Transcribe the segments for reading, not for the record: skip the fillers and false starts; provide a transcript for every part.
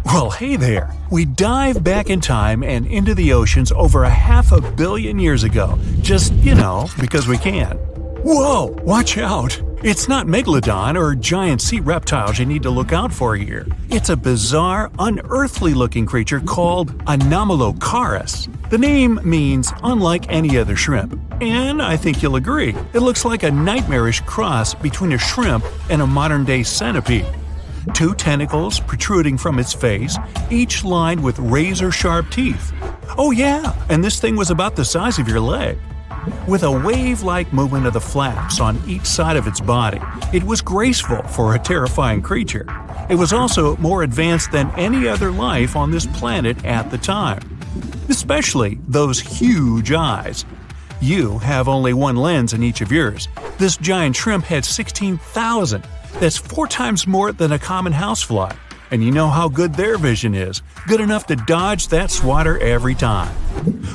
Well, hey there! We dive back in time and into the oceans over 500 million years ago, just, because we can. Whoa! Watch out! It's not Megalodon or giant sea reptiles you need to look out for here. It's a bizarre, unearthly-looking creature called Anomalocaris. The name means unlike any other shrimp, and I think you'll agree, it looks like a nightmarish cross between a shrimp and a modern-day centipede. 2 tentacles protruding from its face, each lined with razor-sharp teeth. Oh yeah, and this thing was about the size of your leg. With a wave-like movement of the flaps on each side of its body, it was graceful for a terrifying creature. It was also more advanced than any other life on this planet at the time. Especially those huge eyes. You have only one lens in each of yours. This giant shrimp had 16,000. That's 4 times more than a common housefly. And you know how good their vision is, good enough to dodge that swatter every time.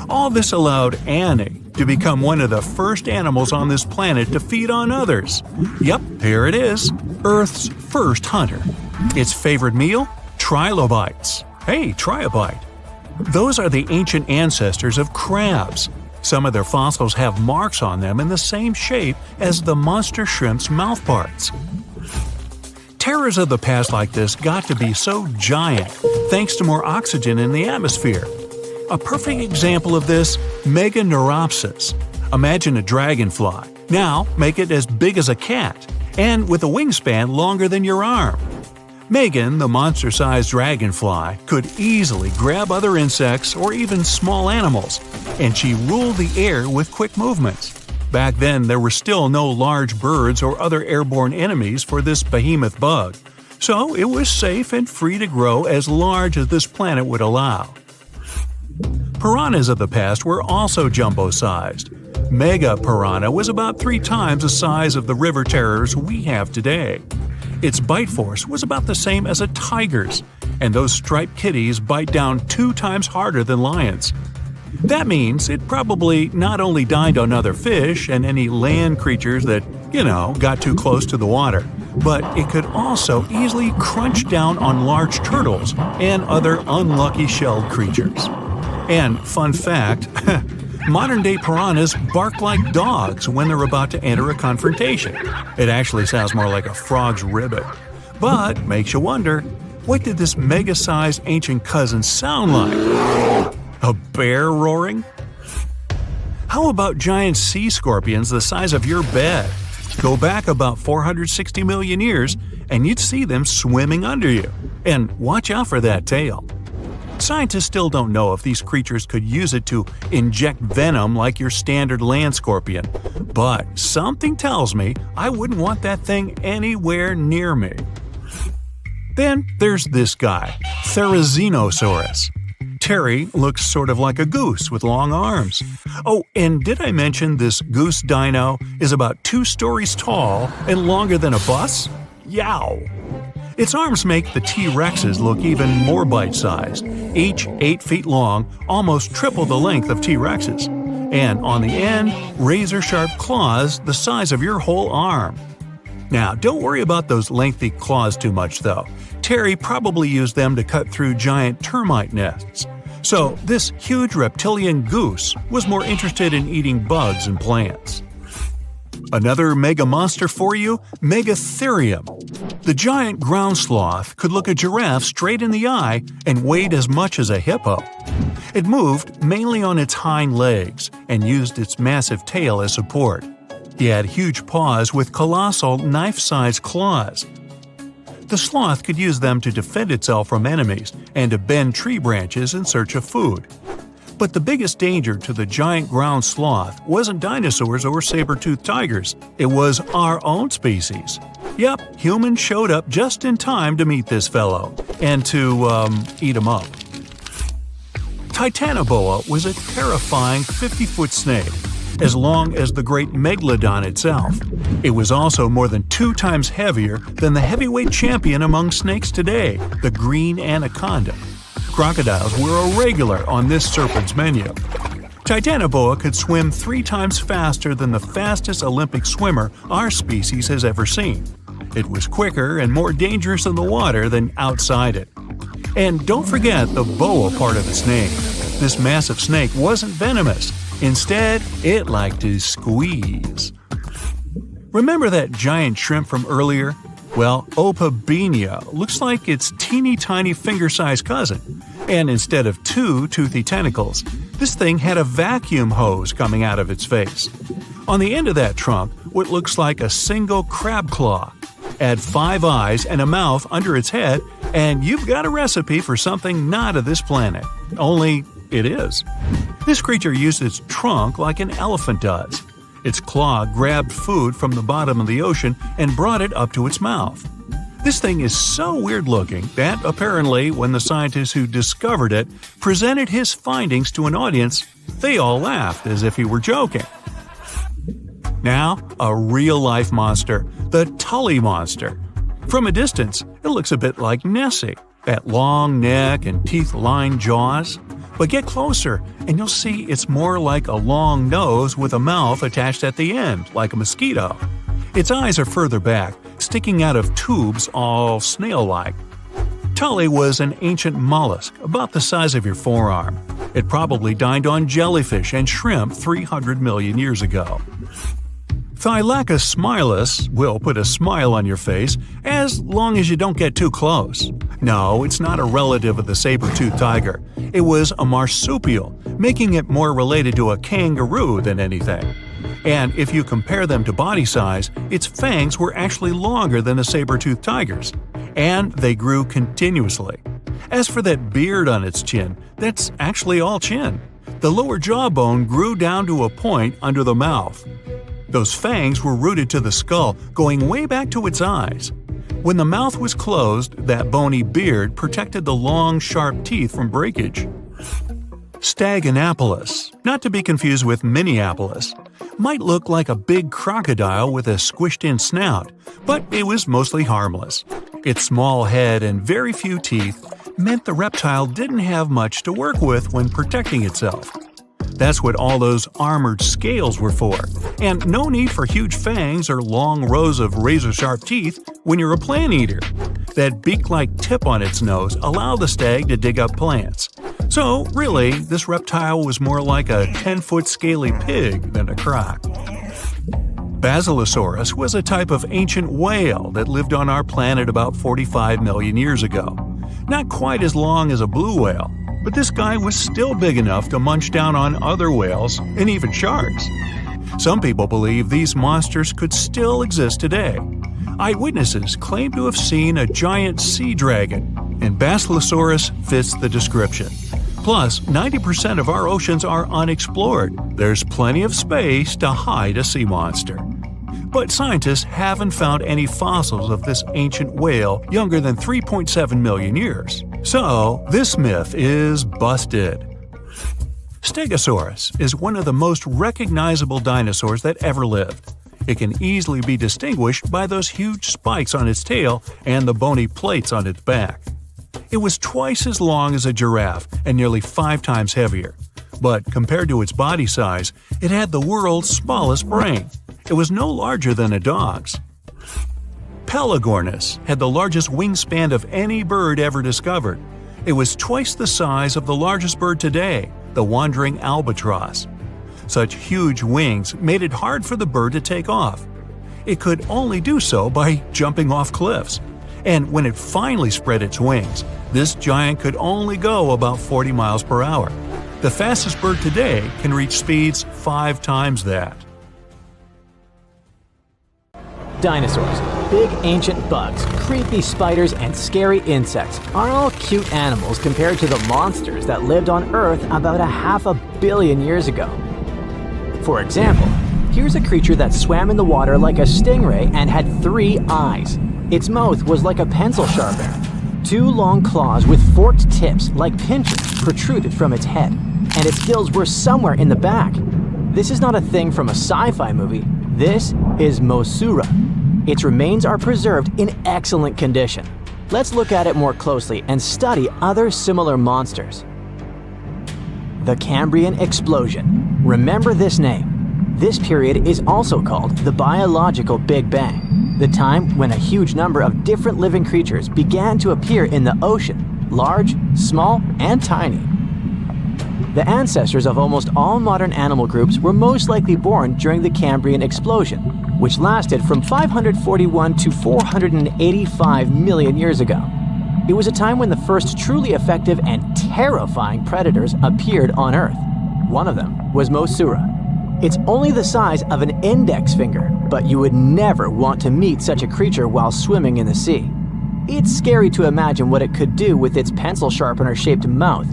All this allowed Annie to become one of the first animals on this planet to feed on others. Yep, here it is, Earth's first hunter. Its favorite meal? Trilobites. Hey, try a bite. Those are the ancient ancestors of crabs. Some of their fossils have marks on them in the same shape as the monster shrimp's mouthparts. Terrors of the past like this got to be so giant thanks to more oxygen in the atmosphere. A perfect example of this, Meganeuropsis. Imagine a dragonfly. Now make it as big as a cat, and with a wingspan longer than your arm. Megan, the monster-sized dragonfly, could easily grab other insects or even small animals, and she ruled the air with quick movements. Back then, there were still no large birds or other airborne enemies for this behemoth bug, so it was safe and free to grow as large as this planet would allow. Piranhas of the past were also jumbo-sized. Mega piranha was about 3 times the size of the river terrors we have today. Its bite force was about the same as a tiger's, and those striped kitties bite down 2 times harder than lions. That means it probably not only dined on other fish and any land creatures that, got too close to the water, but it could also easily crunch down on large turtles and other unlucky shelled creatures. And fun fact, modern-day piranhas bark like dogs when they're about to enter a confrontation. It actually sounds more like a frog's ribbit. But makes you wonder, what did this mega-sized ancient cousin sound like? A bear roaring? How about giant sea scorpions the size of your bed? Go back about 460 million years and you'd see them swimming under you. And watch out for that tail. Scientists still don't know if these creatures could use it to inject venom like your standard land scorpion, but something tells me I wouldn't want that thing anywhere near me. Then there's this guy, Therizinosaurus. Terry looks sort of like a goose with long arms. Oh, and did I mention this goose dino is about 2 stories tall and longer than a bus? Yow! Its arms make the T-Rexes look even more bite-sized, each 8 feet long, almost triple the length of T-Rexes. And on the end, razor-sharp claws the size of your whole arm. Now, don't worry about those lengthy claws too much, though. Terry probably used them to cut through giant termite nests. So, this huge reptilian goose was more interested in eating bugs and plants. Another mega monster for you, Megatherium. The giant ground sloth could look a giraffe straight in the eye and weighed as much as a hippo. It moved mainly on its hind legs and used its massive tail as support. He had huge paws with colossal knife-sized claws. The sloth could use them to defend itself from enemies and to bend tree branches in search of food. But the biggest danger to the giant ground sloth wasn't dinosaurs or saber-toothed tigers, it was our own species. Yep, humans showed up just in time to meet this fellow, and to, eat him up. Titanoboa was a terrifying 50-foot snake, as long as the great Megalodon itself. It was also more than 2 times heavier than the heavyweight champion among snakes today, the green anaconda. Crocodiles were a regular on this serpent's menu. Titanoboa could swim 3 times faster than the fastest Olympic swimmer our species has ever seen. It was quicker and more dangerous in the water than outside it. And don't forget the boa part of its name. This massive snake wasn't venomous. Instead, it liked to squeeze. Remember that giant shrimp from earlier? Well, Opabinia looks like its teeny tiny finger-sized cousin. And instead of two toothy tentacles, this thing had a vacuum hose coming out of its face. On the end of that trunk, what looks like a single crab claw. Add 5 eyes and a mouth under its head, and you've got a recipe for something not of this planet. Only it is. This creature used its trunk like an elephant does. Its claw grabbed food from the bottom of the ocean and brought it up to its mouth. This thing is so weird-looking that, apparently, when the scientists who discovered it presented his findings to an audience, they all laughed as if he were joking. Now, a real-life monster, the Tully monster. From a distance, it looks a bit like Nessie, that long neck and teeth-lined jaws. But get closer, and you'll see it's more like a long nose with a mouth attached at the end, like a mosquito. Its eyes are further back, sticking out of tubes all snail-like. Tully was an ancient mollusk, about the size of your forearm. It probably dined on jellyfish and shrimp 300 million years ago. Thylacus smilus will put a smile on your face as long as you don't get too close. No, it's not a relative of the saber-toothed tiger. It was a marsupial, making it more related to a kangaroo than anything. And if you compare them to body size, its fangs were actually longer than a saber-toothed tiger's. And they grew continuously. As for that beard on its chin, that's actually all chin. The lower jawbone grew down to a point under the mouth. Those fangs were rooted to the skull, going way back to its eyes. When the mouth was closed, that bony beard protected the long, sharp teeth from breakage. Staganapolis, not to be confused with Minneapolis, might look like a big crocodile with a squished-in snout, but it was mostly harmless. Its small head and very few teeth meant the reptile didn't have much to work with when protecting itself. That's what all those armored scales were for, and no need for huge fangs or long rows of razor-sharp teeth when you're a plant eater. That beak-like tip on its nose allowed the stag to dig up plants. So, really, this reptile was more like a 10-foot scaly pig than a croc. Basilosaurus was a type of ancient whale that lived on our planet about 45 million years ago. Not quite as long as a blue whale, but this guy was still big enough to munch down on other whales and even sharks. Some people believe these monsters could still exist today. Eyewitnesses claim to have seen a giant sea dragon, and Basilosaurus fits the description. Plus, 90% of our oceans are unexplored. There's plenty of space to hide a sea monster. But scientists haven't found any fossils of this ancient whale younger than 3.7 million years. So, this myth is busted. Stegosaurus is one of the most recognizable dinosaurs that ever lived. It can easily be distinguished by those huge spikes on its tail and the bony plates on its back. It was twice as long as a giraffe and nearly 5 times heavier. But compared to its body size, it had the world's smallest brain. It was no larger than a dog's. Pelagornis had the largest wingspan of any bird ever discovered. It was twice the size of the largest bird today, the wandering albatross. Such huge wings made it hard for the bird to take off. It could only do so by jumping off cliffs. And when it finally spread its wings, this giant could only go about 40 miles per hour. The fastest bird today can reach speeds 5 times that. Dinosaurs, big ancient bugs, creepy spiders, and scary insects are all cute animals compared to the monsters that lived on Earth about 500 million years ago. For example, here's a creature that swam in the water like a stingray and had 3 eyes. Its mouth was like a pencil sharpener. 2 long claws with forked tips like pincers protruded from its head, and its gills were somewhere in the back. This is not a thing from a sci-fi movie. This is Mosura. Its remains are preserved in excellent condition. Let's look at it more closely and study other similar monsters. The Cambrian Explosion. Remember this name. This period is also called the Biological Big Bang, the time when a huge number of different living creatures began to appear in the ocean, large, small, and tiny. The ancestors of almost all modern animal groups were most likely born during the Cambrian explosion, which lasted from 541 to 485 million years ago. It was a time when the first truly effective and terrifying predators appeared on Earth. One of them was Mosura. It's only the size of an index finger, but you would never want to meet such a creature while swimming in the sea. It's scary to imagine what it could do with its pencil sharpener-shaped mouth.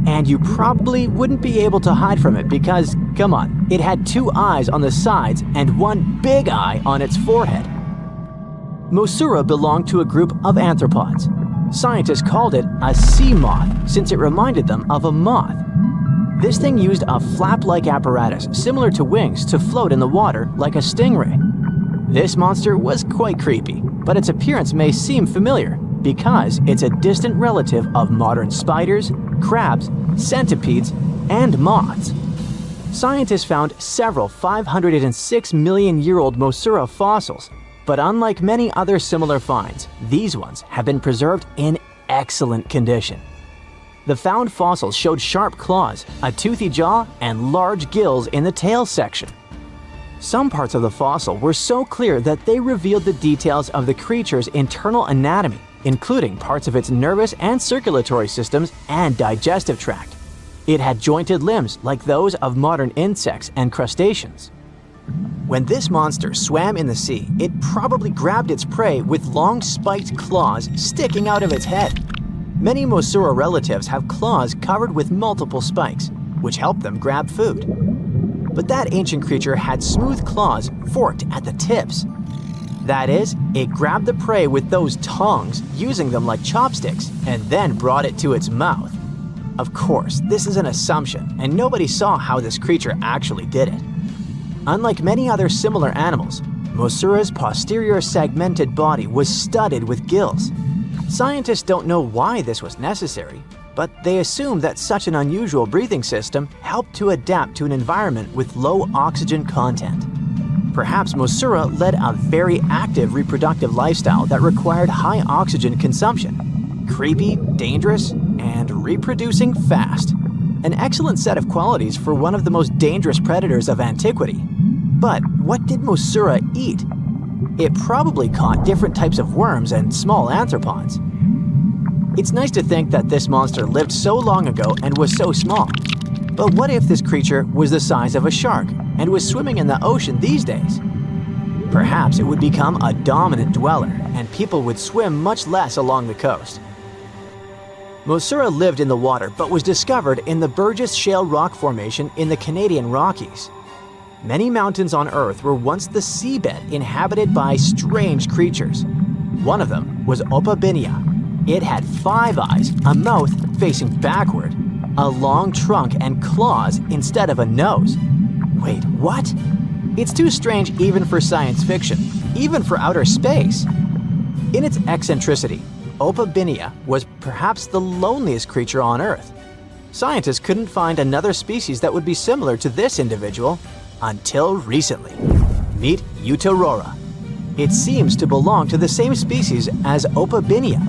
And you probably wouldn't be able to hide from it because, come on, it had 2 eyes on the sides and 1 big eye on its forehead. Mosura belonged to a group of arthropods. Scientists called it a sea moth since it reminded them of a moth. This thing used a flap-like apparatus similar to wings to float in the water like a stingray. This monster was quite creepy, but its appearance may seem familiar because it's a distant relative of modern spiders, crabs, centipedes, and moths. Scientists found several 506 million-year-old Mosura fossils, but unlike many other similar finds, these ones have been preserved in excellent condition. The found fossils showed sharp claws, a toothy jaw, and large gills in the tail section. Some parts of the fossil were so clear that they revealed the details of the creature's internal anatomy, including parts of its nervous and circulatory systems and digestive tract. It had jointed limbs like those of modern insects and crustaceans. When this monster swam in the sea, it probably grabbed its prey with long spiked claws sticking out of its head. Many Mosura relatives have claws covered with multiple spikes, which help them grab food. But that ancient creature had smooth claws forked at the tips. That is, it grabbed the prey with those tongs, using them like chopsticks, and then brought it to its mouth. Of course, this is an assumption, and nobody saw how this creature actually did it. Unlike many other similar animals, Mosura's posterior segmented body was studded with gills. Scientists don't know why this was necessary, but they assume that such an unusual breathing system helped to adapt to an environment with low oxygen content. Perhaps Mosura led a very active reproductive lifestyle that required high oxygen consumption. Creepy, dangerous, and reproducing fast. An excellent set of qualities for one of the most dangerous predators of antiquity. But what did Mosura eat? It probably caught different types of worms and small arthropods. It's nice to think that this monster lived so long ago and was so small. But what if this creature was the size of a shark and was swimming in the ocean these days? Perhaps it would become a dominant dweller and people would swim much less along the coast. Mosura lived in the water but was discovered in the Burgess Shale Rock Formation in the Canadian Rockies. Many mountains on Earth were once the seabed inhabited by strange creatures. One of them was Opabinia. It had 5 eyes, a mouth facing backward, a long trunk and claws instead of a nose. Wait, what? It's too strange even for science fiction, even for outer space. In its eccentricity, Opabinia was perhaps the loneliest creature on Earth. Scientists couldn't find another species that would be similar to this individual until recently. Meet Utaurora. It seems to belong to the same species as Opabinia.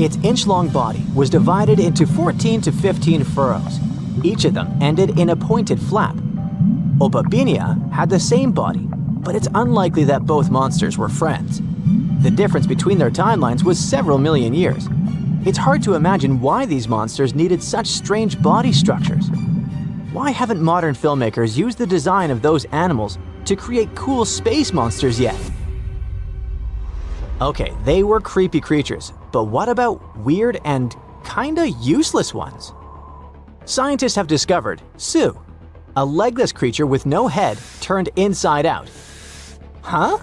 Its inch-long body was divided into 14 to 15 furrows. Each of them ended in a pointed flap. Opabinia had the same body, but it's unlikely that both monsters were friends. The difference between their timelines was several million years. It's hard to imagine why these monsters needed such strange body structures. Why haven't modern filmmakers used the design of those animals to create cool space monsters yet? Okay, they were creepy creatures, but what about weird and kinda useless ones? Scientists have discovered Su, a legless creature with no head turned inside out. Huh?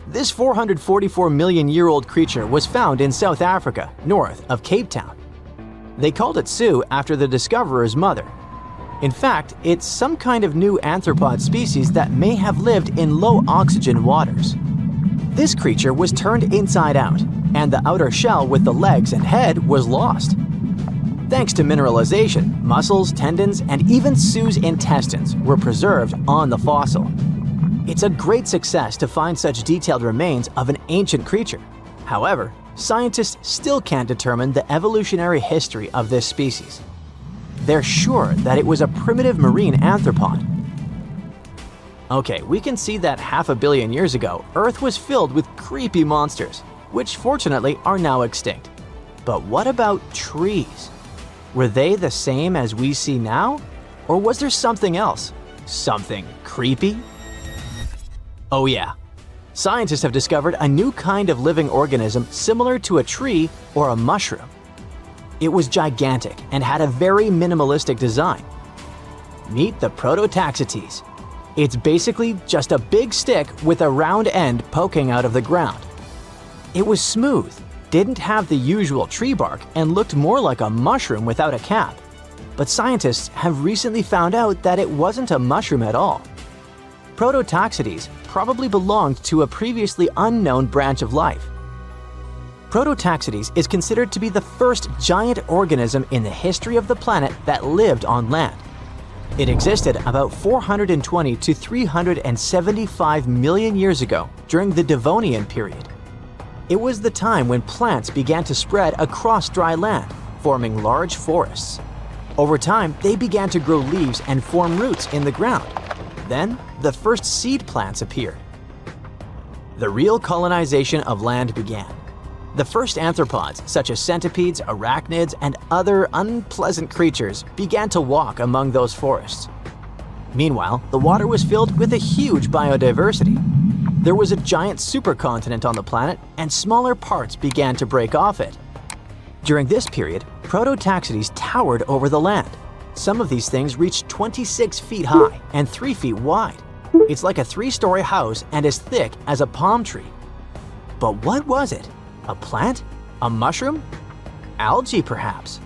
This 444 million-year-old creature was found in South Africa, north of Cape Town. They called it Su after the discoverer's mother. In fact, it's some kind of new arthropod species that may have lived in low-oxygen waters. This creature was turned inside out, and the outer shell with the legs and head was lost. Thanks to mineralization, muscles, tendons, and even Su's intestines were preserved on the fossil. It's a great success to find such detailed remains of an ancient creature. However, scientists still can't determine the evolutionary history of this species. They're sure that it was a primitive marine arthropod. Okay, we can see that 500 million years ago, Earth was filled with creepy monsters, which fortunately are now extinct. But what about trees? Were they the same as we see now? Or was there something else? Something creepy? Oh yeah. Scientists have discovered a new kind of living organism similar to a tree or a mushroom. It was gigantic and had a very minimalistic design. Meet the Prototaxites. It's basically just a big stick with a round end poking out of the ground. It was smooth, didn't have the usual tree bark, and looked more like a mushroom without a cap. But scientists have recently found out that it wasn't a mushroom at all. Prototaxites probably belonged to a previously unknown branch of life. Prototaxites is considered to be the first giant organism in the history of the planet that lived on land. It existed about 420 to 375 million years ago during the Devonian period. It was the time when plants began to spread across dry land, forming large forests. Over time, they began to grow leaves and form roots in the ground. Then, the first seed plants appeared. The real colonization of land began. The first arthropods, such as centipedes, arachnids, and other unpleasant creatures, began to walk among those forests. Meanwhile, the water was filled with a huge biodiversity. There was a giant supercontinent on the planet, and smaller parts began to break off it. During this period, Prototaxites towered over the land. Some of these things reached 26 feet high and 3 feet wide. It's like a 3-story house and as thick as a palm tree. But what was it? A plant? A mushroom? Algae, perhaps?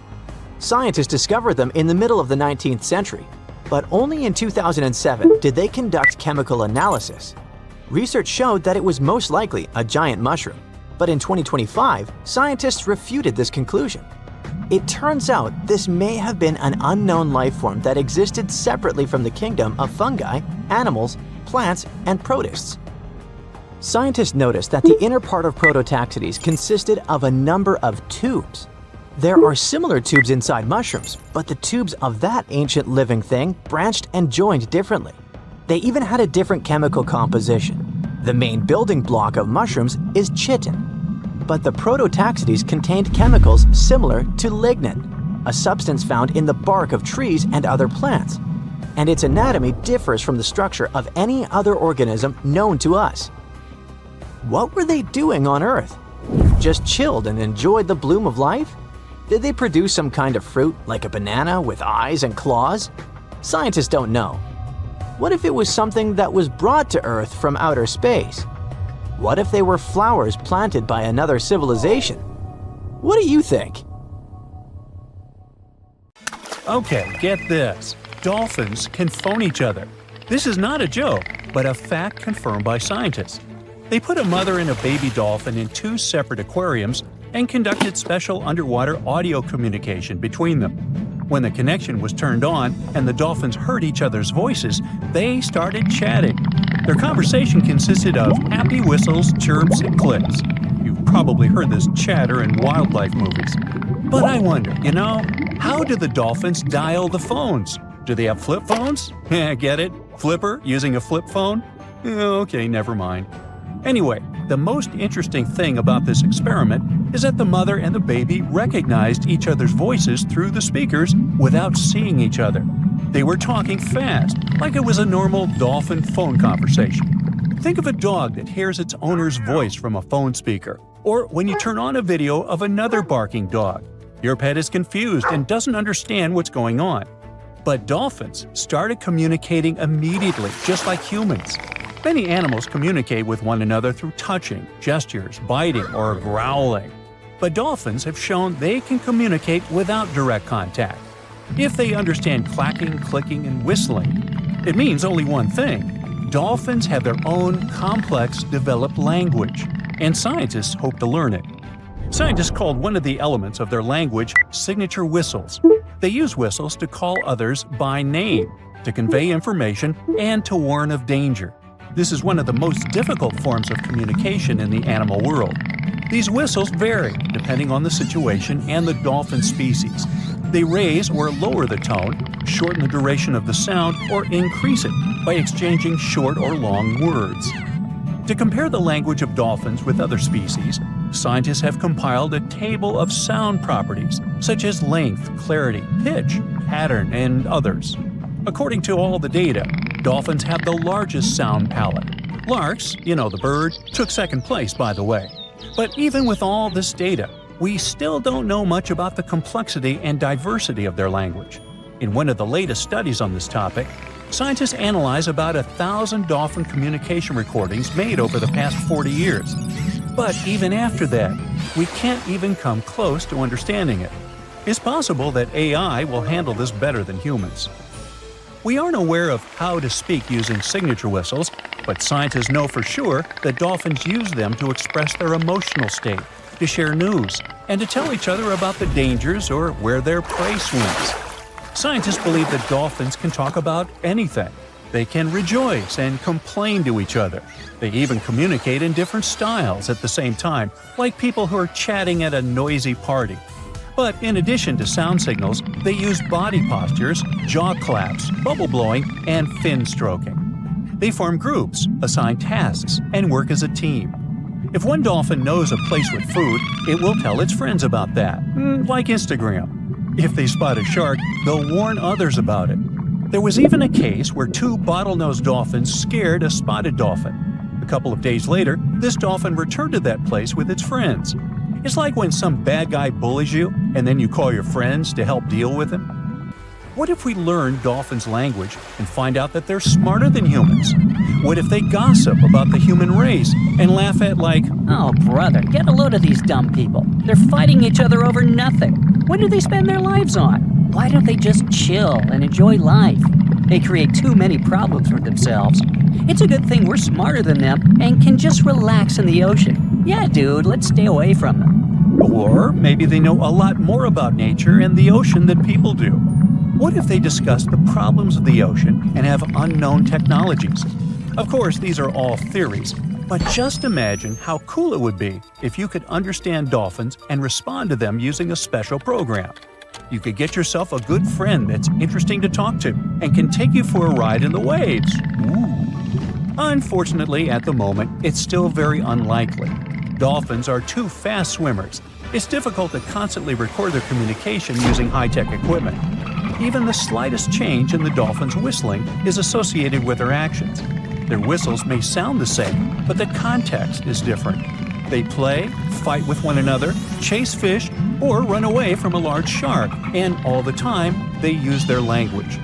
Scientists discovered them in the middle of the 19th century, but only in 2007 did they conduct chemical analysis. Research showed that it was most likely a giant mushroom, but in 2025, scientists refuted this conclusion. It turns out this may have been an unknown life form that existed separately from the kingdom of fungi, animals, plants, and protists. Scientists noticed that the inner part of Prototaxites consisted of a number of tubes. There are similar tubes inside mushrooms, but the tubes of that ancient living thing branched and joined differently. They even had a different chemical composition. The main building block of mushrooms is chitin, but the Prototaxites contained chemicals similar to lignin, a substance found in the bark of trees and other plants, and its anatomy differs from the structure of any other organism known to us. What were they doing on Earth? Just chilled and enjoyed the bloom of life? Did they produce some kind of fruit, like a banana with eyes and claws? Scientists don't know. What if it was something that was brought to Earth from outer space? What if they were flowers planted by another civilization? What do you think? Okay, get this. Dolphins can phone each other. This is not a joke, but a fact confirmed by scientists. They put a mother and a baby dolphin in 2 separate aquariums and conducted special underwater audio communication between them. When the connection was turned on and the dolphins heard each other's voices, they started chatting. Their conversation consisted of happy whistles, chirps, and clicks. You've probably heard this chatter in wildlife movies. But I wonder, how do the dolphins dial the phones? Do they have flip phones? Get it? Flipper using a flip phone? Okay, never mind. Anyway, the most interesting thing about this experiment is that the mother and the baby recognized each other's voices through the speakers without seeing each other. They were talking fast, like it was a normal dolphin phone conversation. Think of a dog that hears its owner's voice from a phone speaker, or when you turn on a video of another barking dog. Your pet is confused and doesn't understand what's going on. But dolphins started communicating immediately, just like humans. Many animals communicate with one another through touching, gestures, biting, or growling. But dolphins have shown they can communicate without direct contact. If they understand clacking, clicking, and whistling, it means only one thing. Dolphins have their own complex, developed language, and scientists hope to learn it. Scientists called one of the elements of their language signature whistles. They use whistles to call others by name, to convey information, and to warn of danger. This is one of the most difficult forms of communication in the animal world. These whistles vary depending on the situation and the dolphin species. They raise or lower the tone, shorten the duration of the sound, or increase it by exchanging short or long words. To compare the language of dolphins with other species, scientists have compiled a table of sound properties such as length, clarity, pitch, pattern, and others. According to all the data, dolphins have the largest sound palette. Larks, the bird, took second place, by the way. But even with all this data, we still don't know much about the complexity and diversity of their language. In one of the latest studies on this topic, scientists analyze about 1,000 dolphin communication recordings made over the past 40 years. But even after that, we can't even come close to understanding it. It's possible that AI will handle this better than humans. We aren't aware of how to speak using signature whistles, but scientists know for sure that dolphins use them to express their emotional state, to share news, and to tell each other about the dangers or where their prey swims. Scientists believe that dolphins can talk about anything. They can rejoice and complain to each other. They even communicate in different styles at the same time, like people who are chatting at a noisy party. But in addition to sound signals, they use body postures, jaw claps, bubble blowing, and fin stroking. They form groups, assign tasks, and work as a team. If one dolphin knows a place with food, it will tell its friends about that, like Instagram. If they spot a shark, they'll warn others about it. There was even a case where 2 bottlenose dolphins scared a spotted dolphin. A couple of days later, this dolphin returned to that place with its friends. It's like when some bad guy bullies you and then you call your friends to help deal with him. What if we learn dolphins' language and find out that they're smarter than humans? What if they gossip about the human race and laugh at "Oh, brother, get a load of these dumb people. They're fighting each other over nothing. What do they spend their lives on? Why don't they just chill and enjoy life? They create too many problems for themselves. It's a good thing we're smarter than them and can just relax in the ocean. Yeah, dude, let's stay away from them." Or maybe they know a lot more about nature and the ocean than people do. What if they discuss the problems of the ocean and have unknown technologies? Of course, these are all theories, but just imagine how cool it would be if you could understand dolphins and respond to them using a special program. You could get yourself a good friend that's interesting to talk to and can take you for a ride in the waves. Ooh. Unfortunately, at the moment, it's still very unlikely. Dolphins are too fast swimmers. It's difficult to constantly record their communication using high-tech equipment. Even the slightest change in the dolphin's whistling is associated with their actions. Their whistles may sound the same, but the context is different. They play, fight with one another, chase fish, or run away from a large shark, and all the time, they use their language.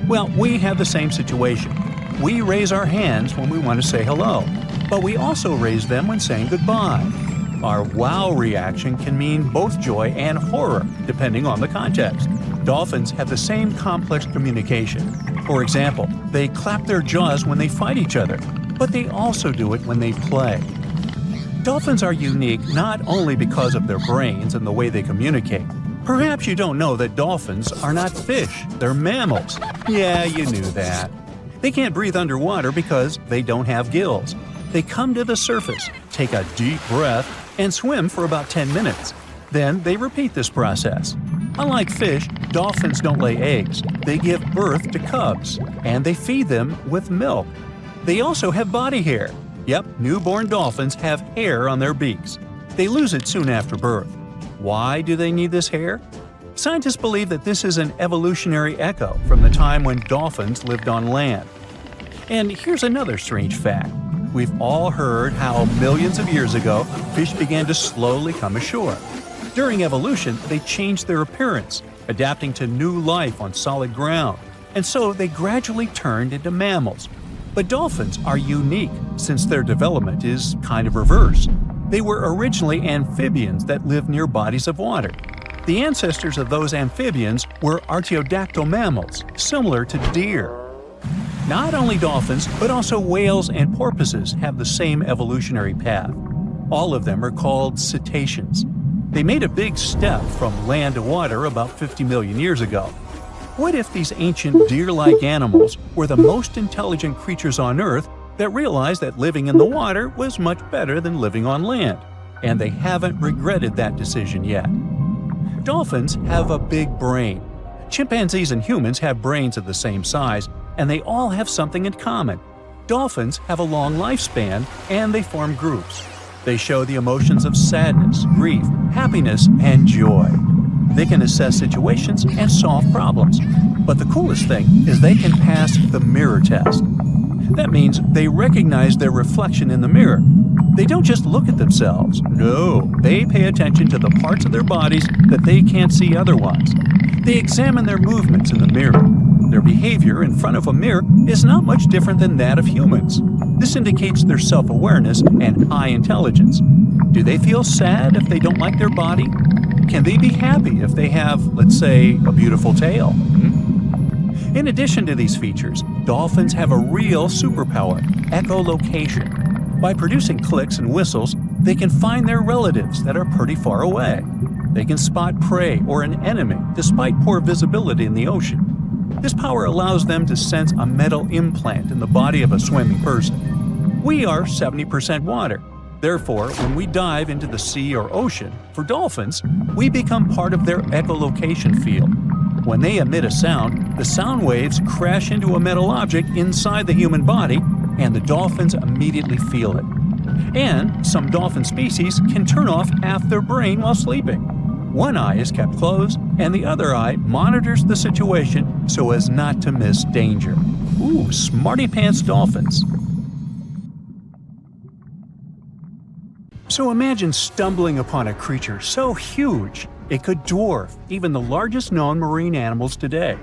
Well, we have the same situation. We raise our hands when we want to say hello, but we also raise them when saying goodbye. Our wow reaction can mean both joy and horror, depending on the context. Dolphins have the same complex communication. For example, they clap their jaws when they fight each other, but they also do it when they play. Dolphins are unique not only because of their brains and the way they communicate. Perhaps you don't know that dolphins are not fish, they're mammals. Yeah, you knew that. They can't breathe underwater because they don't have gills. They come to the surface, take a deep breath, and swim for about 10 minutes. Then they repeat this process. Unlike fish, dolphins don't lay eggs. They give birth to cubs, and they feed them with milk. They also have body hair. Yep, newborn dolphins have hair on their beaks. They lose it soon after birth. Why do they need this hair? Scientists believe that this is an evolutionary echo from the time when dolphins lived on land. And here's another strange fact. We've all heard how millions of years ago, fish began to slowly come ashore. During evolution, they changed their appearance, adapting to new life on solid ground, and so they gradually turned into mammals. But dolphins are unique since their development is kind of reversed. They were originally amphibians that lived near bodies of water. The ancestors of those amphibians were artiodactyl mammals, similar to deer. Not only dolphins, but also whales and porpoises have the same evolutionary path. All of them are called cetaceans. They made a big step from land to water about 50 million years ago. What if these ancient deer-like animals were the most intelligent creatures on Earth that realized that living in the water was much better than living on land? and they haven't regretted that decision yet. Dolphins have a big brain. Chimpanzees and humans have brains of the same size, and they all have something in common. Dolphins have a long lifespan, and they form groups. They show the emotions of sadness, grief, happiness, and joy. They can assess situations and solve problems. But the coolest thing is they can pass the mirror test. That means they recognize their reflection in the mirror. They don't just look at themselves. No, they pay attention to the parts of their bodies that they can't see otherwise. They examine their movements in the mirror. Their behavior in front of a mirror is not much different than that of humans. This indicates their self-awareness and high intelligence. Do they feel sad if they don't like their body? Can they be happy if they have, let's say, a beautiful tail? In addition to these features, dolphins have a real superpower: echolocation. By producing clicks and whistles, they can find their relatives that are pretty far away. They can spot prey or an enemy despite poor visibility in the ocean. This power allows them to sense a metal implant in the body of a swimming person. We are 70% water. Therefore, when we dive into the sea or ocean, for dolphins, we become part of their echolocation field. When they emit a sound, the sound waves crash into a metal object inside the human body, and the dolphins immediately feel it. And some dolphin species can turn off half their brain while sleeping. One eye is kept closed, and the other eye monitors the situation so as not to miss danger. Ooh, smarty pants dolphins. So imagine stumbling upon a creature so huge it could dwarf even the largest known marine animals today.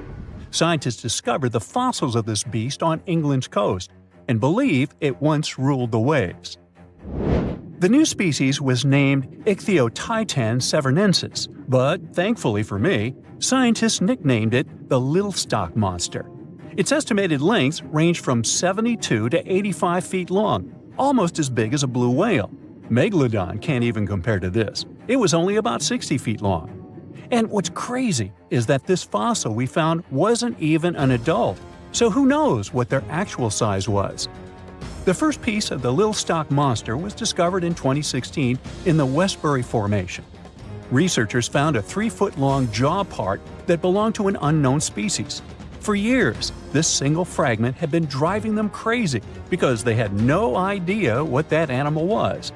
Scientists discovered the fossils of this beast on England's coast and believe it once ruled the waves. The new species was named Ichthyotitan severnensis, but thankfully for me, scientists nicknamed it the little stock monster. Its estimated lengths range from 72 to 85 feet long, almost as big as a blue whale. Megalodon can't even compare to this. It was only about 60 feet long. And what's crazy is that this fossil we found wasn't even an adult, so who knows what their actual size was. The first piece of the little stock monster was discovered in 2016 in the Westbury Formation. Researchers found a 3-foot-long jaw part that belonged to an unknown species. For years, this single fragment had been driving them crazy because they had no idea what that animal was.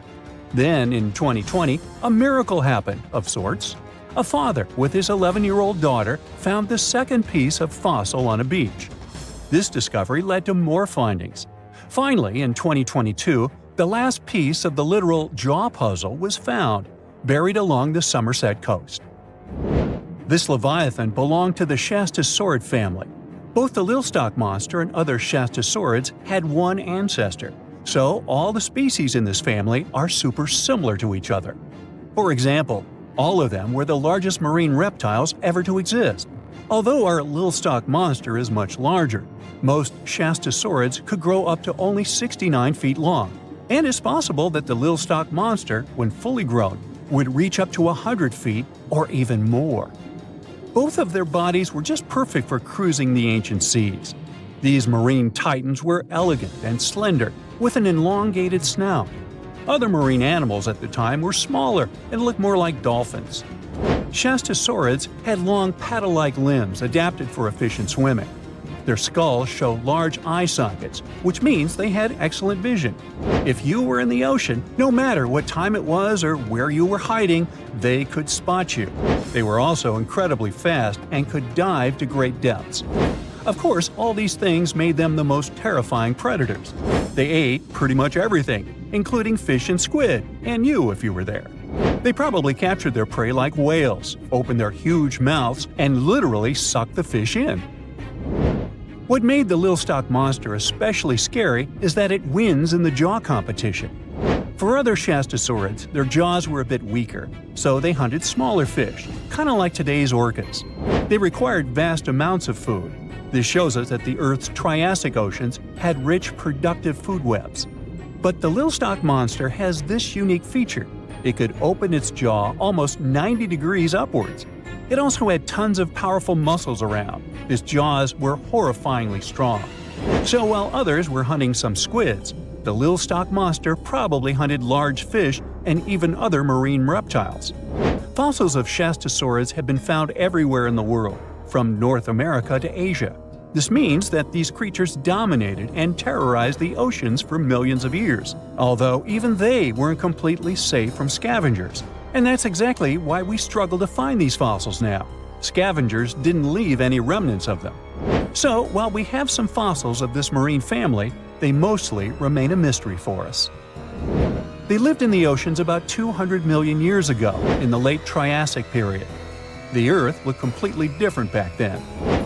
Then, in 2020, a miracle happened, of sorts. A father with his 11-year-old daughter found the second piece of fossil on a beach. This discovery led to more findings. Finally, in 2022, the last piece of the literal jaw puzzle was found, buried along the Somerset coast. This leviathan belonged to the Shastasaurid family. Both the little stock monster and other Shastasaurids had one ancestor, so all the species in this family are super similar to each other. For example, all of them were the largest marine reptiles ever to exist. Although our little stock monster is much larger, most Shastasaurids could grow up to only 69 feet long, and it's possible that the little stock monster, when fully grown, would reach up to 100 feet or even more. Both of their bodies were just perfect for cruising the ancient seas. These marine titans were elegant and slender, with an elongated snout. Other marine animals at the time were smaller and looked more like dolphins. Shastasaurids had long paddle-like limbs adapted for efficient swimming. Their skulls show large eye sockets, which means they had excellent vision. If you were in the ocean, no matter what time it was or where you were hiding, they could spot you. They were also incredibly fast and could dive to great depths. Of course, all these things made them the most terrifying predators. They ate pretty much everything, including fish and squid, and you if you were there. They probably captured their prey like whales, opened their huge mouths, and literally sucked the fish in. What made the little stock monster especially scary is that it wins in the jaw competition. For other Shastasaurids, their jaws were a bit weaker, so they hunted smaller fish, kind of like today's orcas. They required vast amounts of food. This shows us that the Earth's Triassic oceans had rich, productive food webs. But the little stock monster has this unique feature. It could open its jaw almost 90 degrees upwards. It also had tons of powerful muscles around. Its jaws were horrifyingly strong. So while others were hunting some squids, the little stock monster probably hunted large fish and even other marine reptiles. Fossils of Shastosaurids have been found everywhere in the world, from North America to Asia. This means that these creatures dominated and terrorized the oceans for millions of years, although even they weren't completely safe from scavengers. And that's exactly why we struggle to find these fossils now. Scavengers didn't leave any remnants of them. So, while we have some fossils of this marine family, they mostly remain a mystery for us. They lived in the oceans about 200 million years ago, in the late Triassic period. The Earth looked completely different back then.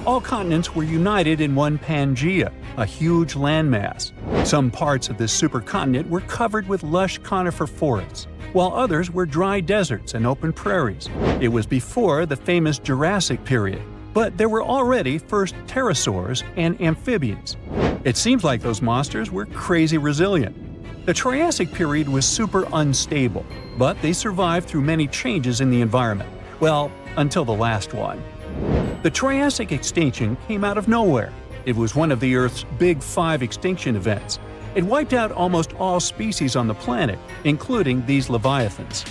All continents were united in one Pangaea, a huge landmass. Some parts of this supercontinent were covered with lush conifer forests, while others were dry deserts and open prairies. It was before the famous Jurassic period, but there were already first pterosaurs and amphibians. It seems like those monsters were crazy resilient. The Triassic period was super unstable, but they survived through many changes in the environment. Well, until the last one. The Triassic extinction came out of nowhere. It was one of the Earth's big 5 extinction events. It wiped out almost all species on the planet, including these leviathans.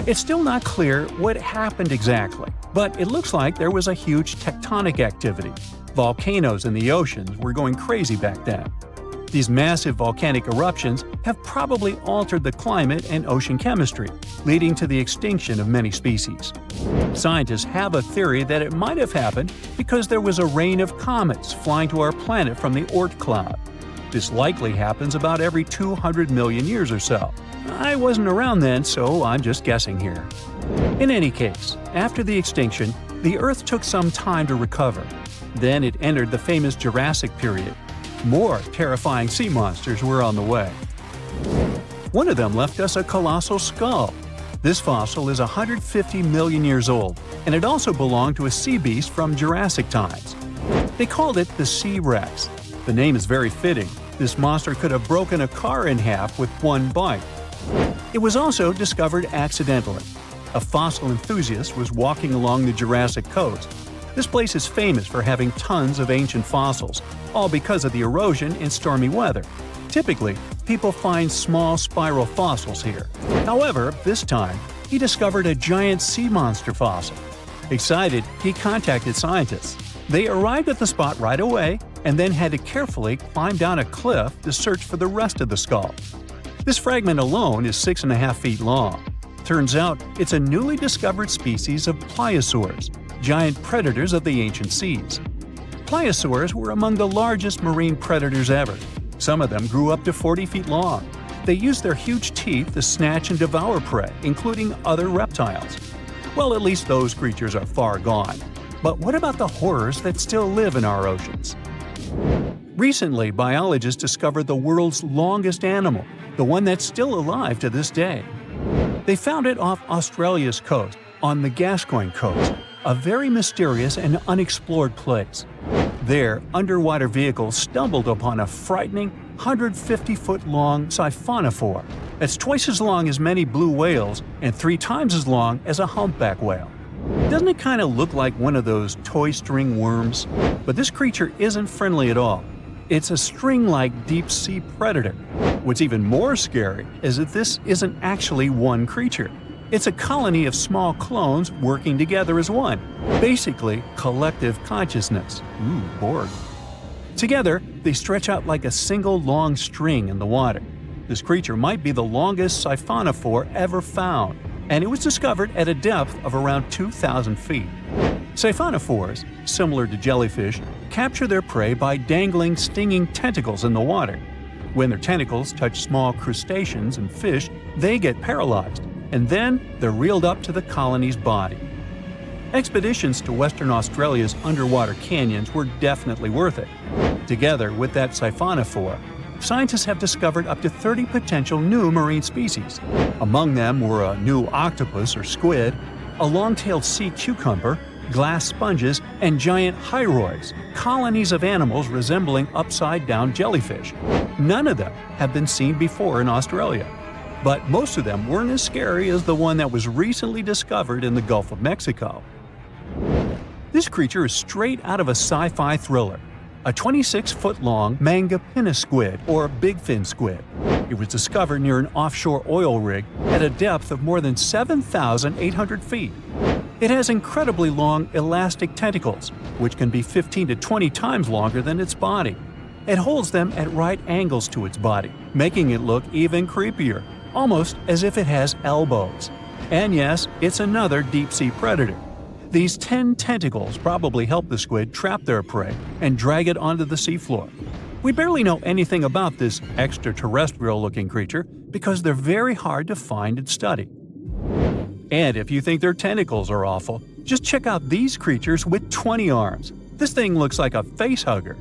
It's still not clear what happened exactly, but it looks like there was a huge tectonic activity. Volcanoes in the oceans were going crazy back then. These massive volcanic eruptions have probably altered the climate and ocean chemistry, leading to the extinction of many species. Scientists have a theory that it might have happened because there was a rain of comets flying to our planet from the Oort cloud. This likely happens about every 200 million years or so. I wasn't around then, so I'm just guessing here. In any case, after the extinction, the Earth took some time to recover. Then it entered the famous Jurassic period. More terrifying sea monsters were on the way. One of them left us a colossal skull. This fossil is 150 million years old, and it also belonged to a sea beast from Jurassic times. They called it the Sea Rex. The name is very fitting. This monster could have broken a car in half with one bite. It was also discovered accidentally. A fossil enthusiast was walking along the Jurassic coast. This place is famous for having tons of ancient fossils, all because of the erosion and stormy weather. Typically, people find small spiral fossils here. However, this time, he discovered a giant sea monster fossil. Excited, he contacted scientists. They arrived at the spot right away and then had to carefully climb down a cliff to search for the rest of the skull. This fragment alone is 6.5 feet long. Turns out it's a newly discovered species of pliosaurs, giant predators of the ancient seas. Pliosaurs were among the largest marine predators ever. Some of them grew up to 40 feet long. They used their huge teeth to snatch and devour prey, including other reptiles. Well, at least those creatures are far gone. But what about the horrors that still live in our oceans? Recently, biologists discovered the world's longest animal, the one that's still alive to this day. They found it off Australia's coast, on the Gascoyne coast, a very mysterious and unexplored place. There, underwater vehicles stumbled upon a frightening 150-foot-long siphonophore. That's twice as long as many blue whales and 3 times as long as a humpback whale. Doesn't it kind of look like one of those toy string worms? But this creature isn't friendly at all. It's a string-like deep-sea predator. What's even more scary is that this isn't actually one creature. It's a colony of small clones working together as one. Basically, collective consciousness. Ooh, Borg. Together, they stretch out like a single long string in the water. This creature might be the longest siphonophore ever found, and it was discovered at a depth of around 2,000 feet. Siphonophores, similar to jellyfish, capture their prey by dangling stinging tentacles in the water. When their tentacles touch small crustaceans and fish, they get paralyzed, and then they're reeled up to the colony's body. Expeditions to Western Australia's underwater canyons were definitely worth it. Together with that siphonophore, scientists have discovered up to 30 potential new marine species. Among them were a new octopus or squid, a long-tailed sea cucumber, glass sponges, and giant hyroids, colonies of animals resembling upside-down jellyfish. None of them have been seen before in Australia. But most of them weren't as scary as the one that was recently discovered in the Gulf of Mexico. This creature is straight out of a sci-fi thriller, a 26-foot-long mangapinna squid or bigfin squid. It was discovered near an offshore oil rig at a depth of more than 7,800 feet. It has incredibly long elastic tentacles, which can be 15 to 20 times longer than its body. It holds them at right angles to its body, making it look even creepier, almost as if it has elbows. And yes, it's another deep-sea predator. These 10 tentacles probably help the squid trap their prey and drag it onto the seafloor. We barely know anything about this extraterrestrial-looking creature because they're very hard to find and study. And if you think their tentacles are awful, just check out these creatures with 20 arms. This thing looks like a facehugger.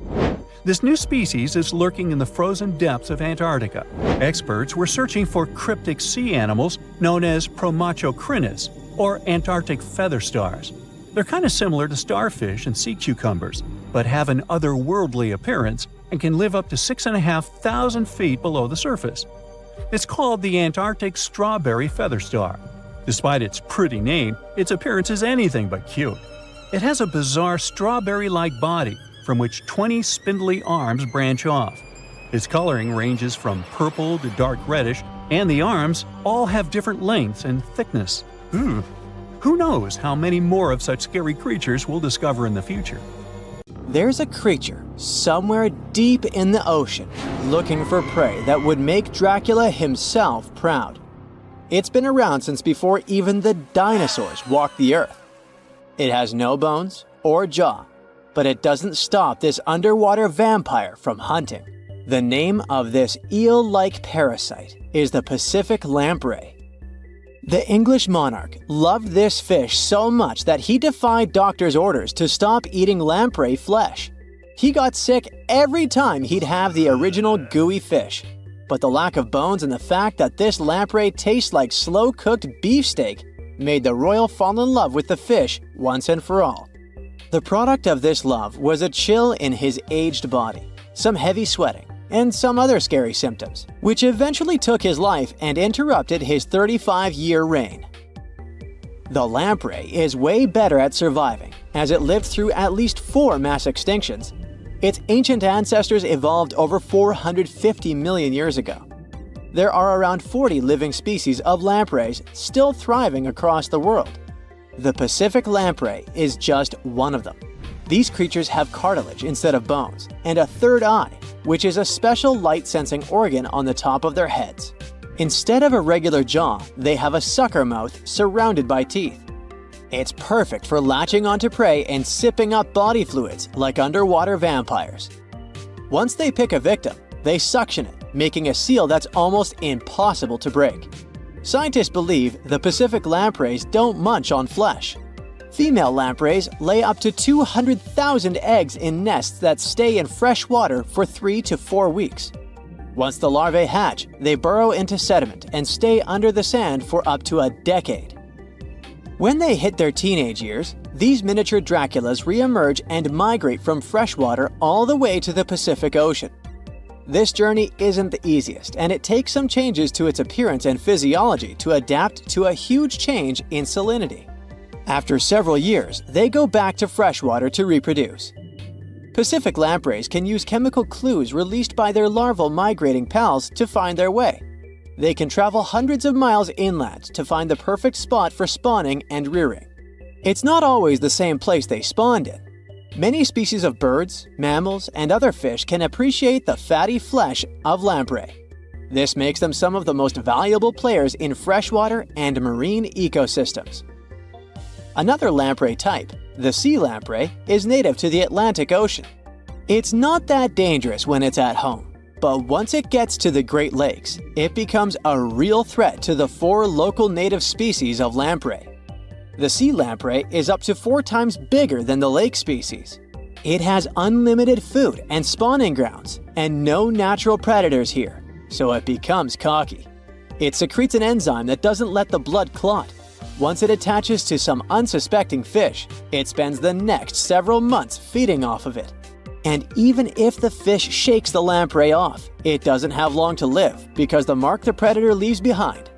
This new species is lurking in the frozen depths of Antarctica. Experts were searching for cryptic sea animals known as Promachocrinis, or Antarctic feather stars. They're kind of similar to starfish and sea cucumbers, but have an otherworldly appearance and can live up to 6,500 feet below the surface. It's called the Antarctic strawberry feather star. Despite its pretty name, its appearance is anything but cute. It has a bizarre strawberry-like body from which 20 spindly arms branch off. Its coloring ranges from purple to dark reddish, and the arms all have different lengths and thickness. Who knows how many more of such scary creatures we'll discover in the future? There's a creature somewhere deep in the ocean looking for prey that would make Dracula himself proud. It's been around since before even the dinosaurs walked the earth. It has no bones or jaw, but it doesn't stop this underwater vampire from hunting. The name of this eel-like parasite is the Pacific lamprey. The English monarch loved this fish so much that he defied doctors' orders to stop eating lamprey flesh. He got sick every time he'd have the original gooey fish. But the lack of bones and the fact that this lamprey tastes like slow-cooked beefsteak made the royal fall in love with the fish once and for all. The product of this love was a chill in his aged body, some heavy sweating, and some other scary symptoms, which eventually took his life and interrupted his 35-year reign. The lamprey is way better at surviving, as it lived through at least 4 mass extinctions. Its ancient ancestors evolved over 450 million years ago. There are around 40 living species of lampreys still thriving across the world. The Pacific lamprey is just one of them. These creatures have cartilage instead of bones, and a third eye, which is a special light-sensing organ on the top of their heads. Instead of a regular jaw, they have a sucker mouth surrounded by teeth. It's perfect for latching onto prey and sipping up body fluids like underwater vampires. Once they pick a victim, they suction it, making a seal that's almost impossible to break. Scientists believe the Pacific lampreys don't munch on flesh. Female lampreys lay up to 200,000 eggs in nests that stay in fresh water for 3 to 4 weeks. Once the larvae hatch, they burrow into sediment and stay under the sand for up to a decade. When they hit their teenage years, these miniature Draculas re-emerge and migrate from freshwater all the way to the Pacific Ocean. This journey isn't the easiest, and it takes some changes to its appearance and physiology to adapt to a huge change in salinity. After several years, they go back to freshwater to reproduce. Pacific lampreys can use chemical clues released by their larval migrating pals to find their way. They can travel hundreds of miles inland to find the perfect spot for spawning and rearing. It's not always the same place they spawned in. Many species of birds, mammals, and other fish can appreciate the fatty flesh of lamprey. This makes them some of the most valuable players in freshwater and marine ecosystems. Another lamprey type, the sea lamprey, is native to the Atlantic Ocean. It's not that dangerous when it's at home, but once it gets to the Great Lakes, it becomes a real threat to the 4 local native species of lamprey. The sea lamprey is up to 4 times bigger than the lake species. It has unlimited food and spawning grounds, and no natural predators here, so it becomes cocky. It secretes an enzyme that doesn't let the blood clot. Once it attaches to some unsuspecting fish, it spends the next several months feeding off of it. And even if the fish shakes the lamprey off, it doesn't have long to live because the mark the predator leaves behind.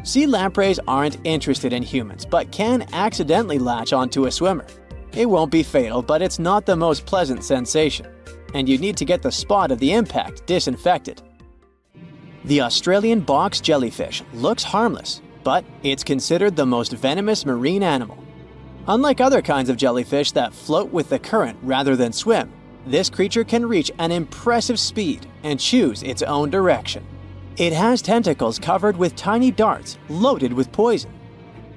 Sea lampreys aren't interested in humans, but can accidentally latch onto a swimmer. It won't be fatal, but it's not the most pleasant sensation, and you need to get the spot of the impact disinfected. The Australian box jellyfish looks harmless, but it's considered the most venomous marine animal. Unlike other kinds of jellyfish that float with the current rather than swim, this creature can reach an impressive speed and choose its own direction. It has tentacles covered with tiny darts loaded with poison.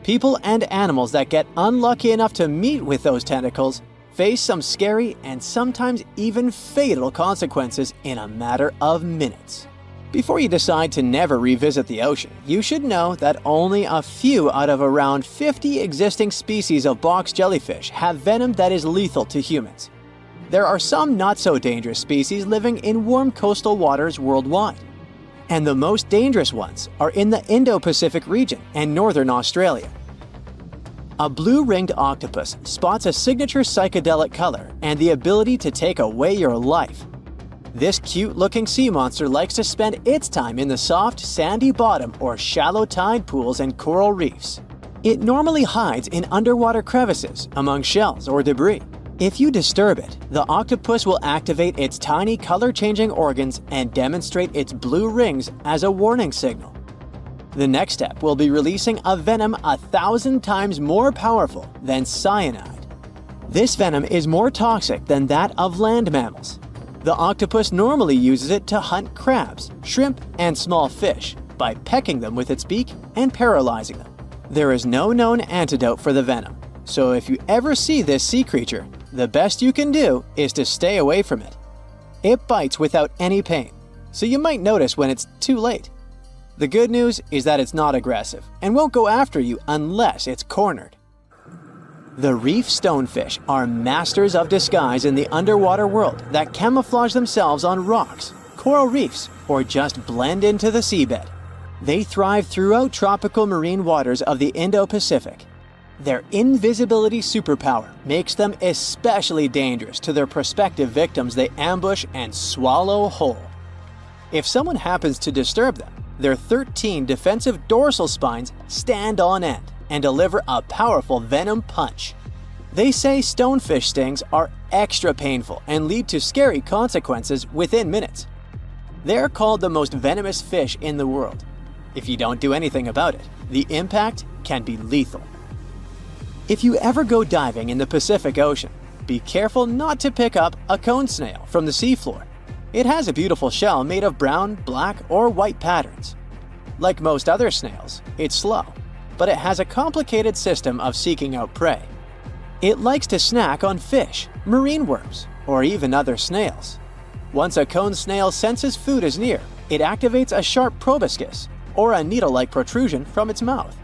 People and animals that get unlucky enough to meet with those tentacles face some scary and sometimes even fatal consequences in a matter of minutes. Before you decide to never revisit the ocean, you should know that only a few out of around 50 existing species of box jellyfish have venom that is lethal to humans. There are some not-so-dangerous species living in warm coastal waters worldwide. And the most dangerous ones are in the Indo-Pacific region and northern Australia. A blue-ringed octopus spots a signature psychedelic color and the ability to take away your life. This cute-looking sea monster likes to spend its time in the soft, sandy bottom or shallow tide pools and coral reefs. It normally hides in underwater crevices, among shells or debris. If you disturb it, the octopus will activate its tiny color-changing organs and demonstrate its blue rings as a warning signal. The next step will be releasing a venom 1,000 times more powerful than cyanide. This venom is more toxic than that of land mammals. The octopus normally uses it to hunt crabs, shrimp, and small fish by pecking them with its beak and paralyzing them. There is no known antidote for the venom, so if you ever see this sea creature, the best you can do is to stay away from it. It bites without any pain, so you might notice when it's too late. The good news is that it's not aggressive and won't go after you unless it's cornered. The reef stonefish are masters of disguise in the underwater world that camouflage themselves on rocks, coral reefs, or just blend into the seabed. They thrive throughout tropical marine waters of the Indo-Pacific. Their invisibility superpower makes them especially dangerous to their prospective victims they ambush and swallow whole. If someone happens to disturb them, their 13 defensive dorsal spines stand on end and deliver a powerful venom punch. They say stonefish stings are extra painful and lead to scary consequences within minutes. They're called the most venomous fish in the world. If you don't do anything about it, the impact can be lethal. If you ever go diving in the Pacific Ocean, be careful not to pick up a cone snail from the seafloor. It has a beautiful shell made of brown, black, or white patterns. Like most other snails, it's slow, but it has a complicated system of seeking out prey. It likes to snack on fish, marine worms, or even other snails. Once a cone snail senses food is near, it activates a sharp proboscis, or a needle-like protrusion from its mouth.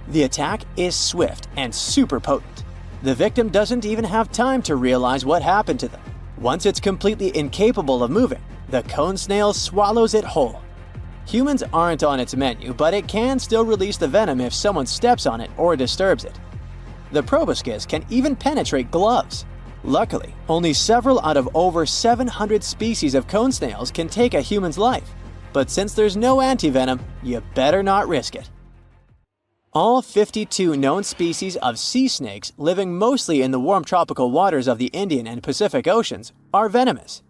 The attack is swift and super potent. The victim doesn't even have time to realize what happened to them. Once it's completely incapable of moving, the cone snail swallows it whole. Humans aren't on its menu, but it can still release the venom if someone steps on it or disturbs it. The proboscis can even penetrate gloves. Luckily, only several out of over 700 species of cone snails can take a human's life. But since there's no antivenom, you better not risk it. All 52 known species of sea snakes living mostly in the warm tropical waters of the Indian and Pacific Oceans are venomous.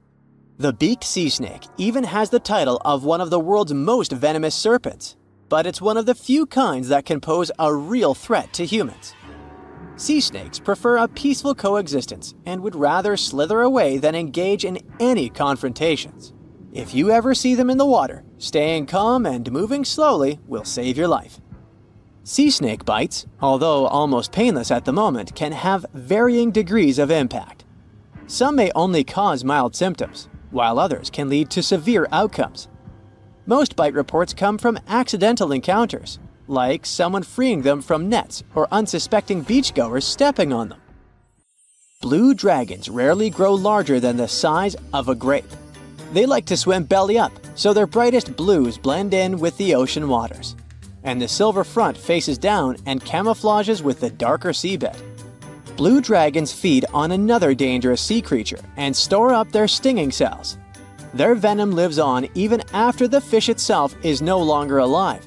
The beaked sea snake even has the title of one of the world's most venomous serpents, but it's one of the few kinds that can pose a real threat to humans. Sea snakes prefer a peaceful coexistence and would rather slither away than engage in any confrontations. If you ever see them in the water, staying calm and moving slowly will save your life. Sea snake bites, although almost painless at the moment, can have varying degrees of impact. Some may only cause mild symptoms, while others can lead to severe outcomes. Most bite reports come from accidental encounters, like someone freeing them from nets or unsuspecting beachgoers stepping on them. Blue dragons rarely grow larger than the size of a grape. They like to swim belly up, so their brightest blues blend in with the ocean waters. And the silver front faces down and camouflages with the darker seabed. Blue dragons feed on another dangerous sea creature and store up their stinging cells. Their venom lives on even after the fish itself is no longer alive.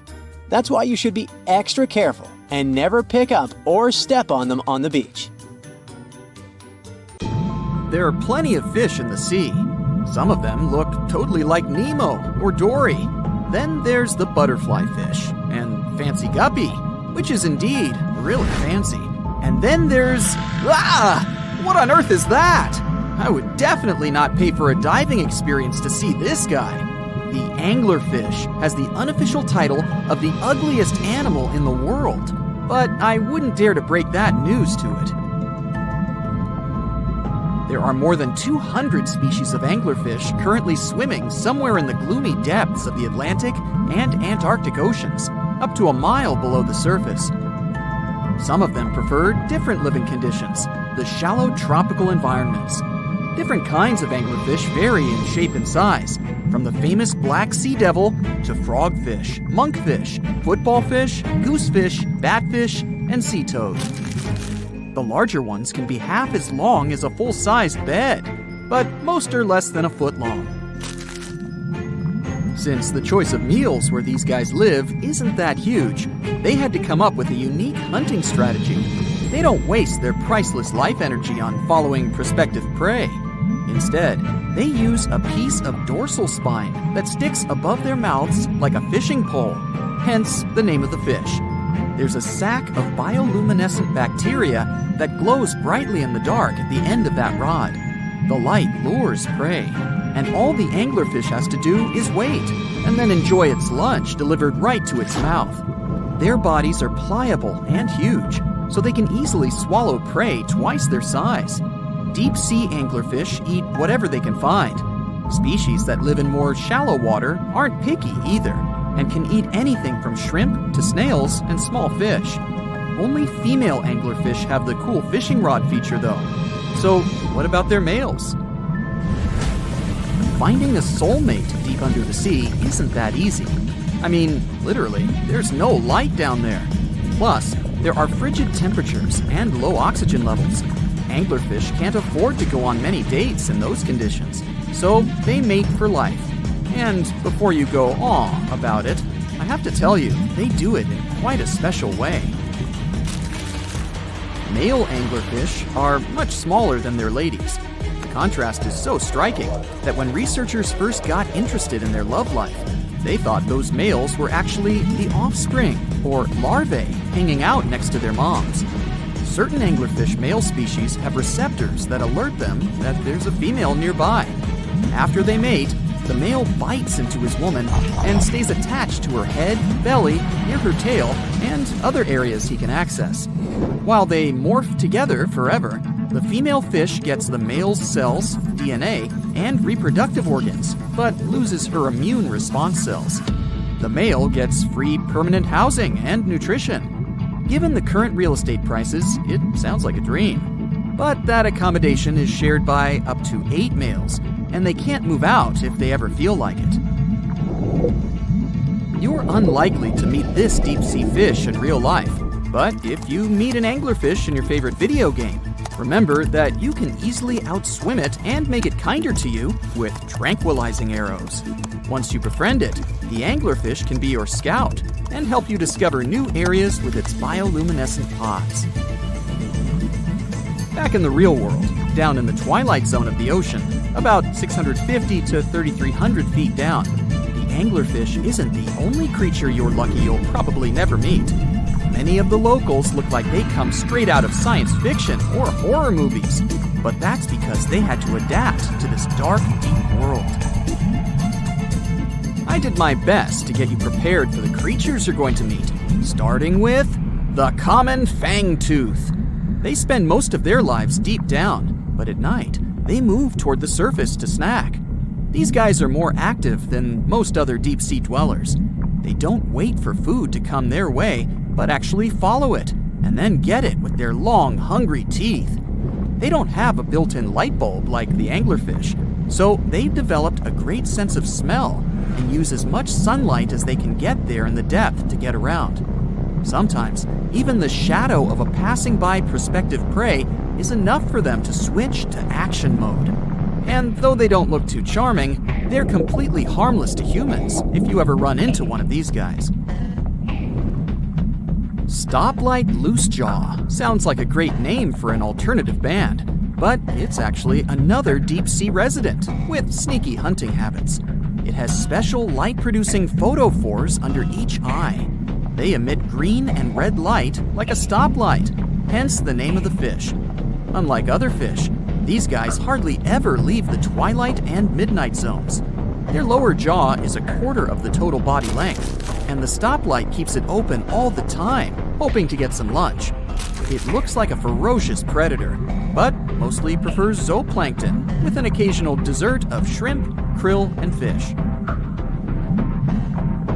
That's why you should be extra careful and never pick up or step on them on the beach. There are plenty of fish in the sea. Some of them look totally like Nemo or Dory. Then there's the butterfly fish and fancy guppy, which is indeed really fancy. And then there's... what on earth is that? I would definitely not pay for a diving experience to see this guy. The anglerfish has the unofficial title of the ugliest animal in the world, but I wouldn't dare to break that news to it. There are more than 200 species of anglerfish currently swimming somewhere in the gloomy depths of the Atlantic and Antarctic Oceans, up to a mile below the surface. Some of them prefer different living conditions, the shallow tropical environments. Different kinds of anglerfish vary in shape and size, from the famous black sea devil to frogfish, monkfish, football fish, goosefish, batfish, and sea toad. The larger ones can be half as long as a full-sized bed, but most are less than a foot long. Since the choice of meals where these guys live isn't that huge, they had to come up with a unique hunting strategy. They don't waste their priceless life energy on following prospective prey. Instead, they use a piece of dorsal spine that sticks above their mouths like a fishing pole, hence the name of the fish. There's a sac of bioluminescent bacteria that glows brightly in the dark at the end of that rod. The light lures prey, and all the anglerfish has to do is wait, and then enjoy its lunch delivered right to its mouth. Their bodies are pliable and huge, so they can easily swallow prey twice their size. Deep-sea anglerfish eat whatever they can find. Species that live in more shallow water aren't picky either, and can eat anything from shrimp to snails and small fish. Only female anglerfish have the cool fishing rod feature though. So what about their males? Finding a soulmate deep under the sea isn't that easy. I mean, literally, there's no light down there. Plus, there are frigid temperatures and low oxygen levels. Anglerfish can't afford to go on many dates in those conditions, so they mate for life. And before you go aw about it, I have to tell you, they do it in quite a special way. Male anglerfish are much smaller than their ladies. The contrast is so striking that when researchers first got interested in their love life, they thought those males were actually the offspring, or larvae, hanging out next to their moms. Certain anglerfish male species have receptors that alert them that there's a female nearby. After they mate, the male bites into his woman and stays attached to her head, belly, near her tail, and other areas he can access. While they morph together forever, the female fish gets the male's cells, DNA, and reproductive organs, but loses her immune response cells. The male gets free permanent housing and nutrition. Given the current real estate prices, it sounds like a dream. But that accommodation is shared by up to 8 males, and they can't move out if they ever feel like it. You're unlikely to meet this deep-sea fish in real life, but if you meet an anglerfish in your favorite video game, remember that you can easily outswim it and make it kinder to you with tranquilizing arrows. Once you befriend it, the anglerfish can be your scout and help you discover new areas with its bioluminescent pods. Back in the real world, down in the twilight zone of the ocean, about 650 to 3,300 feet down, the anglerfish isn't the only creature you're lucky you'll probably never meet. Many of the locals look like they come straight out of science fiction or horror movies, but that's because they had to adapt to this dark, deep world. I did my best to get you prepared for the creatures you're going to meet, starting with the common fangtooth. They spend most of their lives deep down, but at night, they move toward the surface to snack. These guys are more active than most other deep-sea dwellers. They don't wait for food to come their way, but actually follow it, and then get it with their long, hungry teeth. They don't have a built-in light bulb like the anglerfish, so they've developed a great sense of smell and use as much sunlight as they can get there in the depth to get around. Sometimes, even the shadow of a passing by prospective prey is enough for them to switch to action mode. And though they don't look too charming, they're completely harmless to humans if you ever run into one of these guys. Stoplight Loosejaw sounds like a great name for an alternative band, but it's actually another deep-sea resident with sneaky hunting habits. It has special light-producing photophores under each eye. They emit green and red light like a stoplight, hence the name of the fish. Unlike other fish, these guys hardly ever leave the twilight and midnight zones. Their lower jaw is a quarter of the total body length, and the stoplight keeps it open all the time, hoping to get some lunch. It looks like a ferocious predator, but mostly prefers zooplankton, with an occasional dessert of shrimp, krill, and fish.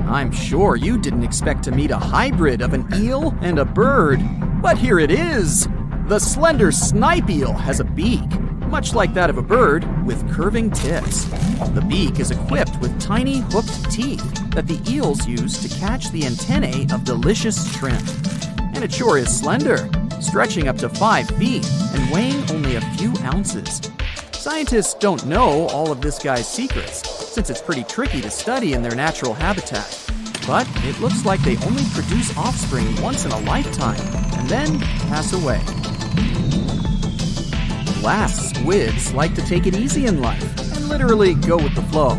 I'm sure you didn't expect to meet a hybrid of an eel and a bird, but here it is! The slender snipe eel has a beak, much like that of a bird, with curving tips. The beak is equipped with tiny hooked teeth that the eels use to catch the antennae of delicious shrimp. And it sure is slender, stretching up to 5 feet and weighing only a few ounces. Scientists don't know all of this guy's secrets, since it's pretty tricky to study in their natural habitat. But it looks like they only produce offspring once in a lifetime, and then pass away. Glass squids like to take it easy in life and literally go with the flow.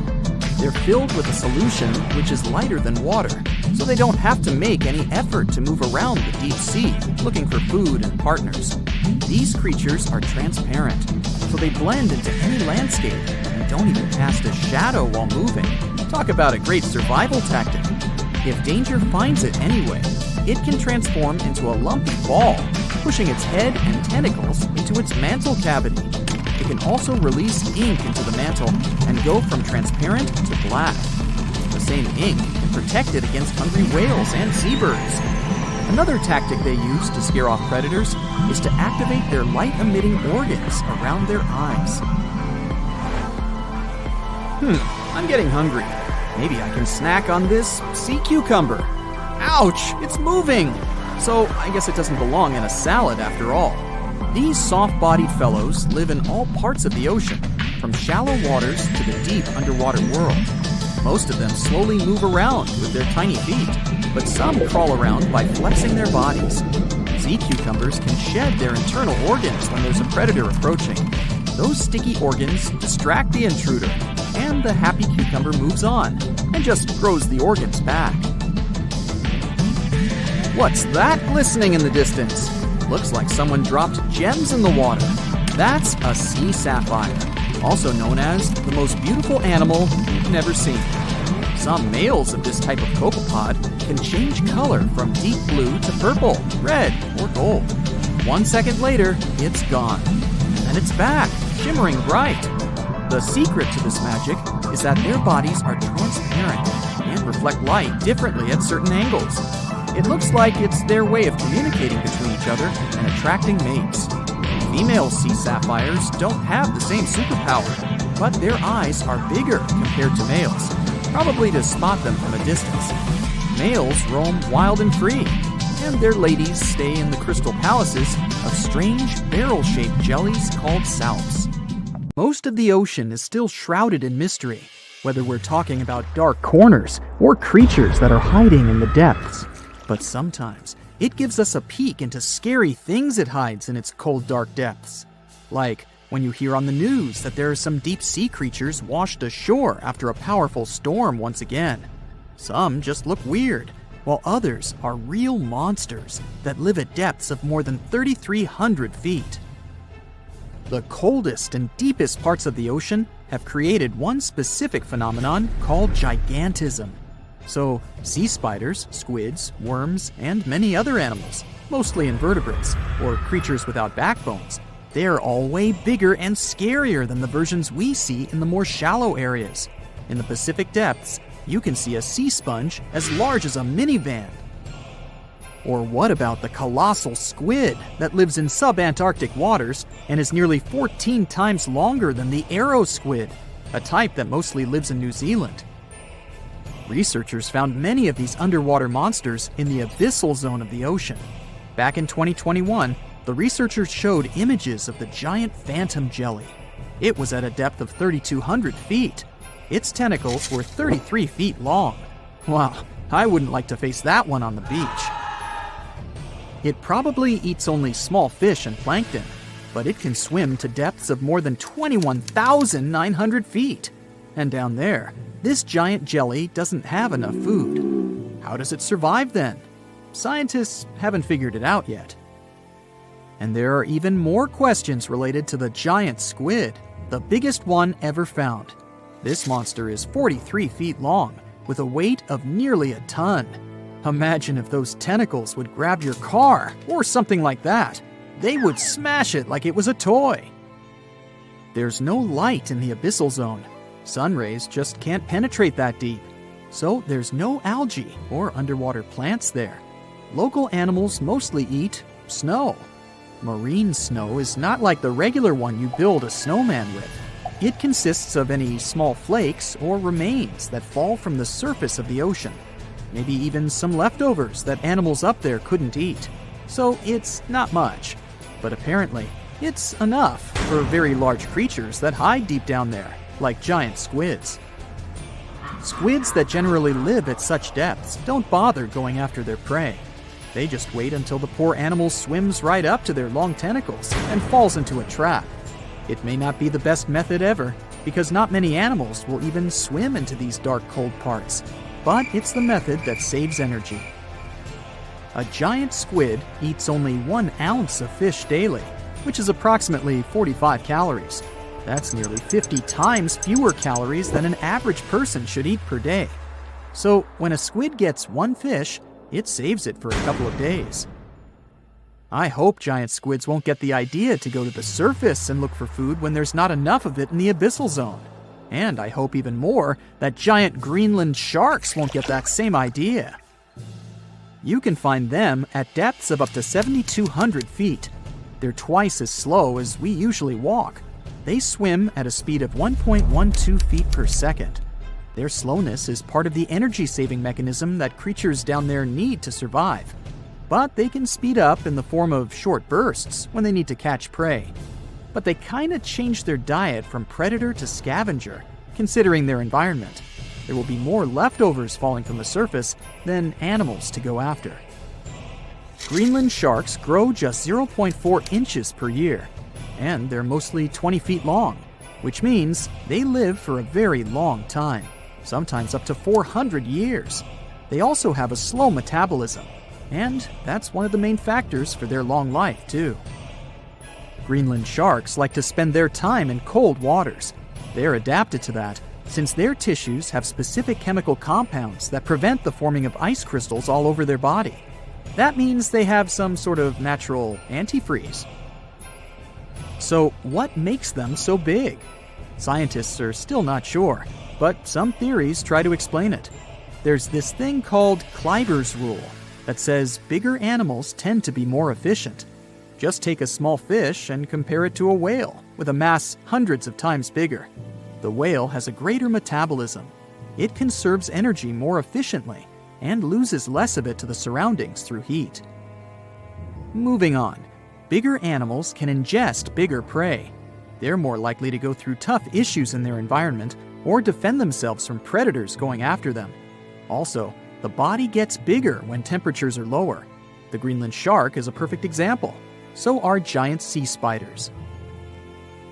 They're filled with a solution which is lighter than water, so they don't have to make any effort to move around the deep sea looking for food and partners. These creatures are transparent, so they blend into any landscape and don't even cast a shadow while moving. Talk about a great survival tactic. If danger finds it anyway, it can transform into a lumpy ball, pushing its head and tentacles into its mantle cavity. It can also release ink into the mantle and go from transparent to black. The same ink can protect it against hungry whales and seabirds. Another tactic they use to scare off predators is to activate their light-emitting organs around their eyes. I'm getting hungry. Maybe I can snack on this sea cucumber. Ouch, it's moving! So I guess it doesn't belong in a salad after all. These soft-bodied fellows live in all parts of the ocean, from shallow waters to the deep underwater world. Most of them slowly move around with their tiny feet, but some crawl around by flexing their bodies. Sea cucumbers can shed their internal organs when there's a predator approaching. Those sticky organs distract the intruder, and the happy cucumber moves on and just grows the organs back. What's that glistening in the distance? Looks like someone dropped gems in the water. That's a sea sapphire, also known as the most beautiful animal you've never seen. Some males of this type of copepod can change color from deep blue to purple, red, or gold. 1 second later, it's gone. And it's back, shimmering bright. The secret to this magic is that their bodies are transparent and reflect light differently at certain angles. It looks like it's their way of communicating between each other and attracting mates. Female sea sapphires don't have the same superpower, but their eyes are bigger compared to males, probably to spot them from a distance. Males roam wild and free, and their ladies stay in the crystal palaces of strange barrel-shaped jellies called salps. Most of the ocean is still shrouded in mystery, whether we're talking about dark corners or creatures that are hiding in the depths. But sometimes it gives us a peek into scary things it hides in its cold, dark depths. Like when you hear on the news that there are some deep sea creatures washed ashore after a powerful storm once again. Some just look weird, while others are real monsters that live at depths of more than 3,300 feet. The coldest and deepest parts of the ocean have created one specific phenomenon called gigantism. So, sea spiders, squids, worms, and many other animals, mostly invertebrates, or creatures without backbones, they're all way bigger and scarier than the versions we see in the more shallow areas. In the Pacific depths, you can see a sea sponge as large as a minivan. Or what about the colossal squid that lives in sub-Antarctic waters and is nearly 14 times longer than the arrow squid, a type that mostly lives in New Zealand? Researchers found many of these underwater monsters in the abyssal zone of the ocean. Back in 2021, the researchers showed images of the giant phantom jelly. It was at a depth of 3,200 feet. Its tentacles were 33 feet long. Wow, I wouldn't like to face that one on the beach. It probably eats only small fish and plankton, but it can swim to depths of more than 21,900 feet. And down there, This giant jelly doesn't have enough food. How does it survive then? Scientists haven't figured it out yet. And there are even more questions related to the giant squid, the biggest one ever found. This monster is 43 feet long, with a weight of nearly a ton. Imagine if those tentacles would grab your car, or something like that. They would smash it like it was a toy. There's no light in the abyssal zone. Sun rays just can't penetrate that deep. So there's no algae or underwater plants there. Local animals mostly eat snow. Marine snow is not like the regular one you build a snowman with. It consists of any small flakes or remains that fall from the surface of the ocean. Maybe even some leftovers that animals up there couldn't eat. So it's not much. But apparently, it's enough for very large creatures that hide deep down there, like giant squids. Squids that generally live at such depths don't bother going after their prey. They just wait until the poor animal swims right up to their long tentacles and falls into a trap. It may not be the best method ever, because not many animals will even swim into these dark, cold parts. But it's the method that saves energy. A giant squid eats only 1 ounce of fish daily, which is approximately 45 calories. That's nearly 50 times fewer calories than an average person should eat per day. So when a squid gets 1 fish, it saves it for a couple of days. I hope giant squids won't get the idea to go to the surface and look for food when there's not enough of it in the abyssal zone. And I hope even more that giant Greenland sharks won't get that same idea. You can find them at depths of up to 7,200 feet. They're twice as slow as we usually walk. They swim at a speed of 1.12 feet per second. Their slowness is part of the energy-saving mechanism that creatures down there need to survive. But they can speed up in the form of short bursts when they need to catch prey. But they kinda change their diet from predator to scavenger, considering their environment. There will be more leftovers falling from the surface than animals to go after. Greenland sharks grow just 0.4 inches per year, and they're mostly 20 feet long, which means they live for a very long time, sometimes up to 400 years. They also have a slow metabolism, and that's one of the main factors for their long life, too. Greenland sharks like to spend their time in cold waters. They're adapted to that, since their tissues have specific chemical compounds that prevent the forming of ice crystals all over their body. That means they have some sort of natural antifreeze. So what makes them so big? Scientists are still not sure, but some theories try to explain it. There's this thing called Kleiber's rule that says bigger animals tend to be more efficient. Just take a small fish and compare it to a whale with a mass hundreds of times bigger. The whale has a greater metabolism. It conserves energy more efficiently and loses less of it to the surroundings through heat. Moving on, bigger animals can ingest bigger prey. They're more likely to go through tough issues in their environment or defend themselves from predators going after them. Also, the body gets bigger when temperatures are lower. The Greenland shark is a perfect example. So are giant sea spiders.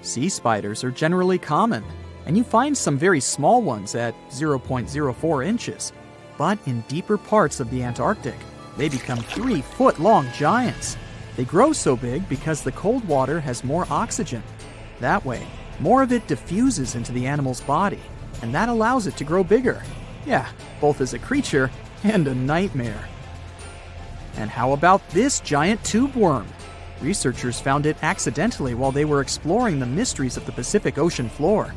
Sea spiders are generally common, and you find some very small ones at 0.04 inches. But in deeper parts of the Antarctic, they become 3-foot-long giants. They grow so big because the cold water has more oxygen. That way, more of it diffuses into the animal's body, and that allows it to grow bigger. Yeah, both as a creature and a nightmare. And how about this giant tube worm? Researchers found it accidentally while they were exploring the mysteries of the Pacific Ocean floor.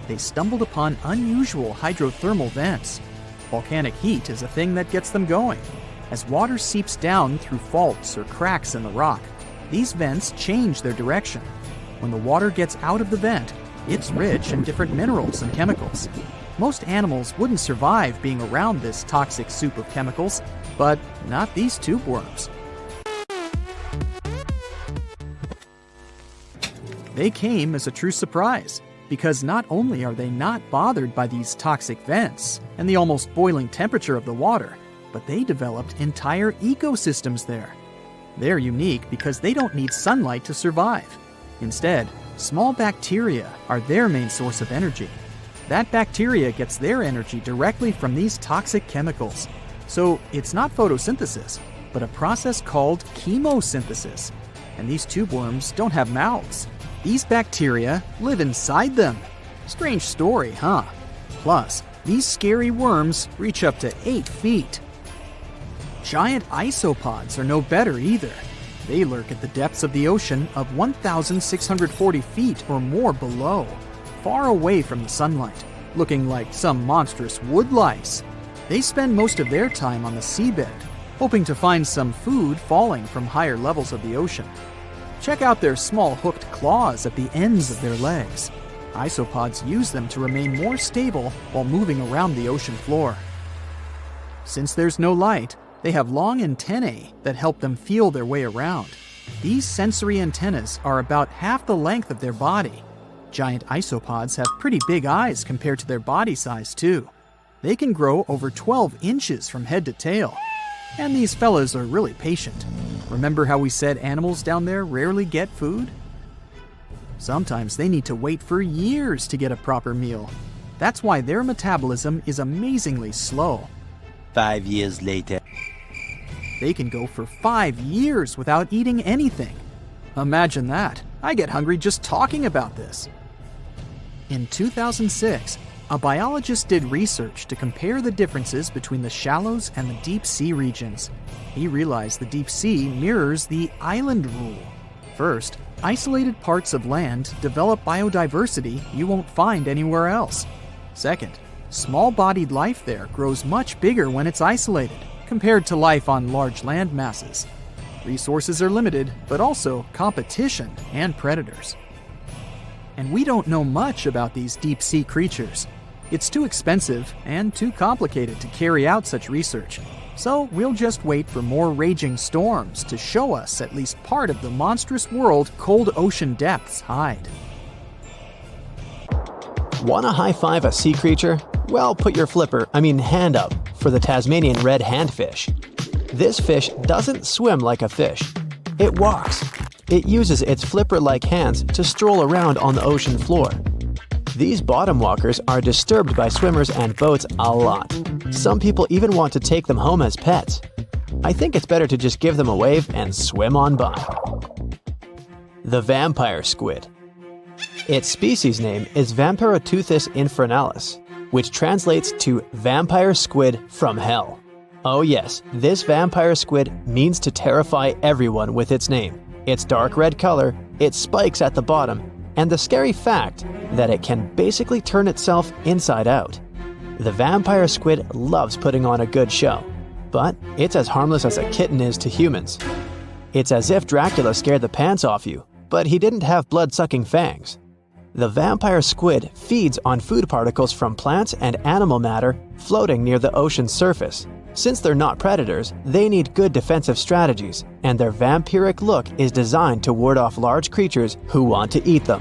They stumbled upon unusual hydrothermal vents. Volcanic heat is a thing that gets them going. As water seeps down through faults or cracks in the rock, these vents change their direction. When the water gets out of the vent, it's rich in different minerals and chemicals. Most animals wouldn't survive being around this toxic soup of chemicals, but not these tube worms. They came as a true surprise, because not only are they not bothered by these toxic vents and the almost boiling temperature of the water, but they developed entire ecosystems there. They're unique because they don't need sunlight to survive. Instead, small bacteria are their main source of energy. That bacteria gets their energy directly from these toxic chemicals. So it's not photosynthesis, but a process called chemosynthesis. And these tube worms don't have mouths. These bacteria live inside them. Strange story, huh? Plus, these scary worms reach up to 8 feet. Giant isopods are no better either. They lurk at the depths of the ocean of 1,640 feet or more below, far away from the sunlight, looking like some monstrous wood lice. They spend most of their time on the seabed, hoping to find some food falling from higher levels of the ocean. Check out their small hooked claws at the ends of their legs. Isopods use them to remain more stable while moving around the ocean floor. Since there's no light, they have long antennae that help them feel their way around. These sensory antennas are about half the length of their body. Giant isopods have pretty big eyes compared to their body size too. They can grow over 12 inches from head to tail. And these fellas are really patient. Remember how we said animals down there rarely get food? Sometimes they need to wait for years to get a proper meal. That's why their metabolism is amazingly slow. 5 years later. They can go for 5 years without eating anything. Imagine that. I get hungry just talking about this. In 2006, a biologist did research to compare the differences between the shallows and the deep sea regions. He realized the deep sea mirrors the island rule. First, isolated parts of land develop biodiversity you won't find anywhere else. Second, small-bodied life there grows much bigger when it's isolated, compared to life on large land masses. Resources are limited, but also competition and predators. And we don't know much about these deep-sea creatures. It's too expensive and too complicated to carry out such research. So we'll just wait for more raging storms to show us at least part of the monstrous world cold ocean depths hide. Wanna high-five a sea creature? Well, put your hand up for the Tasmanian red handfish. This fish doesn't swim like a fish. It walks. It uses its flipper-like hands to stroll around on the ocean floor. These bottom walkers are disturbed by swimmers and boats a lot. Some people even want to take them home as pets. I think it's better to just give them a wave and swim on by. The vampire squid. Its species name is Vampiroteuthis infernalis, which translates to vampire squid from hell. Oh yes, this vampire squid means to terrify everyone with its name, its dark red color, its spikes at the bottom, and the scary fact that it can basically turn itself inside out. The vampire squid loves putting on a good show, but it's as harmless as a kitten is to humans. It's as if Dracula scared the pants off you, but he didn't have blood-sucking fangs. The vampire squid feeds on food particles from plants and animal matter floating near the ocean's surface. Since they're not predators, they need good defensive strategies, and their vampiric look is designed to ward off large creatures who want to eat them.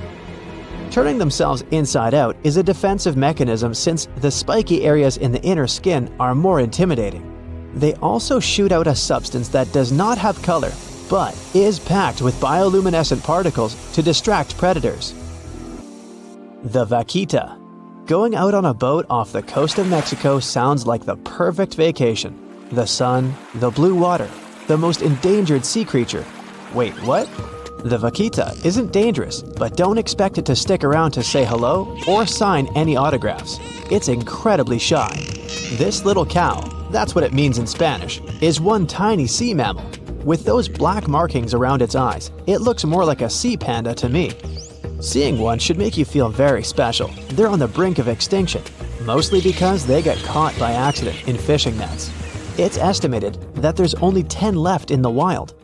Turning themselves inside out is a defensive mechanism since the spiky areas in the inner skin are more intimidating. They also shoot out a substance that does not have color, but is packed with bioluminescent particles to distract predators. The vaquita. Going out on a boat off the coast of Mexico sounds like the perfect vacation. The sun, the blue water, the most endangered sea creature. Wait, what? The vaquita isn't dangerous, but don't expect it to stick around to say hello or sign any autographs. It's incredibly shy. This little cow, that's what it means in Spanish, is one tiny sea mammal. With those black markings around its eyes, it looks more like a sea panda to me. Seeing one should make you feel very special. They're on the brink of extinction, mostly because they got caught by accident in fishing nets. It's estimated that there's only 10 left in the wild.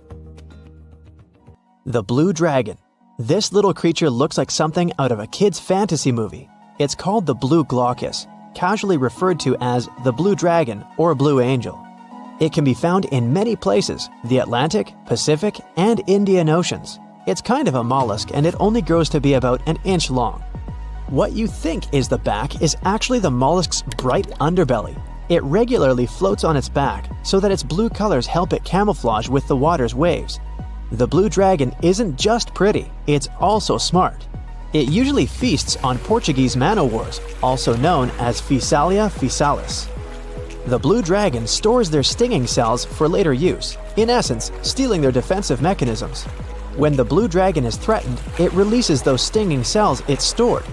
The blue dragon. This little creature looks like something out of a kid's fantasy movie. It's called the blue glaucus, casually referred to as the blue dragon or blue angel. It can be found in many places, the Atlantic, Pacific, and Indian Oceans. It's kind of a mollusk and it only grows to be about an inch long. What you think is the back is actually the mollusk's bright underbelly. It regularly floats on its back so that its blue colors help it camouflage with the water's waves. The blue dragon isn't just pretty, it's also smart. It usually feasts on Portuguese man-o'-wars, also known as Physalia physalis. The blue dragon stores their stinging cells for later use, in essence, stealing their defensive mechanisms. When the blue dragon is threatened, it releases those stinging cells it stored,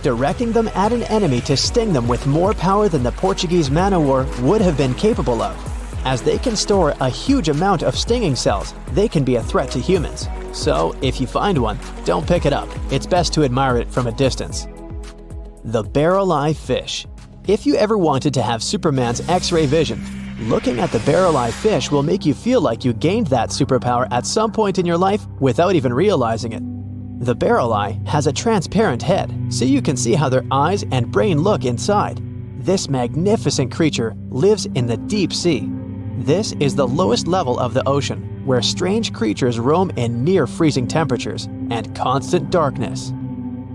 directing them at an enemy to sting them with more power than the Portuguese man-o'-war would have been capable of. As they can store a huge amount of stinging cells, they can be a threat to humans. So, if you find one, don't pick it up. It's best to admire it from a distance. The barrel-eye fish. If you ever wanted to have Superman's X-ray vision, looking at the barrel-eye fish will make you feel like you gained that superpower at some point in your life without even realizing it. The barrel eye has a transparent head, so you can see how their eyes and brain look inside. This magnificent creature lives in the deep sea. This is the lowest level of the ocean, where strange creatures roam in near-freezing temperatures and constant darkness.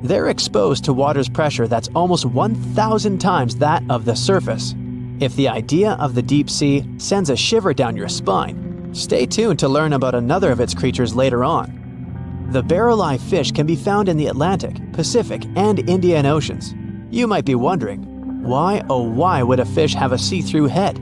They're exposed to water's pressure that's almost 1,000 times that of the surface. If the idea of the deep sea sends a shiver down your spine, stay tuned to learn about another of its creatures later on. The barrel-eye fish can be found in the Atlantic, Pacific, and Indian Oceans. You might be wondering, why oh why would a fish have a see-through head?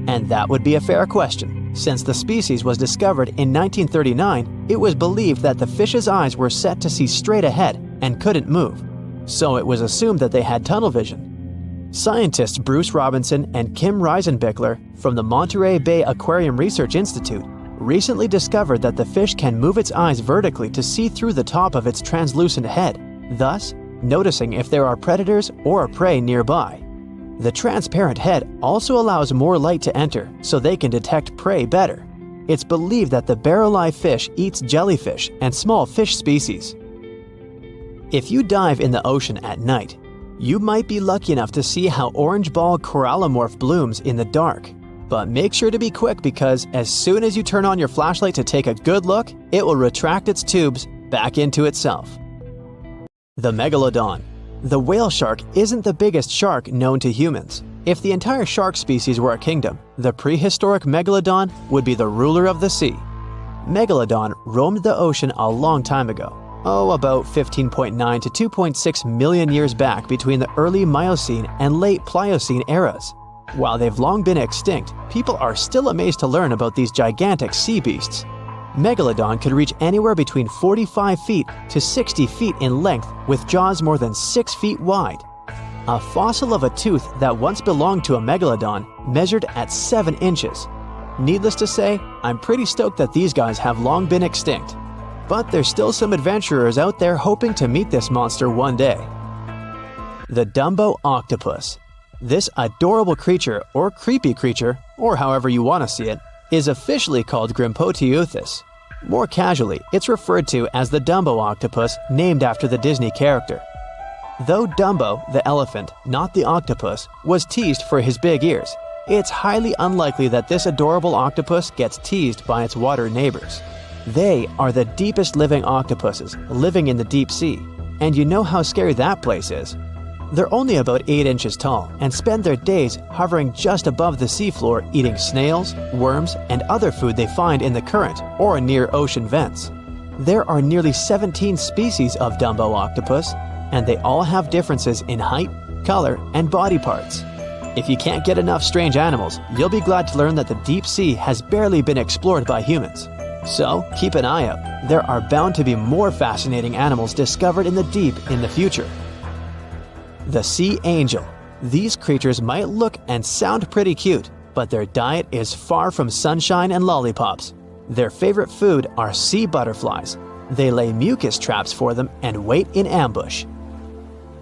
And that would be a fair question. Since the species was discovered in 1939, it was believed that the fish's eyes were set to see straight ahead and couldn't move. So it was assumed that they had tunnel vision. Scientists Bruce Robinson and Kim Reisenbichler from the Monterey Bay Aquarium Research Institute recently discovered that the fish can move its eyes vertically to see through the top of its translucent head, thus noticing if there are predators or prey nearby. The transparent head also allows more light to enter so they can detect prey better. It's believed that the barrel-eye fish eats jellyfish and small fish species. If you dive in the ocean at night, you might be lucky enough to see how orange ball corallomorph blooms in the dark. But make sure to be quick because as soon as you turn on your flashlight to take a good look, it will retract its tubes back into itself. The Megalodon. The whale shark isn't the biggest shark known to humans. If the entire shark species were a kingdom, the prehistoric Megalodon would be the ruler of the sea. Megalodon roamed the ocean a long time ago. About 15.9 to 2.6 million years back between the early Miocene and late Pliocene eras. While they've long been extinct, people are still amazed to learn about these gigantic sea beasts. Megalodon could reach anywhere between 45 feet to 60 feet in length with jaws more than 6 feet wide. A fossil of a tooth that once belonged to a megalodon measured at 7 inches. Needless to say, I'm pretty stoked that these guys have long been extinct. But there's still some adventurers out there hoping to meet this monster one day. The Dumbo octopus. This adorable creature, or creepy creature, or however you want to see it, is officially called Grimpotieuthis. More casually, it's referred to as the Dumbo octopus, named after the Disney character. Though Dumbo, the elephant, not the octopus, was teased for his big ears, it's highly unlikely that this adorable octopus gets teased by its water neighbors. They are the deepest living octopuses, living in the deep sea, and you know how scary that place is. They're only about 8 inches tall and spend their days hovering just above the seafloor eating snails, worms, and other food they find in the current or near ocean vents. There are nearly 17 species of Dumbo octopus, and they all have differences in height, color, and body parts. If you can't get enough strange animals, you'll be glad to learn that the deep sea has barely been explored by humans. So keep an eye out. There are bound to be more fascinating animals discovered in the deep in the future. The sea angel. These creatures might look and sound pretty cute, but their diet is far from sunshine and lollipops. Their favorite food are sea butterflies. They lay mucus traps for them and wait in ambush.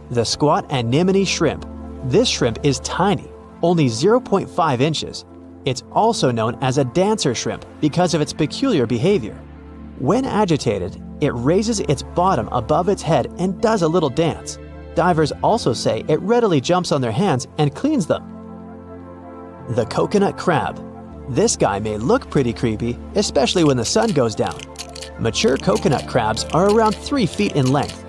The squat anemone shrimp. This shrimp is tiny, only 0.5 inches. It's also known as a dancer shrimp because of its peculiar behavior. When agitated, it raises its bottom above its head and does a little dance. Divers also say it readily jumps on their hands and cleans them. The coconut crab. This guy may look pretty creepy, especially when the sun goes down. Mature coconut crabs are around 3 feet in length.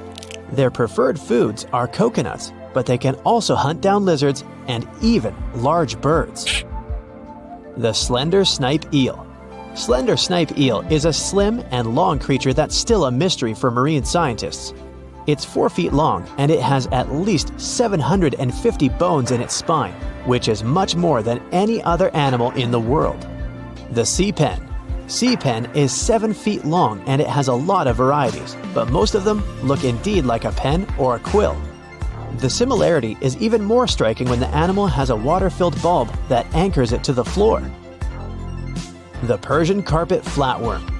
Their preferred foods are coconuts, but they can also hunt down lizards and even large birds. The slender snipe eel. Slender snipe eel is a slim and long creature that's still a mystery for marine scientists. It's 4 feet long and it has at least 750 bones in its spine, which is much more than any other animal in the world. The sea pen. Sea pen is 7 feet long and it has a lot of varieties, but most of them look indeed like a pen or a quill. The similarity is even more striking when the animal has a water-filled bulb that anchors it to the floor. The Persian carpet flatworm.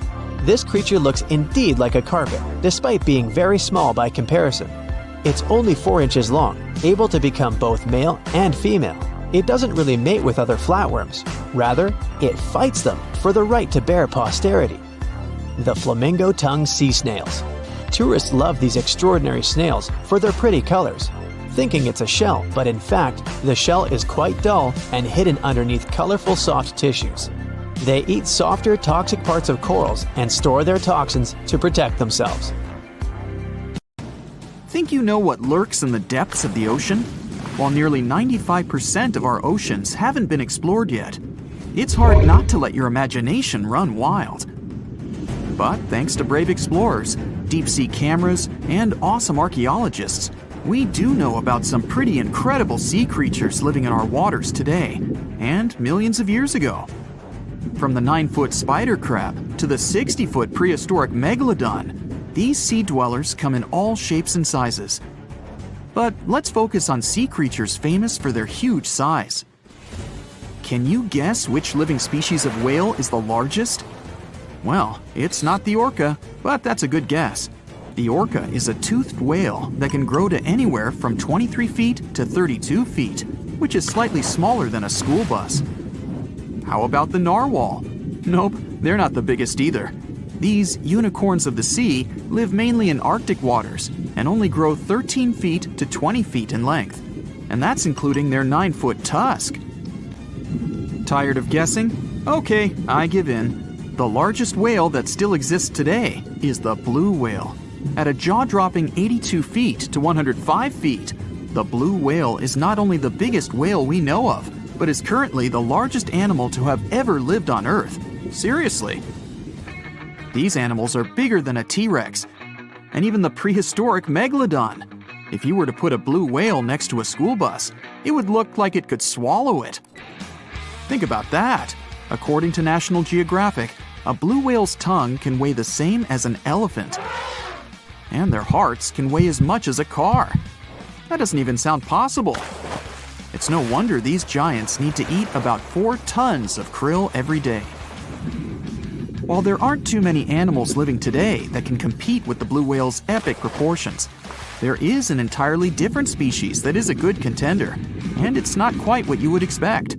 This creature looks indeed like a carpet, despite being very small by comparison. It's only 4 inches long, able to become both male and female. It doesn't really mate with other flatworms. Rather, it fights them for the right to bear posterity. The flamingo-tongued sea snails. Tourists love these extraordinary snails for their pretty colors, thinking it's a shell, but in fact, the shell is quite dull and hidden underneath colorful soft tissues. They eat softer, toxic parts of corals and store their toxins to protect themselves. Think you know what lurks in the depths of the ocean? While nearly 95% of our oceans haven't been explored yet, it's hard not to let your imagination run wild. But thanks to brave explorers, deep-sea cameras, and awesome archaeologists, we do know about some pretty incredible sea creatures living in our waters today, and millions of years ago. From the 9-foot spider crab to the 60-foot prehistoric Megalodon, these sea dwellers come in all shapes and sizes. But let's focus on sea creatures famous for their huge size. Can you guess which living species of whale is the largest? Well, it's not the orca, but that's a good guess. The orca is a toothed whale that can grow to anywhere from 23 feet to 32 feet, which is slightly smaller than a school bus. How about the narwhal? Nope, they're not the biggest either. These unicorns of the sea live mainly in Arctic waters and only grow 13 feet to 20 feet in length, and that's including their 9-foot tusk. Tired of guessing? Okay, I give in. The largest whale that still exists today is the blue whale. At a jaw-dropping 82 feet to 105 feet, the blue whale is not only the biggest whale we know of, but is currently the largest animal to have ever lived on Earth. Seriously. These animals are bigger than a T-Rex, and even the prehistoric Megalodon. If you were to put a blue whale next to a school bus, it would look like it could swallow it. Think about that. According to National Geographic, a blue whale's tongue can weigh the same as an elephant. And their hearts can weigh as much as a car. That doesn't even sound possible. It's no wonder these giants need to eat about 4 tons of krill every day. While there aren't too many animals living today that can compete with the blue whale's epic proportions, there is an entirely different species that is a good contender, and it's not quite what you would expect.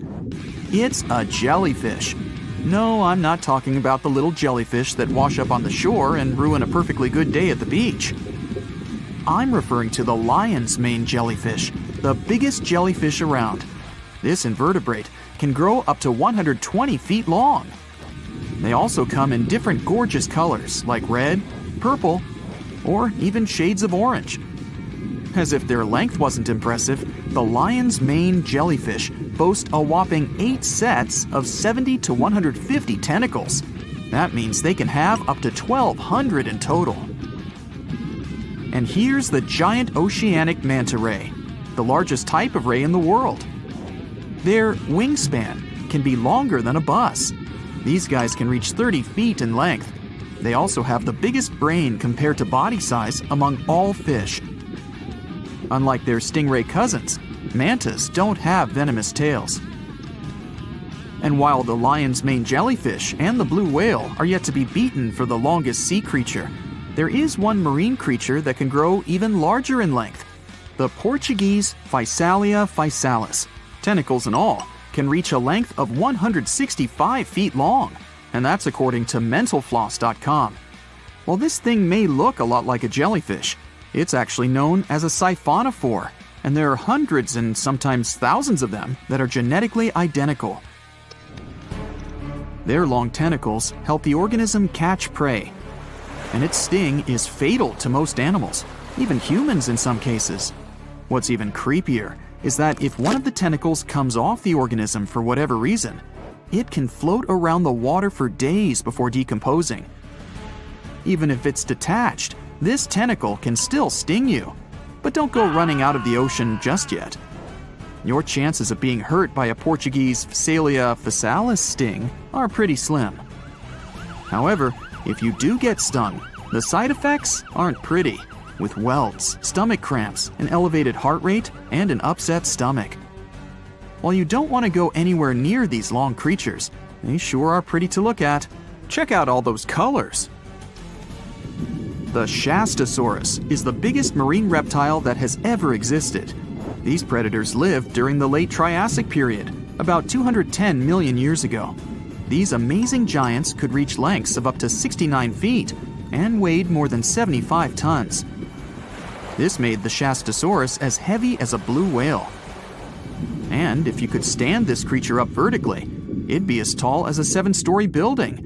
It's a jellyfish. No, I'm not talking about the little jellyfish that wash up on the shore and ruin a perfectly good day at the beach. I'm referring to the lion's mane jellyfish, the biggest jellyfish around. This invertebrate can grow up to 120 feet long. They also come in different gorgeous colors like red, purple, or even shades of orange. As if their length wasn't impressive, the lion's mane jellyfish boast a whopping 8 sets of 70 to 150 tentacles. That means they can have up to 1,200 in total. And here's the giant oceanic manta ray, the largest type of ray in the world. Their wingspan can be longer than a bus. These guys can reach 30 feet in length. They also have the biggest brain compared to body size among all fish. Unlike their stingray cousins, mantas don't have venomous tails. And while the lion's mane jellyfish and the blue whale are yet to be beaten for the longest sea creature, there is one marine creature that can grow even larger in length. The Portuguese Physalia physalis, tentacles and all, can reach a length of 165 feet long, and that's according to mentalfloss.com. While this thing may look a lot like a jellyfish, it's actually known as a siphonophore, and there are hundreds and sometimes thousands of them that are genetically identical. Their long tentacles help the organism catch prey, and its sting is fatal to most animals, even humans in some cases. What's even creepier is that if one of the tentacles comes off the organism for whatever reason, it can float around the water for days before decomposing. Even if it's detached, This tentacle can still sting you, but don't go running out of the ocean just yet. Your chances of being hurt by a Portuguese Phacelia phasalis sting are pretty slim. However, if you do get stung, the side effects aren't pretty, with welts, stomach cramps, an elevated heart rate, and an upset stomach. While you don't want to go anywhere near these long creatures, they sure are pretty to look at. Check out all those colors. The Shastasaurus is the biggest marine reptile that has ever existed. These predators lived during the late Triassic period, about 210 million years ago. These amazing giants could reach lengths of up to 69 feet and weighed more than 75 tons. This made the Shastasaurus as heavy as a blue whale. And if you could stand this creature up vertically, it'd be as tall as a 7-story building.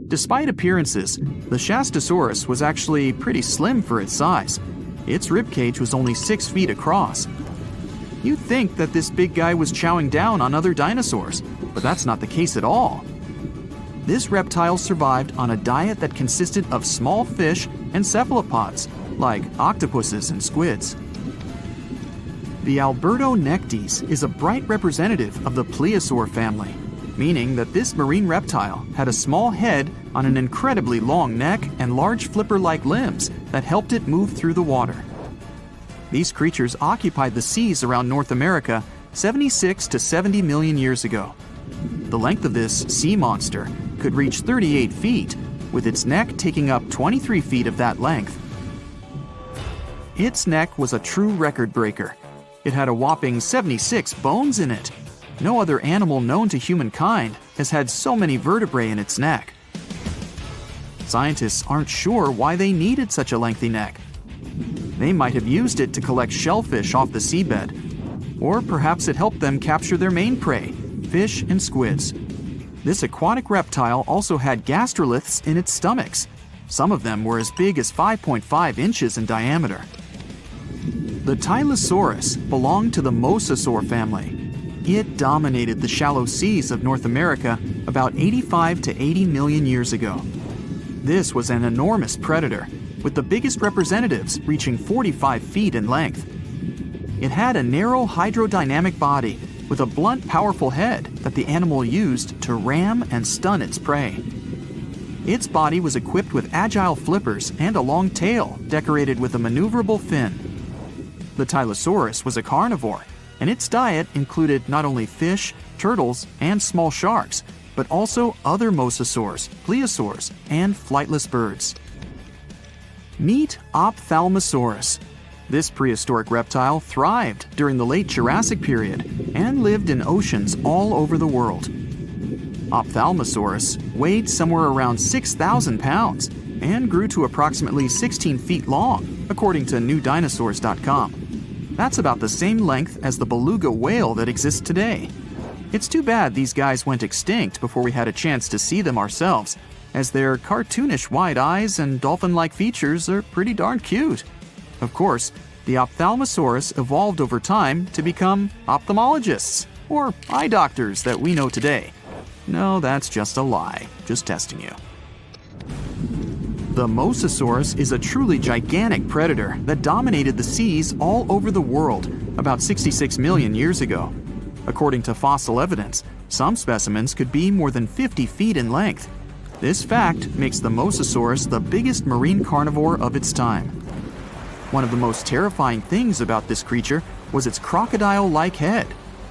Despite appearances, the Shastasaurus was actually pretty slim for its size. Its ribcage was only 6 feet across. You'd think that this big guy was chowing down on other dinosaurs, but that's not the case at all. This reptile survived on a diet that consisted of small fish and cephalopods, like octopuses and squids. The Albertonectes is a bright representative of the plesiosaur family, meaning that this marine reptile had a small head on an incredibly long neck and large flipper-like limbs that helped it move through the water. These creatures occupied the seas around North America 76 to 70 million years ago. The length of this sea monster could reach 38 feet, with its neck taking up 23 feet of that length. Its neck was a true record breaker. It had a whopping 76 bones in it. No other animal known to humankind has had so many vertebrae in its neck. Scientists aren't sure why they needed such a lengthy neck. They might have used it to collect shellfish off the seabed, or perhaps it helped them capture their main prey, fish and squids. This aquatic reptile also had gastroliths in its stomachs. Some of them were as big as 5.5 inches in diameter. The Tylosaurus belonged to the Mosasaur family. It dominated the shallow seas of North America about 85 to 80 million years ago. This was an enormous predator, with the biggest representatives reaching 45 feet in length. It had a narrow hydrodynamic body with a blunt, powerful head that the animal used to ram and stun its prey. Its body was equipped with agile flippers and a long tail decorated with a maneuverable fin. The Tylosaurus was a carnivore, and its diet included not only fish, turtles, and small sharks, but also other mosasaurs, plesiosaurs, and flightless birds. Meet Ophthalmosaurus. This prehistoric reptile thrived during the late Jurassic period and lived in oceans all over the world. Ophthalmosaurus weighed somewhere around 6,000 pounds and grew to approximately 16 feet long, according to newdinosaurs.com. That's about the same length as the beluga whale that exists today. It's too bad these guys went extinct before we had a chance to see them ourselves, as their cartoonish wide eyes and dolphin-like features are pretty darn cute. Of course, the Ophthalmosaurus evolved over time to become ophthalmologists, or eye doctors that we know today. No, that's just a lie. Just testing you. The Mosasaurus is a truly gigantic predator that dominated the seas all over the world about 66 million years ago. According to fossil evidence, some specimens could be more than 50 feet in length. This fact makes the Mosasaurus the biggest marine carnivore of its time. One of the most terrifying things about this creature was its crocodile-like head,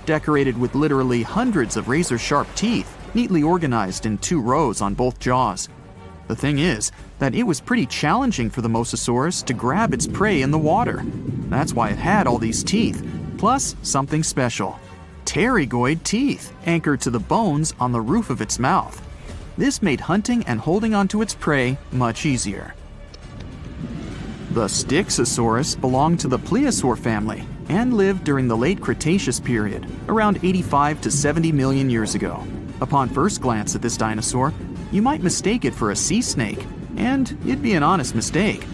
decorated with literally hundreds of razor-sharp teeth, neatly organized in 2 rows on both jaws. The thing is that it was pretty challenging for the Mosasaurus to grab its prey in the water. That's why it had all these teeth, plus something special: pterygoid teeth anchored to the bones on the roof of its mouth. This made hunting and holding onto its prey much easier. The Styxosaurus belonged to the plesiosaur family and lived during the late Cretaceous period, around 85 to 70 million years ago. Upon first glance at this dinosaur, you might mistake it for a sea snake, and it'd be an honest mistake.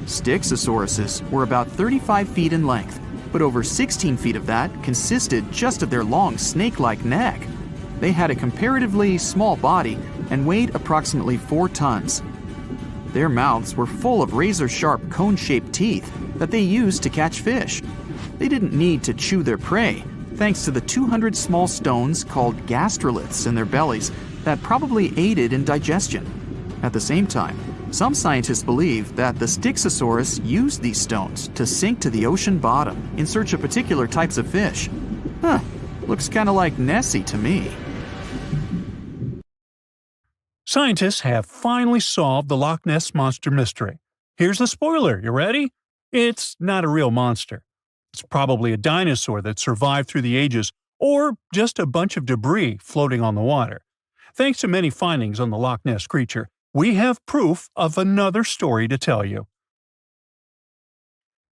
Styxosauruses were about 35 feet in length, but over 16 feet of that consisted just of their long snake-like neck. They had a comparatively small body and weighed approximately 4 tons. Their mouths were full of razor-sharp cone-shaped teeth that they used to catch fish. They didn't need to chew their prey, thanks to the 200 small stones called gastroliths in their bellies that probably aided in digestion. At the same time, some scientists believe that the Styxosaurus used these stones to sink to the ocean bottom in search of particular types of fish. Looks kind of like Nessie to me. Scientists have finally solved the Loch Ness Monster mystery. Here's the spoiler, you ready? It's not a real monster. It's probably a dinosaur that survived through the ages, or just a bunch of debris floating on the water. Thanks to many findings on the Loch Ness creature, we have proof of another story to tell you.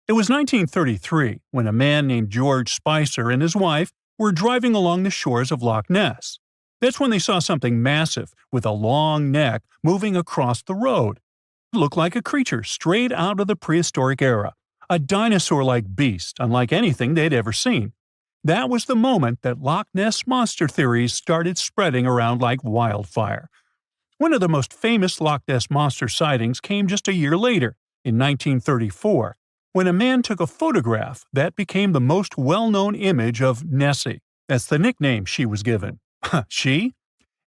It was 1933 when a man named George Spicer and his wife were driving along the shores of Loch Ness. That's when they saw something massive with a long neck moving across the road. It looked like a creature straight out of the prehistoric era, a dinosaur-like beast unlike anything they'd ever seen. That was the moment that Loch Ness Monster theories started spreading around like wildfire. One of the most famous Loch Ness Monster sightings came just a year later, in 1934, when a man took a photograph that became the most well-known image of Nessie. That's the nickname she was given. She?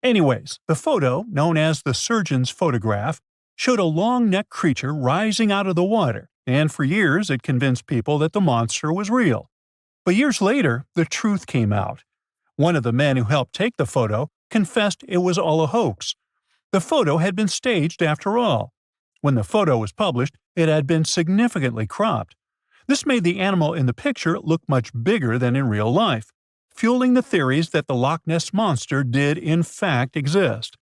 Anyways, the photo, known as the surgeon's photograph, showed a long-necked creature rising out of the water, and for years it convinced people that the monster was real. But years later, the truth came out. One of the men who helped take the photo confessed it was all a hoax. The photo had been staged after all. When the photo was published, it had been significantly cropped. This made the animal in the picture look much bigger than in real life, fueling the theories that the Loch Ness Monster did in fact exist.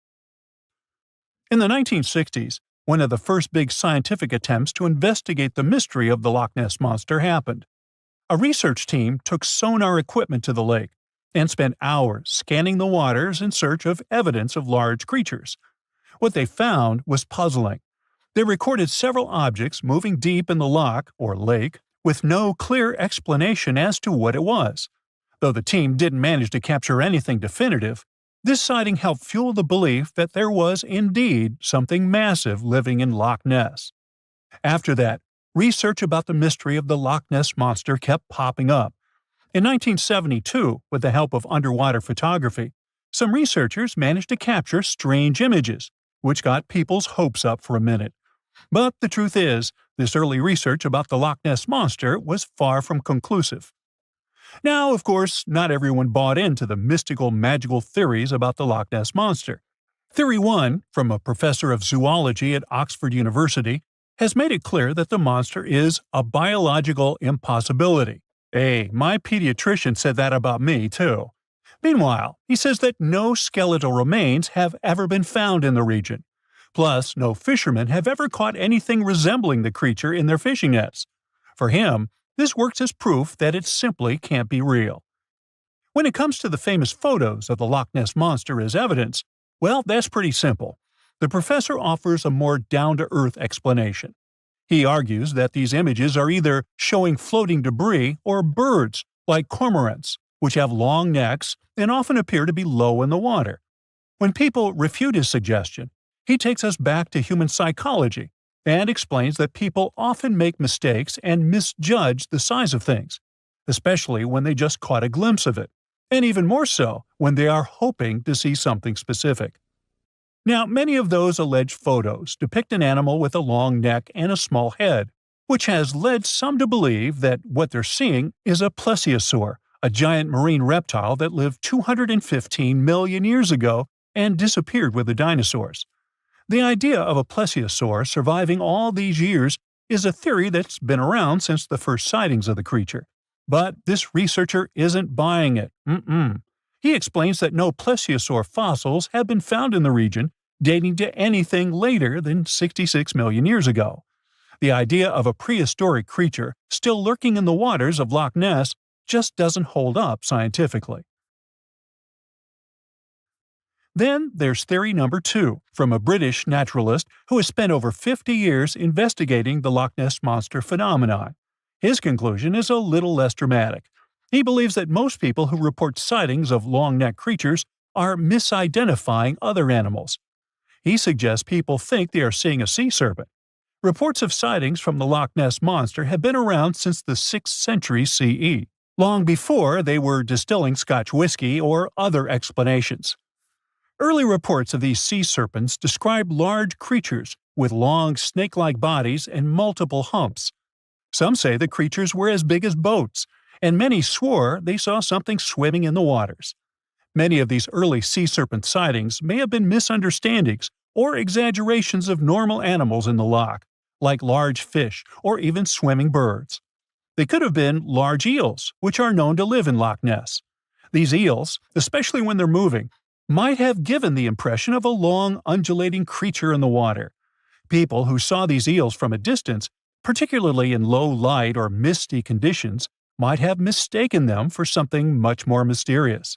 In the 1960s, one of the first big scientific attempts to investigate the mystery of the Loch Ness Monster happened. A research team took sonar equipment to the lake and spent hours scanning the waters in search of evidence of large creatures. What they found was puzzling. They recorded several objects moving deep in the loch, or lake, with no clear explanation as to what it was. Though the team didn't manage to capture anything definitive, this sighting helped fuel the belief that there was indeed something massive living in Loch Ness. After that, research about the mystery of the Loch Ness Monster kept popping up. In 1972, with the help of underwater photography, some researchers managed to capture strange images, which got people's hopes up for a minute. But the truth is, this early research about the Loch Ness Monster was far from conclusive. Now, of course, not everyone bought into the mystical, magical theories about the Loch Ness Monster. Theory 1, from a professor of zoology at Oxford University, has made it clear that the monster is a biological impossibility. Hey, my pediatrician said that about me, too. Meanwhile, he says that no skeletal remains have ever been found in the region. Plus, no fishermen have ever caught anything resembling the creature in their fishing nets. For him, this works as proof that it simply can't be real. When it comes to the famous photos of the Loch Ness Monster as evidence, well, that's pretty simple. The professor offers a more down-to-earth explanation. He argues that these images are either showing floating debris or birds, like cormorants, which have long necks and often appear to be low in the water. When people refute his suggestion, he takes us back to human psychology and explains that people often make mistakes and misjudge the size of things, especially when they just caught a glimpse of it, and even more so when they are hoping to see something specific. Now, many of those alleged photos depict an animal with a long neck and a small head, which has led some to believe that what they're seeing is a plesiosaur, a giant marine reptile that lived 215 million years ago and disappeared with the dinosaurs. The idea of a plesiosaur surviving all these years is a theory that's been around since the first sightings of the creature. But this researcher isn't buying it. He explains that no plesiosaur fossils have been found in the region dating to anything later than 66 million years ago. The idea of a prehistoric creature still lurking in the waters of Loch Ness just doesn't hold up scientifically. Then there's theory number 2, from a British naturalist who has spent over 50 years investigating the Loch Ness Monster phenomenon. His conclusion is a little less dramatic. He believes that most people who report sightings of long-necked creatures are misidentifying other animals. He suggests people think they are seeing a sea serpent. Reports of sightings from the Loch Ness Monster have been around since the 6th century CE, long before they were distilling Scotch whiskey or other explanations. Early reports of these sea serpents describe large creatures with long snake-like bodies and multiple humps. Some say the creatures were as big as boats, and many swore they saw something swimming in the waters. Many of these early sea serpent sightings may have been misunderstandings or exaggerations of normal animals in the loch, like large fish or even swimming birds. They could have been large eels, which are known to live in Loch Ness. These eels, especially when they're moving, might have given the impression of a long, undulating creature in the water. People who saw these eels from a distance, particularly in low light or misty conditions, might have mistaken them for something much more mysterious.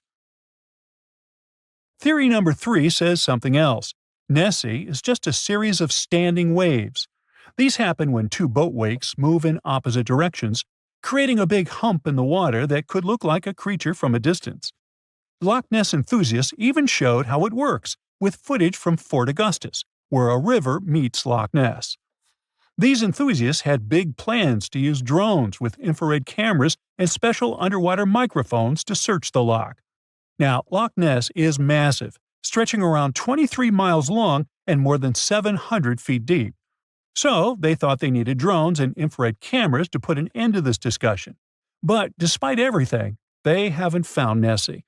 Theory number 3 says something else. Nessie is just a series of standing waves. These happen when two boat wakes move in opposite directions, creating a big hump in the water that could look like a creature from a distance. Loch Ness enthusiasts even showed how it works, with footage from Fort Augustus, where a river meets Loch Ness. These enthusiasts had big plans to use drones with infrared cameras and special underwater microphones to search the loch. Now, Loch Ness is massive, stretching around 23 miles long and more than 700 feet deep. So, they thought they needed drones and infrared cameras to put an end to this discussion. But despite everything, they haven't found Nessie.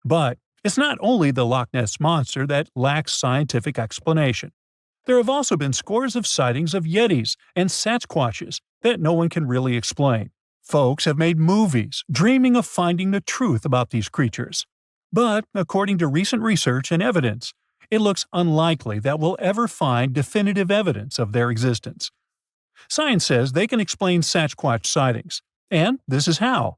But it's not only the Loch Ness Monster that lacks scientific explanation. There have also been scores of sightings of Yetis and Sasquatches that no one can really explain. Folks have made movies, dreaming of finding the truth about these creatures. But, according to recent research and evidence, it looks unlikely that we'll ever find definitive evidence of their existence. Science says they can explain Sasquatch sightings, and this is how.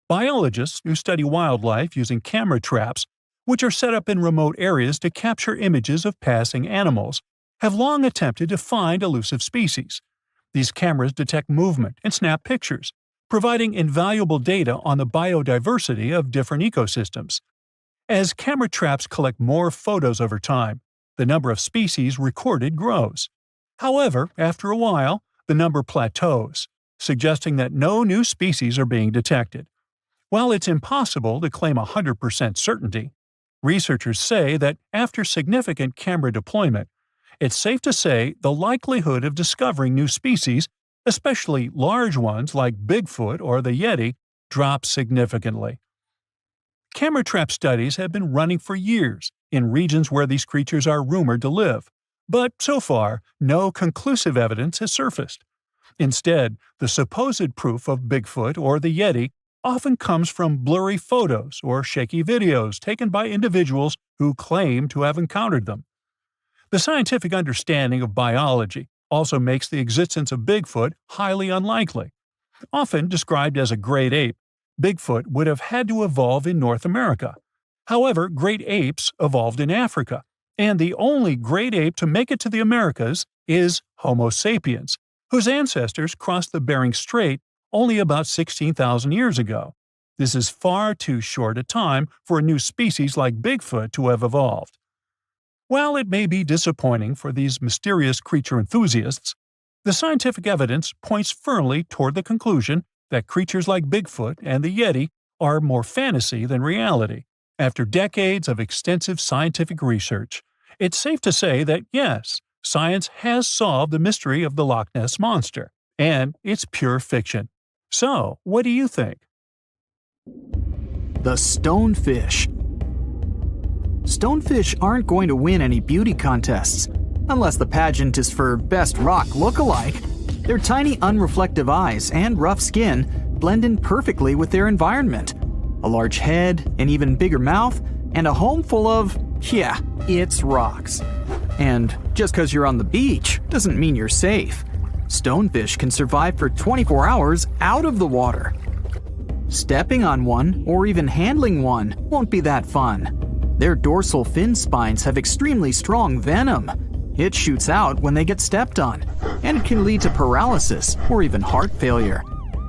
Biologists who study wildlife using camera traps, which are set up in remote areas to capture images of passing animals, have long attempted to find elusive species. These cameras detect movement and snap pictures, providing invaluable data on the biodiversity of different ecosystems. As camera traps collect more photos over time, the number of species recorded grows. However, after a while, the number plateaus, suggesting that no new species are being detected. While it's impossible to claim 100% certainty, researchers say that after significant camera deployment, it's safe to say the likelihood of discovering new species, especially large ones like Bigfoot or the Yeti, drops significantly. Camera trap studies have been running for years in regions where these creatures are rumored to live, but so far, no conclusive evidence has surfaced. Instead, the supposed proof of Bigfoot or the Yeti often comes from blurry photos or shaky videos taken by individuals who claim to have encountered them. The scientific understanding of biology also makes the existence of Bigfoot highly unlikely. Often described as a great ape, Bigfoot would have had to evolve in North America. However, great apes evolved in Africa, and the only great ape to make it to the Americas is Homo sapiens, whose ancestors crossed the Bering Strait only about 16,000 years ago. This is far too short a time for a new species like Bigfoot to have evolved. While it may be disappointing for these mysterious creature enthusiasts, the scientific evidence points firmly toward the conclusion that creatures like Bigfoot and the Yeti are more fantasy than reality. After decades of extensive scientific research, it's safe to say that yes, science has solved the mystery of the Loch Ness Monster, and it's pure fiction. So, what do you think? The stonefish. Stonefish aren't going to win any beauty contests, unless the pageant is for best rock look-alike. Their tiny unreflective eyes and rough skin blend in perfectly with their environment. A large head, an even bigger mouth, and a home full of, it's rocks. And just because you're on the beach doesn't mean you're safe. Stonefish can survive for 24 hours out of the water. Stepping on one, or even handling one, won't be that fun. Their dorsal fin spines have extremely strong venom. It shoots out when they get stepped on, and it can lead to paralysis or even heart failure.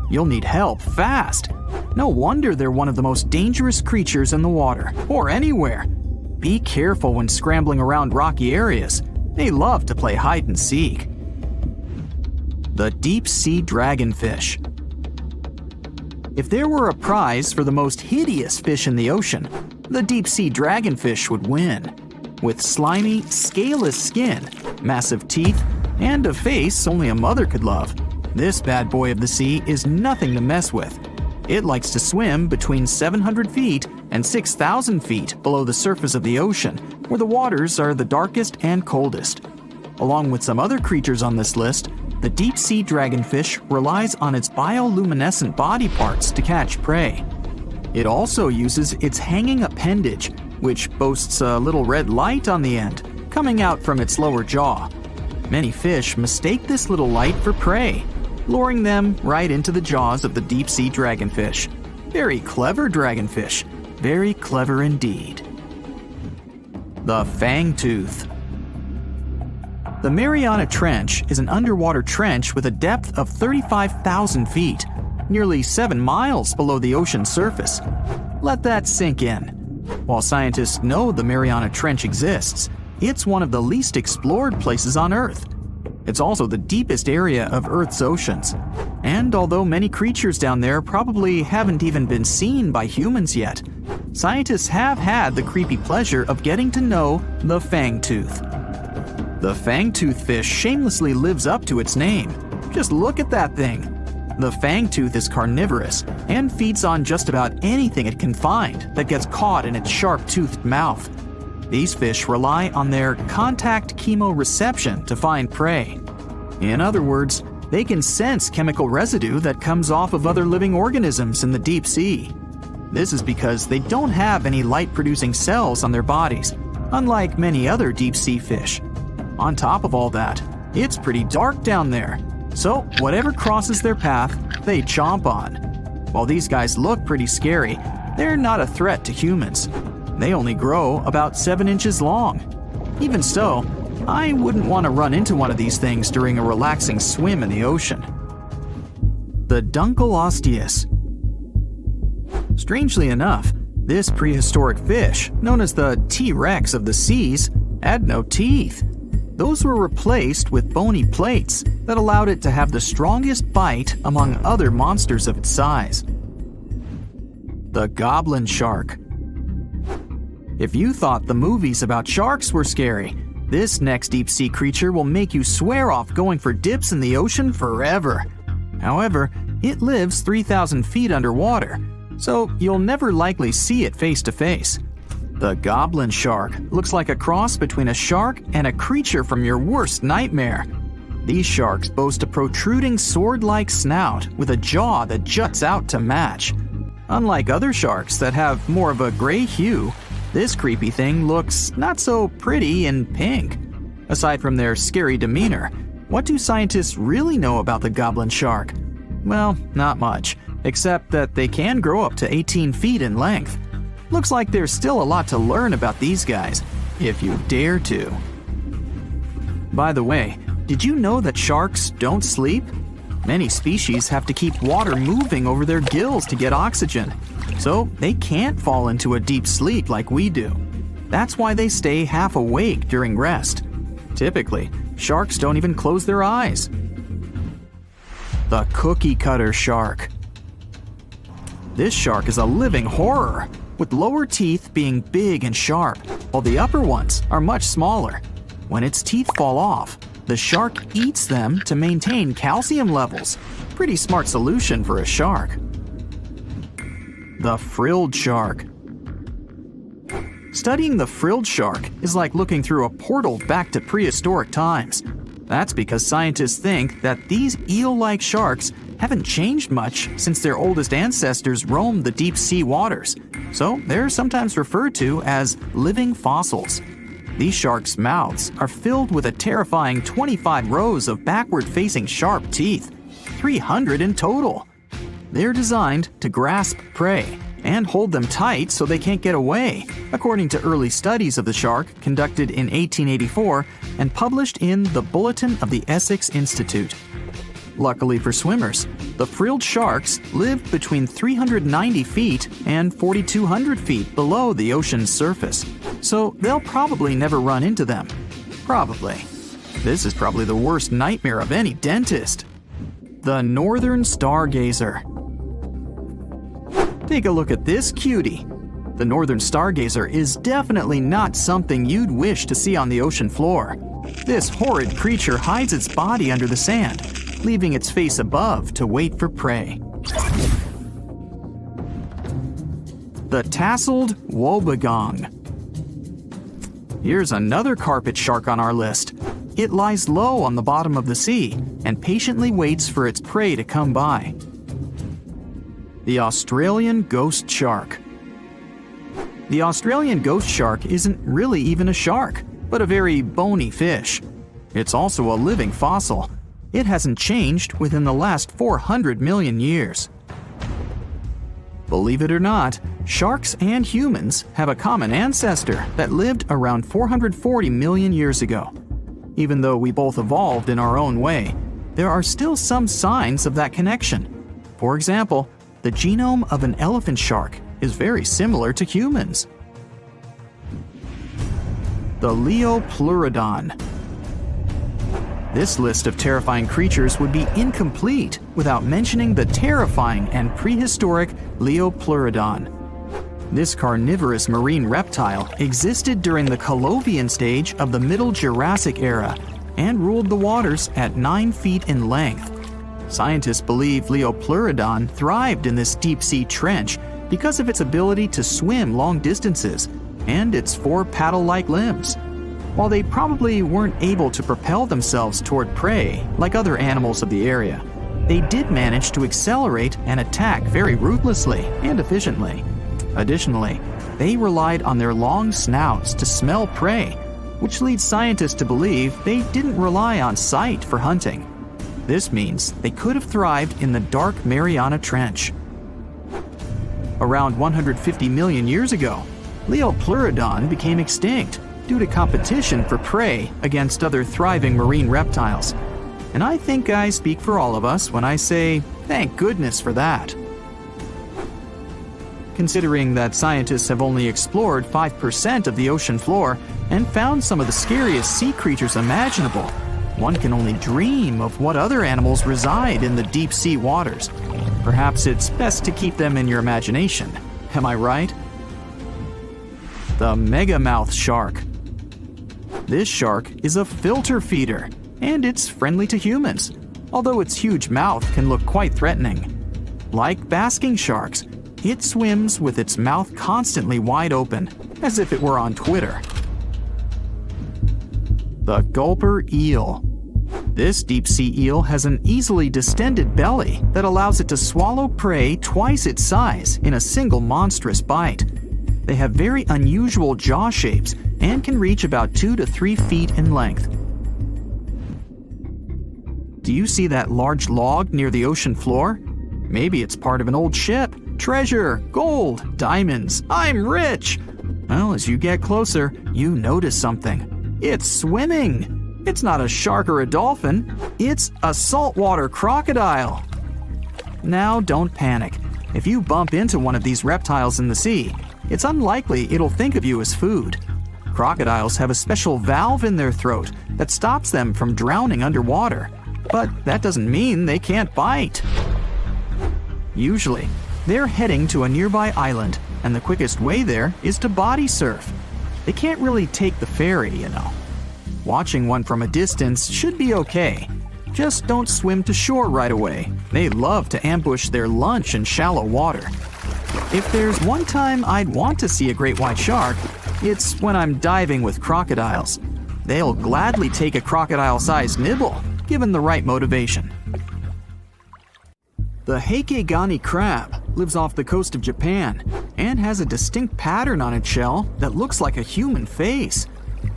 You'll need help fast. No wonder they're one of the most dangerous creatures in the water, or anywhere. be careful when scrambling around rocky areas. They love to play hide and seek. The deep sea dragonfish. If there were a prize for the most hideous fish in the ocean, the deep sea dragonfish would win. With slimy, scaleless skin, massive teeth, and a face only a mother could love, this bad boy of the sea is nothing to mess with. It likes to swim between 700 feet and 6,000 feet below the surface of the ocean, where the waters are the darkest and coldest. Along with some other creatures on this list, the deep sea dragonfish relies on its bioluminescent body parts to catch prey. It also uses its hanging appendage, which boasts a little red light on the end, coming out from its lower jaw. Many fish mistake this little light for prey, luring them right into the jaws of the deep sea dragonfish. Very clever dragonfish, very clever indeed. The fangtooth. The Mariana Trench is an underwater trench with a depth of 35,000 feet, nearly 7 miles below the ocean surface. Let that sink in. While scientists know the Mariana Trench exists, it's one of the least explored places on Earth. It's also the deepest area of Earth's oceans. And although many creatures down there probably haven't even been seen by humans yet, scientists have had the creepy pleasure of getting to know the fangtooth. The fangtooth fish shamelessly lives up to its name. Just look at that thing. The fangtooth is carnivorous and feeds on just about anything it can find that gets caught in its sharp-toothed mouth. These fish rely on their contact chemoreception to find prey. In other words, they can sense chemical residue that comes off of other living organisms in the deep sea. This is because they don't have any light-producing cells on their bodies, unlike many other deep-sea fish. On top of all that, it's pretty dark down there, so whatever crosses their path, they chomp on. While these guys look pretty scary, they're not a threat to humans. They only grow about 7 inches long. Even so, I wouldn't want to run into one of these things during a relaxing swim in the ocean. The Dunkleosteus. Strangely enough, this prehistoric fish, known as the T-Rex of the seas, had no teeth. Those were replaced with bony plates that allowed it to have the strongest bite among other monsters of its size. The goblin shark. If you thought the movies about sharks were scary, this next deep-sea creature will make you swear off going for dips in the ocean forever. However, it lives 3,000 feet underwater, so you'll never likely see it face to face. The goblin shark looks like a cross between a shark and a creature from your worst nightmare. These sharks boast a protruding sword-like snout with a jaw that juts out to match. Unlike other sharks that have more of a gray hue, this creepy thing looks not so pretty and pink. Aside from their scary demeanor, what do scientists really know about the goblin shark? Well, not much, except that they can grow up to 18 feet in length. Looks like there's still a lot to learn about these guys, if you dare to. By the way, did you know that sharks don't sleep? Many species have to keep water moving over their gills to get oxygen, so they can't fall into a deep sleep like we do. That's why they stay half awake during rest. Typically, sharks don't even close their eyes. The cookie cutter shark. This shark is a living horror, with lower teeth being big and sharp, while the upper ones are much smaller. When its teeth fall off, the shark eats them to maintain calcium levels. Pretty smart solution for a shark. The frilled shark. Studying the frilled shark is like looking through a portal back to prehistoric times. That's because scientists think that these eel-like sharks haven't changed much since their oldest ancestors roamed the deep sea waters, so they're sometimes referred to as living fossils. These sharks' mouths are filled with a terrifying 25 rows of backward-facing sharp teeth, 300 in total. They're designed to grasp prey and hold them tight so they can't get away, according to early studies of the shark conducted in 1884 and published in the Bulletin of the Essex Institute. Luckily for swimmers, the frilled sharks live between 390 feet and 4,200 feet below the ocean's surface. so they'll probably never run into them. Probably. This is probably the worst nightmare of any dentist. The northern stargazer. Take a look at this cutie. The northern stargazer is definitely not something you'd wish to see on the ocean floor. This horrid creature hides its body under the sand, leaving its face above to wait for prey. The tasseled wobbegong. Here's another carpet shark on our list. It lies low on the bottom of the sea and patiently waits for its prey to come by. The Australian ghost shark. The Australian ghost shark isn't really even a shark, but a very bony fish. It's also a living fossil. It hasn't changed within the last 400 million years. Believe it or not, sharks and humans have a common ancestor that lived around 440 million years ago. Even though we both evolved in our own way, there are still some signs of that connection. For example, the genome of an elephant shark is very similar to humans. The Leopleurodon. This list of terrifying creatures would be incomplete without mentioning the terrifying and prehistoric Leopleurodon. This carnivorous marine reptile existed during the Colovian stage of the Middle Jurassic era and ruled the waters at 9 feet in length. Scientists believe Leopleurodon thrived in this deep-sea trench because of its ability to swim long distances and its 4 paddle-like limbs. While they probably weren't able to propel themselves toward prey like other animals of the area, they did manage to accelerate and attack very ruthlessly and efficiently. Additionally, they relied on their long snouts to smell prey, which leads scientists to believe they didn't rely on sight for hunting. This means they could have thrived in the dark Mariana Trench. Around 150 million years ago, Leopleurodon became extinct due to competition for prey against other thriving marine reptiles. And I think I speak for all of us when I say, thank goodness for that. Considering that scientists have only explored 5% of the ocean floor and found some of the scariest sea creatures imaginable, one can only dream of what other animals reside in the deep sea waters. Perhaps it's best to keep them in your imagination. Am I right? The megamouth shark. This shark is a filter feeder, and it's friendly to humans, although its huge mouth can look quite threatening. Like basking sharks, it swims with its mouth constantly wide open, as if it were on Twitter. The gulper eel. This deep-sea eel has an easily distended belly that allows it to swallow prey twice its size in a single monstrous bite. They have very unusual jaw shapes and can reach about 2 to 3 feet in length. Do you see that large log near the ocean floor? Maybe it's part of an old ship. Treasure, gold, diamonds, I'm rich! Well, as you get closer, you notice something. It's swimming! It's not a shark or a dolphin, it's a saltwater crocodile! Now don't panic. If you bump into one of these reptiles in the sea, it's unlikely it'll think of you as food. Crocodiles have a special valve in their throat that stops them from drowning underwater, but that doesn't mean they can't bite. Usually, they're heading to a nearby island, and the quickest way there is to body surf. They can't really take the ferry, you know. Watching one from a distance should be okay. Just don't swim to shore right away. They love to ambush their lunch in shallow water. If there's one time I'd want to see a great white shark, it's when I'm diving with crocodiles. They'll gladly take a crocodile-sized nibble, given the right motivation. The Heikegani crab lives off the coast of Japan and has a distinct pattern on its shell that looks like a human face.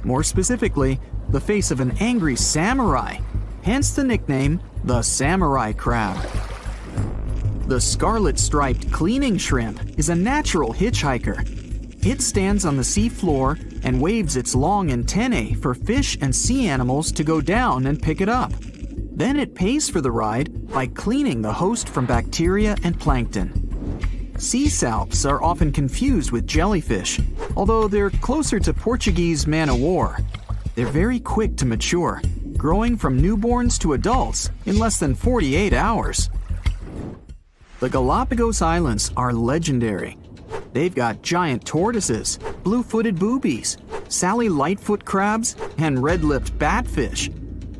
More specifically, the face of an angry samurai, hence the nickname the samurai crab. The scarlet-striped cleaning shrimp is a natural hitchhiker. It stands on the sea floor and waves its long antennae for fish and sea animals to go down and pick it up. Then it pays for the ride by cleaning the host from bacteria and plankton. Sea salps are often confused with jellyfish, although they're closer to Portuguese man-o'-war. They're very quick to mature, growing from newborns to adults in less than 48 hours. The Galapagos Islands are legendary. They've got giant tortoises, blue-footed boobies, Sally Lightfoot crabs, and red-lipped batfish.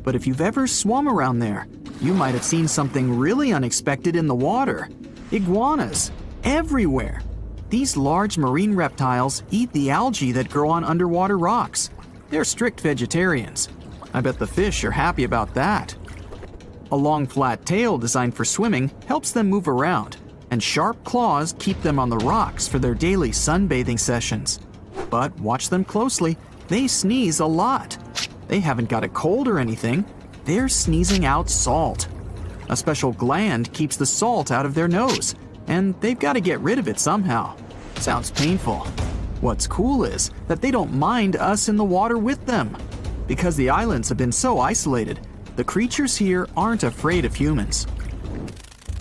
But if you've ever swum around there, you might have seen something really unexpected in the water. Iguanas, everywhere. These large marine reptiles eat the algae that grow on underwater rocks. They're strict vegetarians. I bet the fish are happy about that. A long flat tail designed for swimming helps them move around, and sharp claws keep them on the rocks for their daily sunbathing sessions. But watch them closely, they sneeze a lot. They haven't got a cold or anything, they're sneezing out salt. A special gland keeps the salt out of their nose, and they've got to get rid of it somehow. Sounds painful. What's cool is that they don't mind us in the water with them. Because the islands have been so isolated, the creatures here aren't afraid of humans.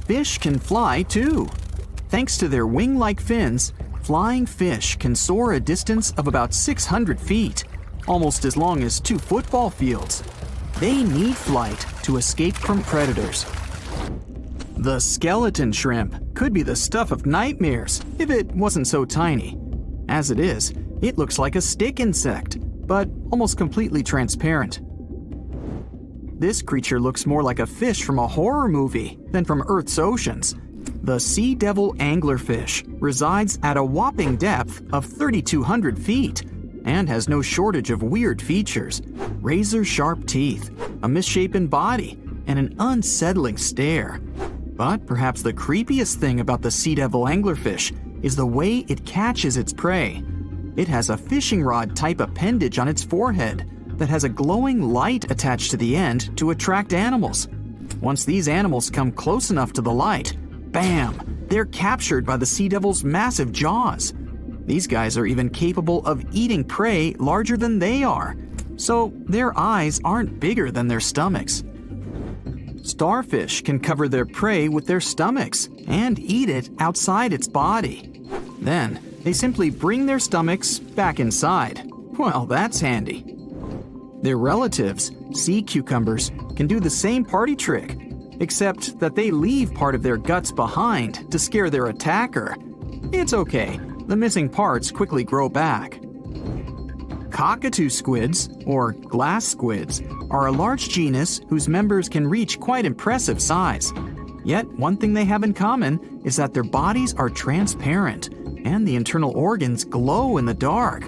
Fish can fly too. Thanks to their wing-like fins, flying fish can soar a distance of about 600 feet, almost as long as 2 football fields. They need flight to escape from predators. The skeleton shrimp could be the stuff of nightmares if it wasn't so tiny. As it is, it looks like a stick insect, but almost completely transparent. This creature looks more like a fish from a horror movie than from Earth's oceans. The sea devil anglerfish resides at a whopping depth of 3,200 feet and has no shortage of weird features: razor-sharp teeth, a misshapen body, and an unsettling stare. But perhaps the creepiest thing about the sea devil anglerfish is the way it catches its prey. It has a fishing rod type appendage on its forehead that has a glowing light attached to the end to attract animals. Once these animals come close enough to the light, bam, they're captured by the sea devil's massive jaws. These guys are even capable of eating prey larger than they are, so their eyes aren't bigger than their stomachs. Starfish can cover their prey with their stomachs and eat it outside its body. Then, they simply bring their stomachs back inside. Well, that's handy. Their relatives, sea cucumbers, can do the same party trick, except that they leave part of their guts behind to scare their attacker. It's okay, the missing parts quickly grow back. Cockatoo squids, or glass squids, are a large genus whose members can reach quite impressive size. Yet, one thing they have in common is that their bodies are transparent, and the internal organs glow in the dark.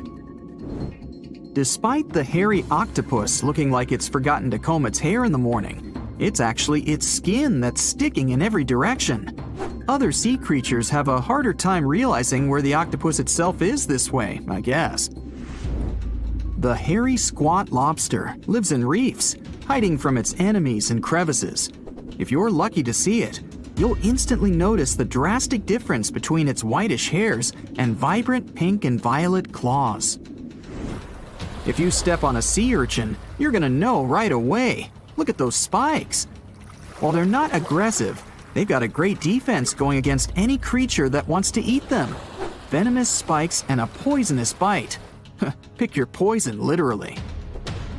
Despite the hairy octopus looking like it's forgotten to comb its hair in the morning, it's actually its skin that's sticking in every direction. Other sea creatures have a harder time realizing where the octopus itself is this way, I guess. The hairy squat lobster lives in reefs, hiding from its enemies in crevices. If you're lucky to see it, you'll instantly notice the drastic difference between its whitish hairs and vibrant pink and violet claws. If you step on a sea urchin, you're gonna know right away. Look at those spikes. While they're not aggressive, they've got a great defense going against any creature that wants to eat them. Venomous spikes and a poisonous bite. Pick your poison, literally.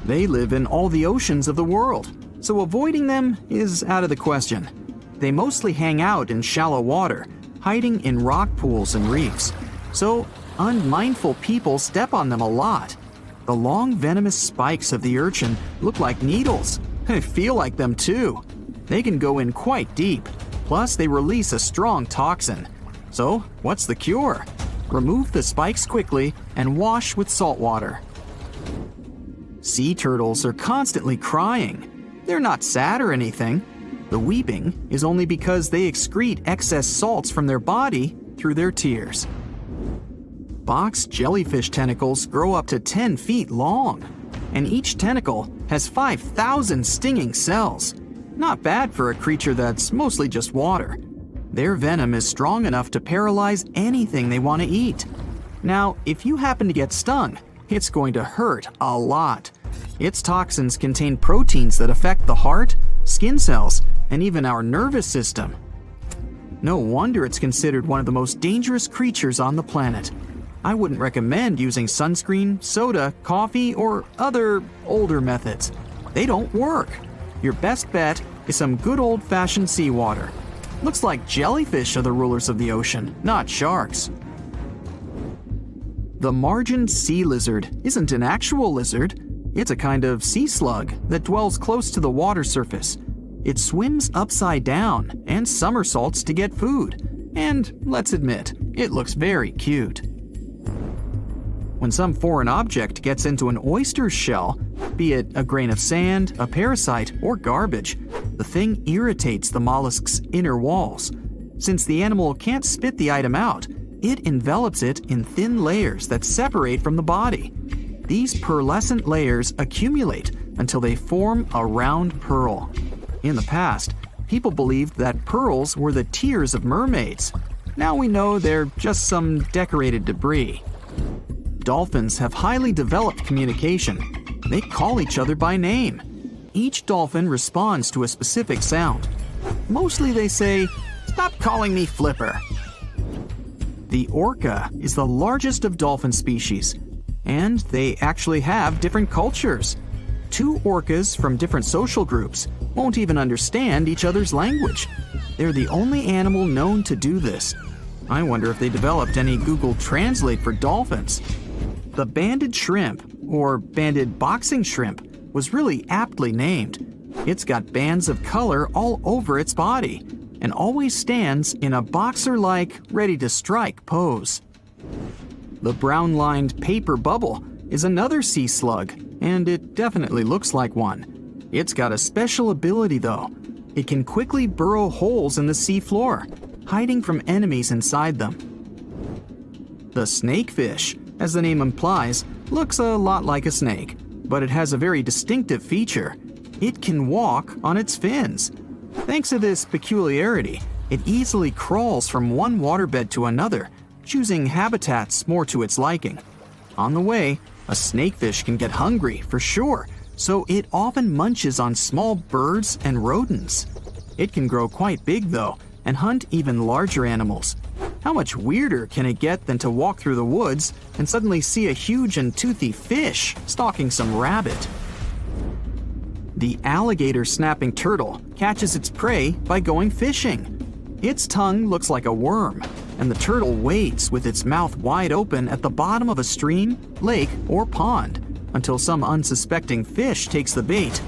They live in all the oceans of the world, so avoiding them is out of the question. They mostly hang out in shallow water, hiding in rock pools and reefs. So, unmindful people step on them a lot. The long venomous spikes of the urchin look like needles. They feel like them too. They can go in quite deep. Plus, they release a strong toxin. So, what's the cure? Remove the spikes quickly and wash with salt water. Sea turtles are constantly crying. They're not sad or anything. The weeping is only because they excrete excess salts from their body through their tears. Box jellyfish tentacles grow up to 10 feet long, and each tentacle has 5,000 stinging cells. Not bad for a creature that's mostly just water. Their venom is strong enough to paralyze anything they want to eat. Now, if you happen to get stung, it's going to hurt a lot. Its toxins contain proteins that affect the heart, skin cells, and even our nervous system. No wonder it's considered one of the most dangerous creatures on the planet. I wouldn't recommend using sunscreen, soda, coffee, or other older methods. They don't work. Your best bet is some good old-fashioned seawater. Looks like jellyfish are the rulers of the ocean, not sharks. The margin sea lizard isn't an actual lizard. It's a kind of sea slug that dwells close to the water surface. It swims upside down and somersaults to get food. And let's admit, it looks very cute. When some foreign object gets into an oyster's shell, be it a grain of sand, a parasite, or garbage, the thing irritates the mollusk's inner walls. Since the animal can't spit the item out, it envelops it in thin layers that separate from the body. These pearlescent layers accumulate until they form a round pearl. In the past, people believed that pearls were the tears of mermaids. Now we know they're just some decorated debris. Dolphins have highly developed communication. They call each other by name. Each dolphin responds to a specific sound. Mostly they say, "Stop calling me Flipper." The orca is the largest of dolphin species, and they actually have different cultures. Two orcas from different social groups won't even understand each other's language. They're the only animal known to do this. I wonder if they developed any Google Translate for dolphins. The banded shrimp, or banded boxing shrimp, was really aptly named. It's got bands of color all over its body and always stands in a boxer-like, ready-to-strike pose. The brown-lined paper bubble is another sea slug, and it definitely looks like one. It's got a special ability, though. It can quickly burrow holes in the sea floor, hiding from enemies inside them. The snakefish, as the name implies, looks a lot like a snake, but it has a very distinctive feature. It can walk on its fins. Thanks to this peculiarity, it easily crawls from one waterbed to another, choosing habitats more to its liking. On the way, a snakefish can get hungry, for sure, so it often munches on small birds and rodents. It can grow quite big, though, and hunt even larger animals. How much weirder can it get than to walk through the woods and suddenly see a huge and toothy fish stalking some rabbit? The alligator snapping turtle catches its prey by going fishing. Its tongue looks like a worm, and the turtle waits with its mouth wide open at the bottom of a stream, lake, or pond until some unsuspecting fish takes the bait.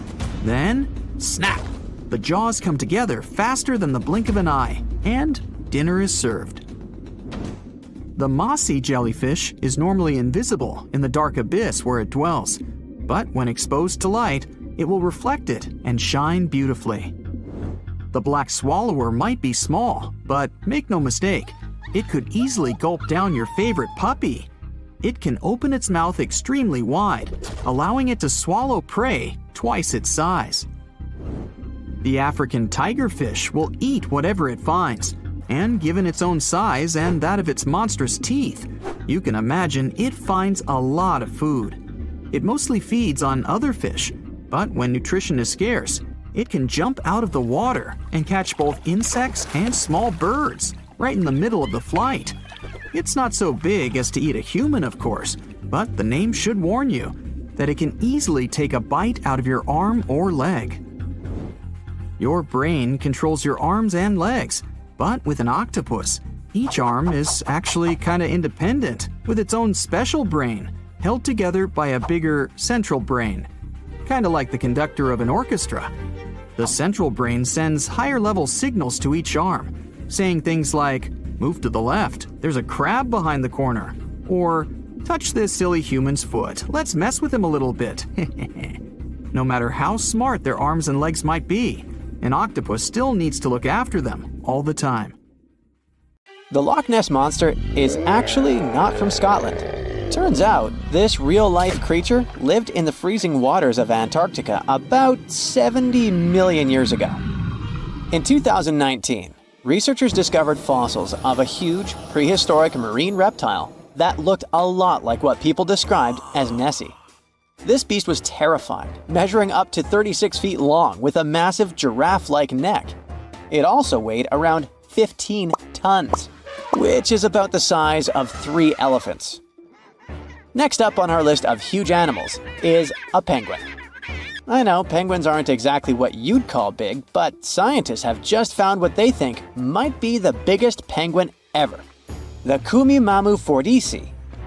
Then, snap! The jaws come together faster than the blink of an eye, and dinner is served. The mossy jellyfish is normally invisible in the dark abyss where it dwells, but when exposed to light, it will reflect it and shine beautifully. The black swallower might be small, but make no mistake, it could easily gulp down your favorite puppy. It can open its mouth extremely wide, allowing it to swallow prey twice its size. The African tigerfish will eat whatever it finds, and given its own size and that of its monstrous teeth, you can imagine it finds a lot of food. It mostly feeds on other fish, but when nutrition is scarce, it can jump out of the water and catch both insects and small birds right in the middle of the flight. It's not so big as to eat a human, of course, but the name should warn you that it can easily take a bite out of your arm or leg. Your brain controls your arms and legs, but with an octopus, each arm is actually kind of independent with its own special brain, held together by a bigger central brain, kind of like the conductor of an orchestra. The central brain sends higher-level signals to each arm, saying things like, "Move to the left, there's a crab behind the corner," or "Touch this silly human's foot, let's mess with him a little bit." No matter how smart their arms and legs might be, an octopus still needs to look after them all the time. The Loch Ness Monster is actually not from Scotland. Turns out, this real-life creature lived in the freezing waters of Antarctica about 70 million years ago. In 2019, researchers discovered fossils of a huge, prehistoric marine reptile that looked a lot like what people described as Nessie. This beast was terrifying, measuring up to 36 feet long with a massive giraffe-like neck. It also weighed around 15 tons, which is about the size of 3 elephants. Next up on our list of huge animals is a penguin. I know penguins aren't exactly what you'd call big, but scientists have just found what they think might be the biggest penguin ever, the Kumimamu fordyce.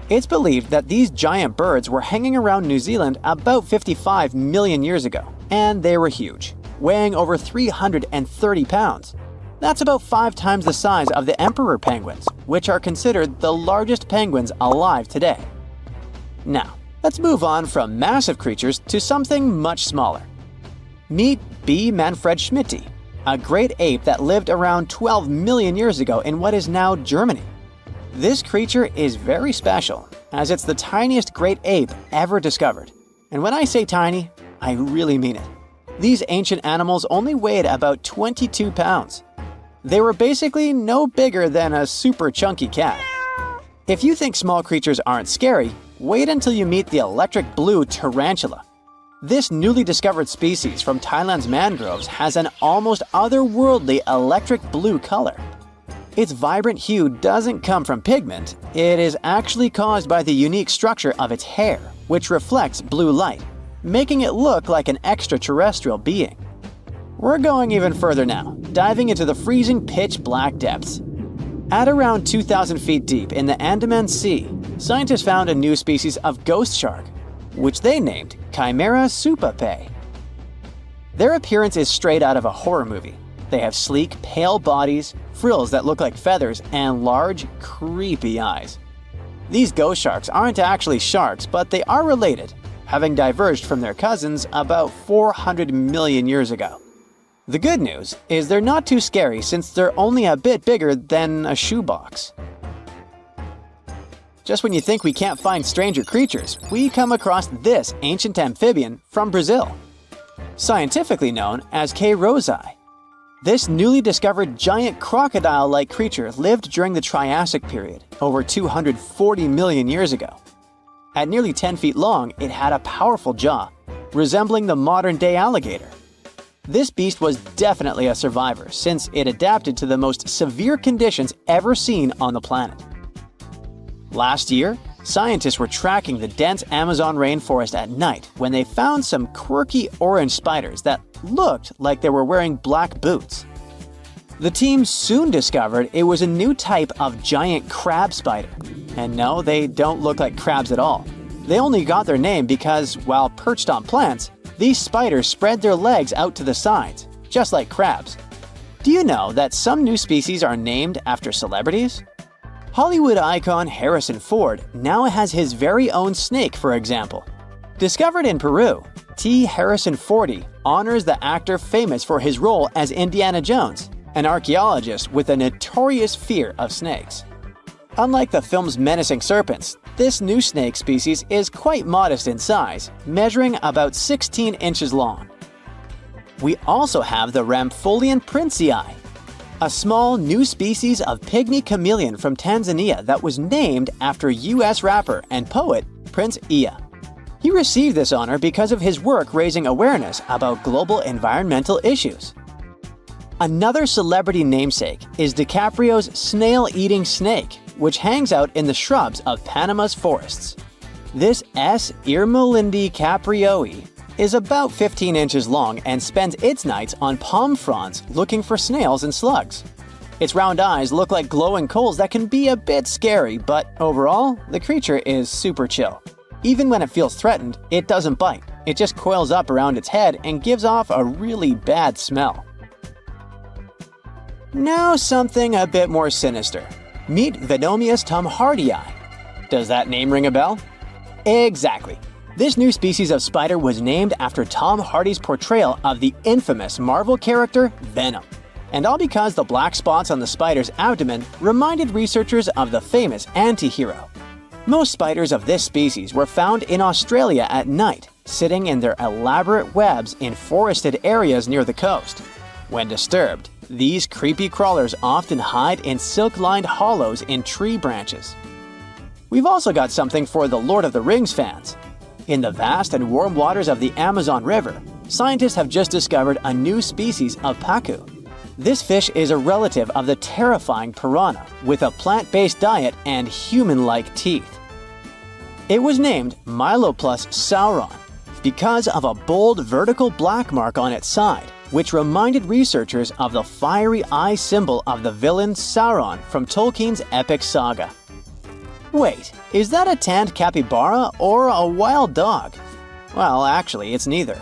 It's believed that these giant birds were hanging around New Zealand about 55 million years ago, and they were huge, weighing over 330 pounds. That's about 5 times the size of the emperor penguins, which are considered the largest penguins alive today. Now, let's move on from massive creatures to something much smaller. Meet B. Manfred Schmitti, a great ape that lived around 12 million years ago in what is now Germany. This creature is very special, as it's the tiniest great ape ever discovered. And when I say tiny, I really mean it. These ancient animals only weighed about 22 pounds. They were basically no bigger than a super chunky cat. If you think small creatures aren't scary, wait until you meet the electric blue tarantula. This newly discovered species from Thailand's mangroves has an almost otherworldly electric blue color. Its vibrant hue doesn't come from pigment, it is actually caused by the unique structure of its hair, which reflects blue light, making it look like an extraterrestrial being. We're going even further now, diving into the freezing pitch-black depths. At around 2,000 feet deep in the Andaman Sea, scientists found a new species of ghost shark, which they named Chimera supape. Their appearance is straight out of a horror movie. They have sleek, pale bodies, frills that look like feathers, and large, creepy eyes. These ghost sharks aren't actually sharks, but they are related, having diverged from their cousins about 400 million years ago. The good news is they're not too scary since they're only a bit bigger than a shoebox. Just when you think we can't find stranger creatures, we come across this ancient amphibian from Brazil. Scientifically known as K. rosei. This newly discovered giant crocodile-like creature lived during the Triassic period, over 240 million years ago. At nearly 10 feet long, it had a powerful jaw, resembling the modern-day alligator. This beast was definitely a survivor since it adapted to the most severe conditions ever seen on the planet. Last year, scientists were tracking the dense Amazon rainforest at night when they found some quirky orange spiders that looked like they were wearing black boots. The team soon discovered it was a new type of giant crab spider. And no, they don't look like crabs at all. They only got their name because, while perched on plants, these spiders spread their legs out to the sides, just like crabs. Do you know that some new species are named after celebrities? Hollywood icon Harrison Ford now has his very own snake, for example. Discovered in Peru, T. Harrison Fordy honors the actor famous for his role as Indiana Jones, an archaeologist with a notorious fear of snakes. Unlike the film's menacing serpents, this new snake species is quite modest in size, measuring about 16 inches long. We also have the Rampholion princei, a small new species of pygmy chameleon from Tanzania that was named after US rapper and poet Prince Iya. He received this honor because of his work raising awareness about global environmental issues. Another celebrity namesake is DiCaprio's snail-eating snake, which hangs out in the shrubs of Panama's forests. This S. irmelindi caprioi is about 15 inches long and spends its nights on palm fronds looking for snails and slugs. Its round eyes look like glowing coals that can be a bit scary, but overall, the creature is super chill. Even when it feels threatened, it doesn't bite. It just coils up around its head and gives off a really bad smell. Now something a bit more sinister. Meet Venomius tomhardii. Does that name ring a bell? Exactly. This new species of spider was named after Tom Hardy's portrayal of the infamous Marvel character Venom. And all because the black spots on the spider's abdomen reminded researchers of the famous anti-hero. Most spiders of this species were found in Australia at night, sitting in their elaborate webs in forested areas near the coast. When disturbed, these creepy crawlers often hide in silk-lined hollows in tree branches. We've also got something for the Lord of the Rings fans. In the vast and warm waters of the Amazon River, scientists have just discovered a new species of pacu. This fish is a relative of the terrifying piranha with a plant-based diet and human-like teeth. It was named Myloplus sauron because of a bold vertical black mark on its side, which reminded researchers of the fiery eye symbol of the villain Sauron from Tolkien's epic saga. Wait, is that a tanned capybara or a wild dog? Well, actually, it's neither.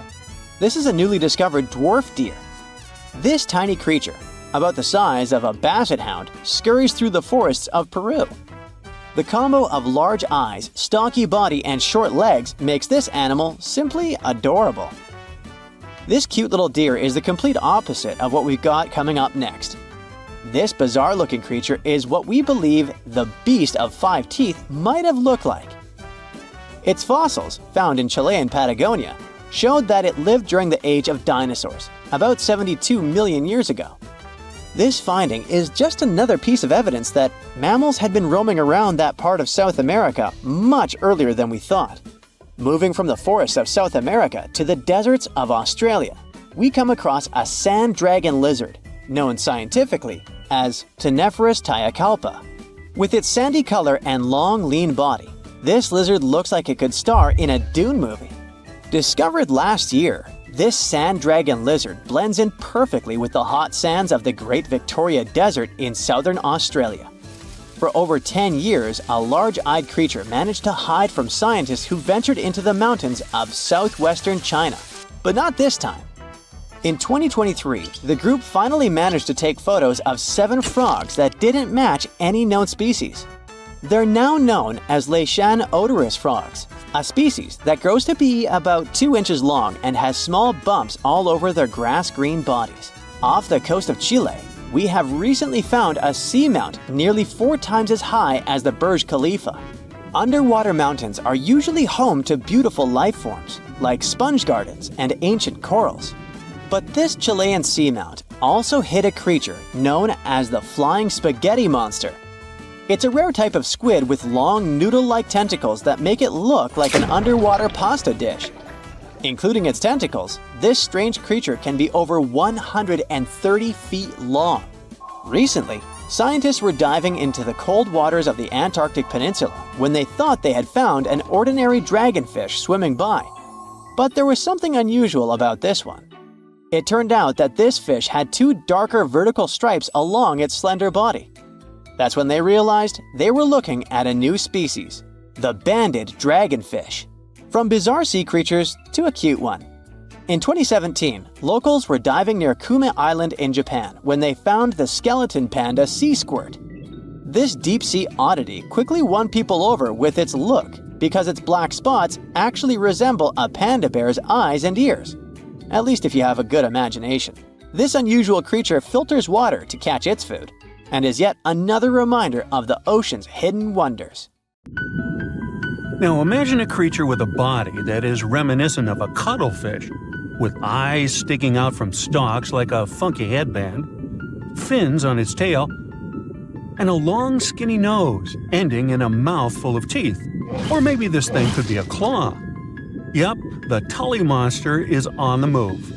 This is a newly discovered dwarf deer. This tiny creature, about the size of a basset hound, scurries through the forests of Peru. The combo of large eyes, stocky body, and short legs makes this animal simply adorable. This cute little deer is the complete opposite of what we've got coming up next. This bizarre-looking creature is what we believe the beast of 5 teeth might have looked like. Its fossils, found in Chilean Patagonia, showed that it lived during the age of dinosaurs, about 72 million years ago. This finding is just another piece of evidence that mammals had been roaming around that part of South America much earlier than we thought. Moving from the forests of South America to the deserts of Australia, we come across a sand dragon lizard, known scientifically as Cteniferus tayacalpa. With its sandy color and long, lean body, this lizard looks like it could star in a Dune movie. Discovered last year, this sand dragon lizard blends in perfectly with the hot sands of the Great Victoria Desert in southern Australia. For over 10 years, a large-eyed creature managed to hide from scientists who ventured into the mountains of southwestern China. But not this time. In 2023, the group finally managed to take photos of 7 frogs that didn't match any known species. They're now known as Leishan odorous frogs, a species that grows to be about 2 inches long and has small bumps all over their grass-green bodies. Off the coast of Chile, we have recently found a seamount nearly 4 times as high as the Burj Khalifa. Underwater mountains are usually home to beautiful life forms, like sponge gardens and ancient corals. But this Chilean seamount also hid a creature known as the flying spaghetti monster. It's a rare type of squid with long noodle-like tentacles that make it look like an underwater pasta dish. Including its tentacles, this strange creature can be over 130 feet long. Recently, scientists were diving into the cold waters of the Antarctic Peninsula when they thought they had found an ordinary dragonfish swimming by. But there was something unusual about this one. It turned out that this fish had 2 darker vertical stripes along its slender body. That's when they realized they were looking at a new species, the banded dragonfish. From bizarre sea creatures to a cute one. In 2017, locals were diving near Kume Island in Japan when they found the skeleton panda sea squirt. This deep-sea oddity quickly won people over with its look because its black spots actually resemble a panda bear's eyes and ears. At least if you have a good imagination. This unusual creature filters water to catch its food, and is yet another reminder of the ocean's hidden wonders. Now imagine a creature with a body that is reminiscent of a cuttlefish, with eyes sticking out from stalks like a funky headband, fins on its tail, and a long skinny nose ending in a mouth full of teeth. Or maybe this thing could be a claw. Yep, the Tully monster is on the move.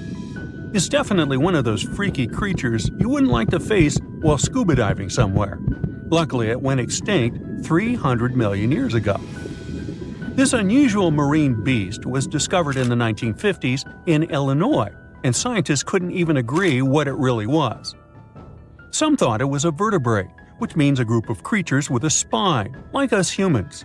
It's definitely one of those freaky creatures you wouldn't like to face while scuba diving somewhere. Luckily, it went extinct 300 million years ago. This unusual marine beast was discovered in the 1950s in Illinois, and scientists couldn't even agree what it really was. Some thought it was a vertebrate, which means a group of creatures with a spine, like us humans.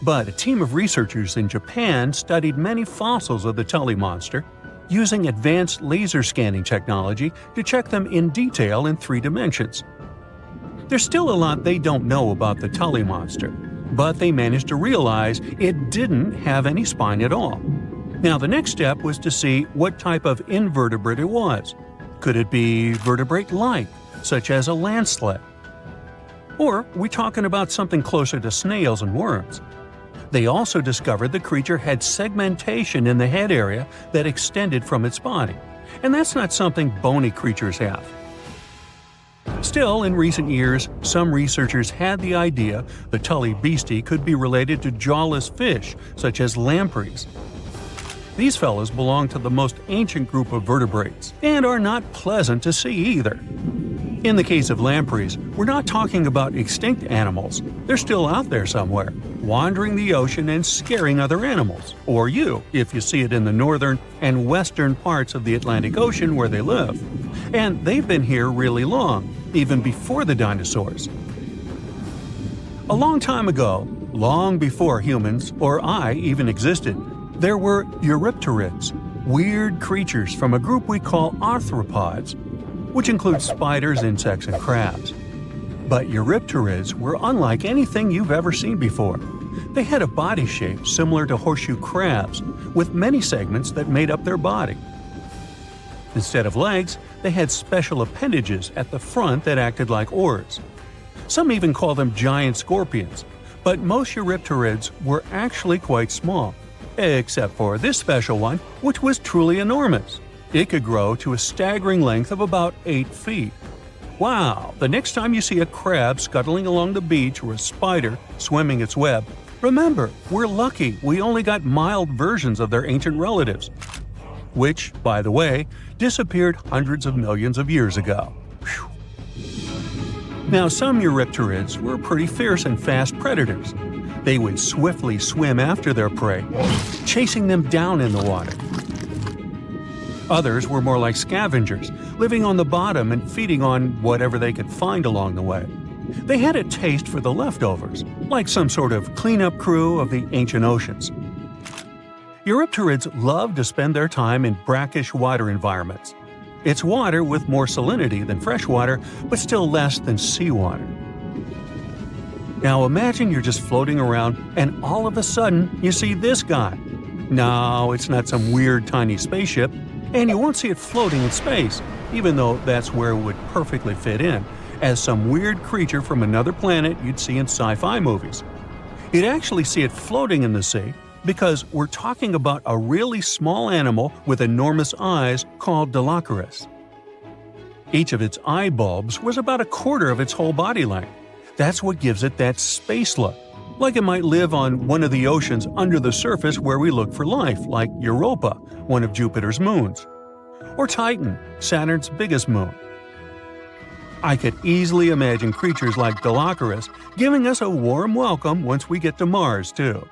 But a team of researchers in Japan studied many fossils of the Tully monster, using advanced laser scanning technology to check them in detail in 3 dimensions. There's still a lot they don't know about the Tully monster, but they managed to realize it didn't have any spine at all. Now the next step was to see what type of invertebrate it was. Could it be vertebrate-like, such as a land sled? Or are we talking about something closer to snails and worms? They also discovered the creature had segmentation in the head area that extended from its body, and that's not something bony creatures have. Still, in recent years, some researchers had the idea the Tully beastie could be related to jawless fish, such as lampreys. These fellas belong to the most ancient group of vertebrates and are not pleasant to see either. In the case of lampreys, we're not talking about extinct animals. They're still out there somewhere, wandering the ocean and scaring other animals, or you, if you see it in the northern and western parts of the Atlantic Ocean where they live. And they've been here really long, even before the dinosaurs. A long time ago, long before humans or I even existed, there were eurypterids, weird creatures from a group we call arthropods, which includes spiders, insects, and crabs. But eurypterids were unlike anything you've ever seen before. They had a body shape similar to horseshoe crabs, with many segments that made up their body. Instead of legs, they had special appendages at the front that acted like oars. Some even call them giant scorpions, but most eurypterids were actually quite small, except for this special one, which was truly enormous. It could grow to a staggering length of about 8 feet. Wow! The next time you see a crab scuttling along the beach or a spider swimming its web, remember, we're lucky we only got mild versions of their ancient relatives, which, by the way, disappeared hundreds of millions of years ago. Whew. Now, some eurypterids were pretty fierce and fast predators. They would swiftly swim after their prey, chasing them down in the water. Others were more like scavengers, living on the bottom and feeding on whatever they could find along the way. They had a taste for the leftovers, like some sort of cleanup crew of the ancient oceans. Eurypterids love to spend their time in brackish water environments. It's water with more salinity than fresh water, but still less than seawater. Now imagine you're just floating around and all of a sudden you see this guy. No, it's not some weird tiny spaceship, and you won't see it floating in space, even though that's where it would perfectly fit in, as some weird creature from another planet you'd see in sci-fi movies. You'd actually see it floating in the sea, because we're talking about a really small animal with enormous eyes called Dilophosaurus. Each of its eye bulbs was about a quarter of its whole body length. That's what gives it that space look, like it might live on one of the oceans under the surface where we look for life, like Europa, one of Jupiter's moons, or Titan, Saturn's biggest moon. I could easily imagine creatures like Dilophosaurus giving us a warm welcome once we get to Mars, too.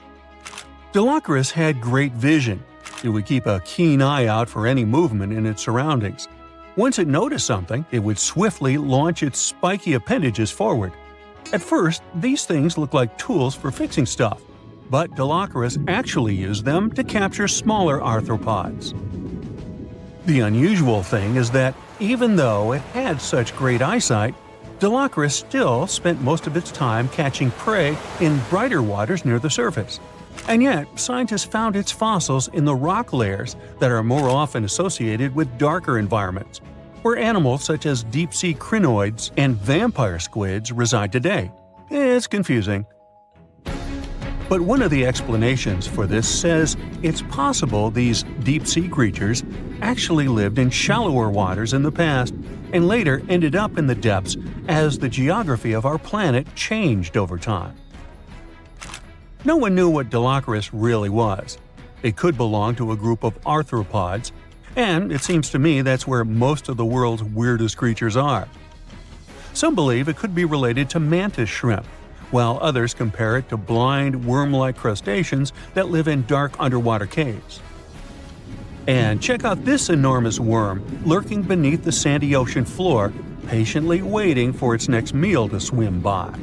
Dilophosaurus had great vision. It would keep a keen eye out for any movement in its surroundings. Once it noticed something, it would swiftly launch its spiky appendages forward. At first, these things looked like tools for fixing stuff, but Dilophosaurus actually used them to capture smaller arthropods. The unusual thing is that even though it had such great eyesight, Dilophosaurus still spent most of its time catching prey in brighter waters near the surface. And yet, scientists found its fossils in the rock layers that are more often associated with darker environments, where animals such as deep-sea crinoids and vampire squids reside today. It's confusing. But one of the explanations for this says it's possible these deep-sea creatures actually lived in shallower waters in the past and later ended up in the depths as the geography of our planet changed over time. No one knew what Dilophosaurus really was. It could belong to a group of arthropods, and it seems to me that's where most of the world's weirdest creatures are. Some believe it could be related to mantis shrimp, while others compare it to blind, worm-like crustaceans that live in dark underwater caves. And check out this enormous worm lurking beneath the sandy ocean floor, patiently waiting for its next meal to swim by.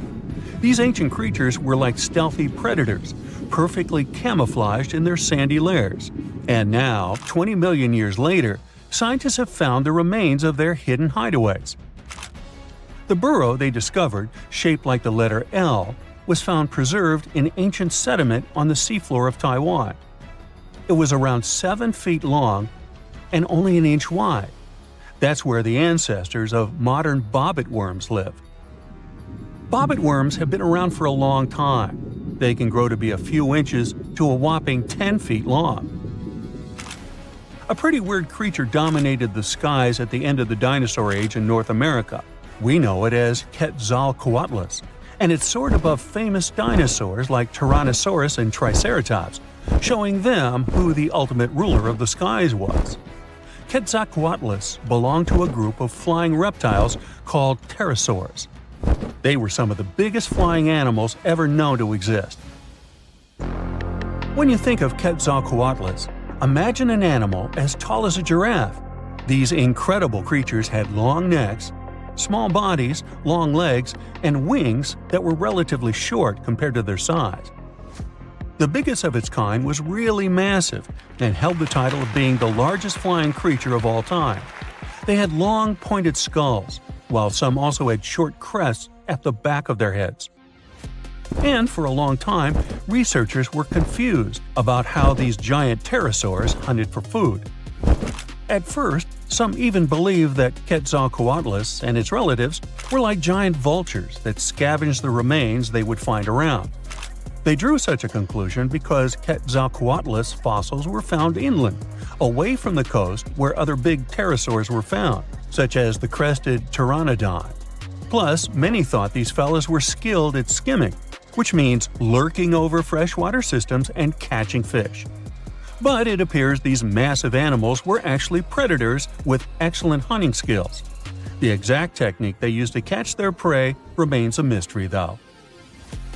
These ancient creatures were like stealthy predators, perfectly camouflaged in their sandy lairs. And now, 20 million years later, scientists have found the remains of their hidden hideaways. The burrow they discovered, shaped like the letter L, was found preserved in ancient sediment on the seafloor of Taiwan. It was around 7 feet long and only an inch wide. That's where the ancestors of modern bobbit worms lived. Bobbit worms have been around for a long time. They can grow to be a few inches to a whopping 10 feet long. A pretty weird creature dominated the skies at the end of the dinosaur age in North America. We know it as Quetzalcoatlus, and it soared above famous dinosaurs like Tyrannosaurus and Triceratops, showing them who the ultimate ruler of the skies was. Quetzalcoatlus belonged to a group of flying reptiles called pterosaurs. They were some of the biggest flying animals ever known to exist. When you think of Quetzalcoatlus, imagine an animal as tall as a giraffe. These incredible creatures had long necks, small bodies, long legs, and wings that were relatively short compared to their size. The biggest of its kind was really massive and held the title of being the largest flying creature of all time. They had long, pointed skulls, while some also had short crests at the back of their heads. And for a long time, researchers were confused about how these giant pterosaurs hunted for food. At first, some even believed that Quetzalcoatlus and its relatives were like giant vultures that scavenged the remains they would find around. They drew such a conclusion because Quetzalcoatlus fossils were found inland, away from the coast where other big pterosaurs were found, such as the crested pteranodon. Plus, many thought these fellas were skilled at skimming, which means lurking over freshwater systems and catching fish. But it appears these massive animals were actually predators with excellent hunting skills. The exact technique they used to catch their prey remains a mystery, though.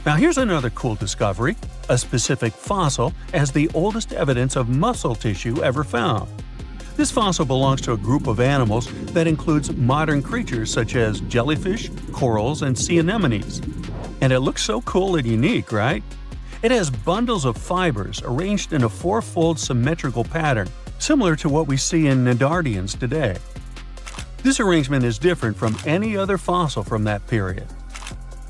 Now here's another cool discovery, a specific fossil as the oldest evidence of muscle tissue ever found. This fossil belongs to a group of animals that includes modern creatures such as jellyfish, corals, and sea anemones. And it looks so cool and unique, right? It has bundles of fibers arranged in a four-fold symmetrical pattern, similar to what we see in Nedardians today. This arrangement is different from any other fossil from that period.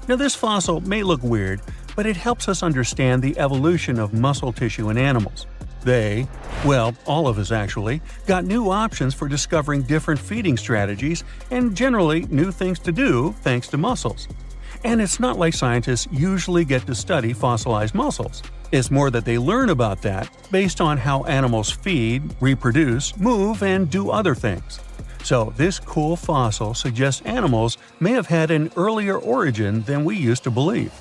Now, this fossil may look weird, but it helps us understand the evolution of muscle tissue in animals. All of us actually, got new options for discovering different feeding strategies and generally new things to do thanks to muscles. And it's not like scientists usually get to study fossilized muscles. It's more that they learn about that based on how animals feed, reproduce, move, and do other things. So this cool fossil suggests animals may have had an earlier origin than we used to believe.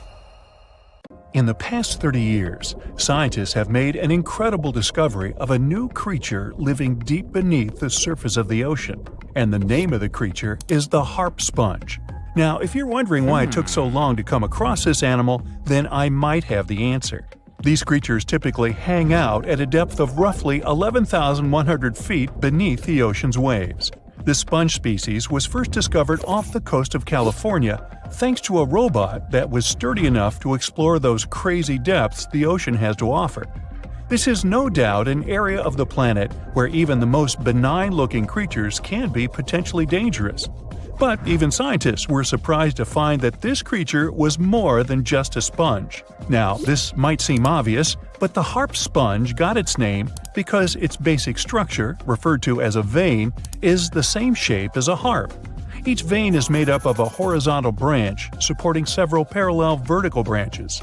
In the past 30 years, scientists have made an incredible discovery of a new creature living deep beneath the surface of the ocean. And the name of the creature is the harp sponge. Now, if you're wondering why it took so long to come across this animal, then I might have the answer. These creatures typically hang out at a depth of roughly 11,100 feet beneath the ocean's waves. This sponge species was first discovered off the coast of California thanks to a robot that was sturdy enough to explore those crazy depths the ocean has to offer. This is no doubt an area of the planet where even the most benign-looking creatures can be potentially dangerous. But even scientists were surprised to find that this creature was more than just a sponge. Now, this might seem obvious, but the harp sponge got its name because its basic structure, referred to as a vein, is the same shape as a harp. Each vein is made up of a horizontal branch supporting several parallel vertical branches.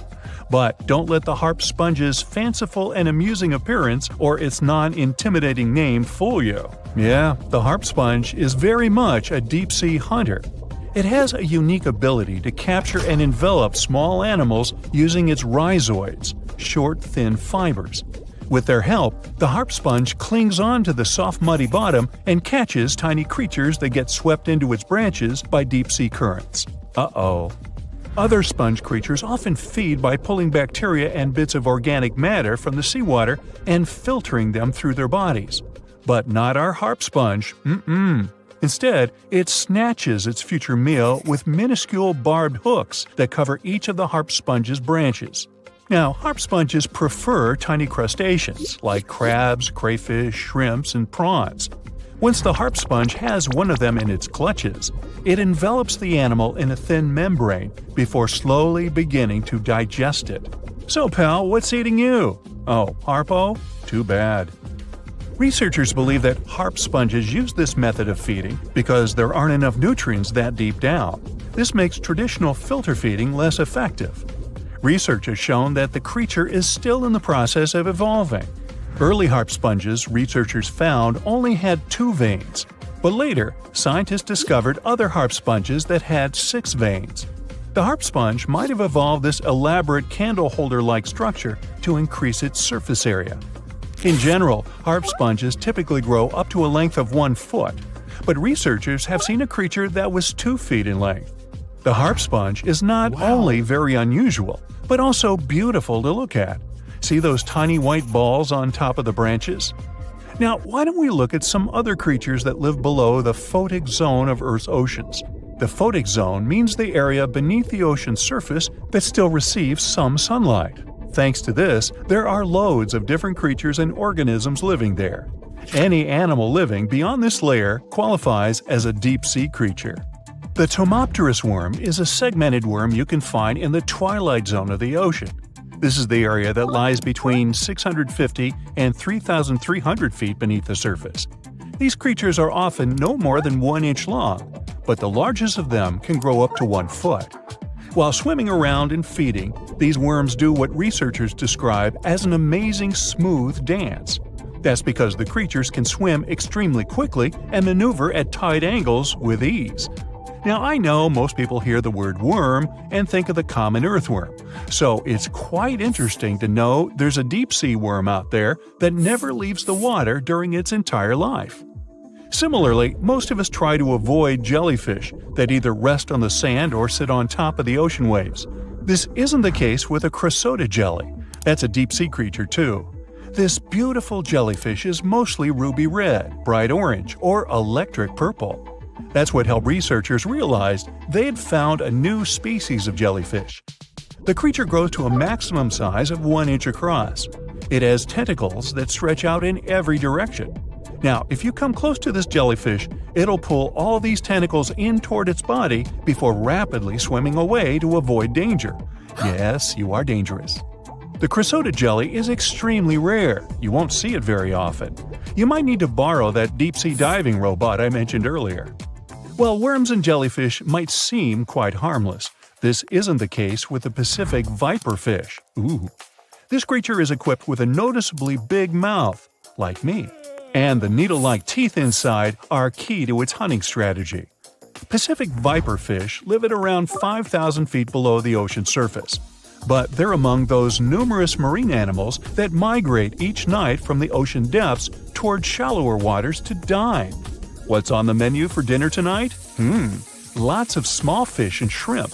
But don't let the harp sponge's fanciful and amusing appearance or its non-intimidating name fool you. Yeah, the harp sponge is very much a deep-sea hunter. It has a unique ability to capture and envelop small animals using its rhizoids, short, thin fibers. With their help, the harp sponge clings on to the soft, muddy bottom and catches tiny creatures that get swept into its branches by deep-sea currents. Uh-oh. Other sponge creatures often feed by pulling bacteria and bits of organic matter from the seawater and filtering them through their bodies. But not our harp sponge. Instead, it snatches its future meal with minuscule barbed hooks that cover each of the harp sponge's branches. Now, harp sponges prefer tiny crustaceans like crabs, crayfish, shrimps, and prawns. Once the harp sponge has one of them in its clutches, it envelops the animal in a thin membrane before slowly beginning to digest it. So, pal, what's eating you? Oh, Harpo? Too bad. Researchers believe that harp sponges use this method of feeding because there aren't enough nutrients that deep down. This makes traditional filter feeding less effective. Research has shown that the creature is still in the process of evolving. Early harp sponges researchers found only had 2 veins, but later scientists discovered other harp sponges that had 6 veins. The harp sponge might have evolved this elaborate candle holder-like structure to increase its surface area. In general, harp sponges typically grow up to a length of 1 foot, but researchers have seen a creature that was 2 feet in length. The harp sponge is not only very unusual, but also beautiful to look at. See those tiny white balls on top of the branches? Now, why don't we look at some other creatures that live below the photic zone of Earth's oceans? The photic zone means the area beneath the ocean's surface that still receives some sunlight. Thanks to this, there are loads of different creatures and organisms living there. Any animal living beyond this layer qualifies as a deep-sea creature. The Tomopterus worm is a segmented worm you can find in the twilight zone of the ocean. This is the area that lies between 650 and 3,300 feet beneath the surface. These creatures are often no more than 1 inch long, but the largest of them can grow up to 1 foot. While swimming around and feeding, these worms do what researchers describe as an amazing smooth dance. That's because the creatures can swim extremely quickly and maneuver at tight angles with ease. Now, I know most people hear the word worm and think of the common earthworm, so it's quite interesting to know there's a deep-sea worm out there that never leaves the water during its entire life. Similarly, most of us try to avoid jellyfish that either rest on the sand or sit on top of the ocean waves. This isn't the case with a chrysota jelly. That's a deep-sea creature too. This beautiful jellyfish is mostly ruby red, bright orange, or electric purple. That's what helped researchers realize they had found a new species of jellyfish. The creature grows to a maximum size of 1 inch across. It has tentacles that stretch out in every direction. Now, if you come close to this jellyfish, it'll pull all these tentacles in toward its body before rapidly swimming away to avoid danger. Yes, you are dangerous. The chrysota jelly is extremely rare. You won't see it very often. You might need to borrow that deep-sea diving robot I mentioned earlier. While worms and jellyfish might seem quite harmless, this isn't the case with the Pacific viperfish. Ooh. This creature is equipped with a noticeably big mouth, like me, and the needle-like teeth inside are key to its hunting strategy. Pacific viperfish live at around 5,000 feet below the ocean surface, but they're among those numerous marine animals that migrate each night from the ocean depths toward shallower waters to dine. What's on the menu for dinner tonight? Lots of small fish and shrimp.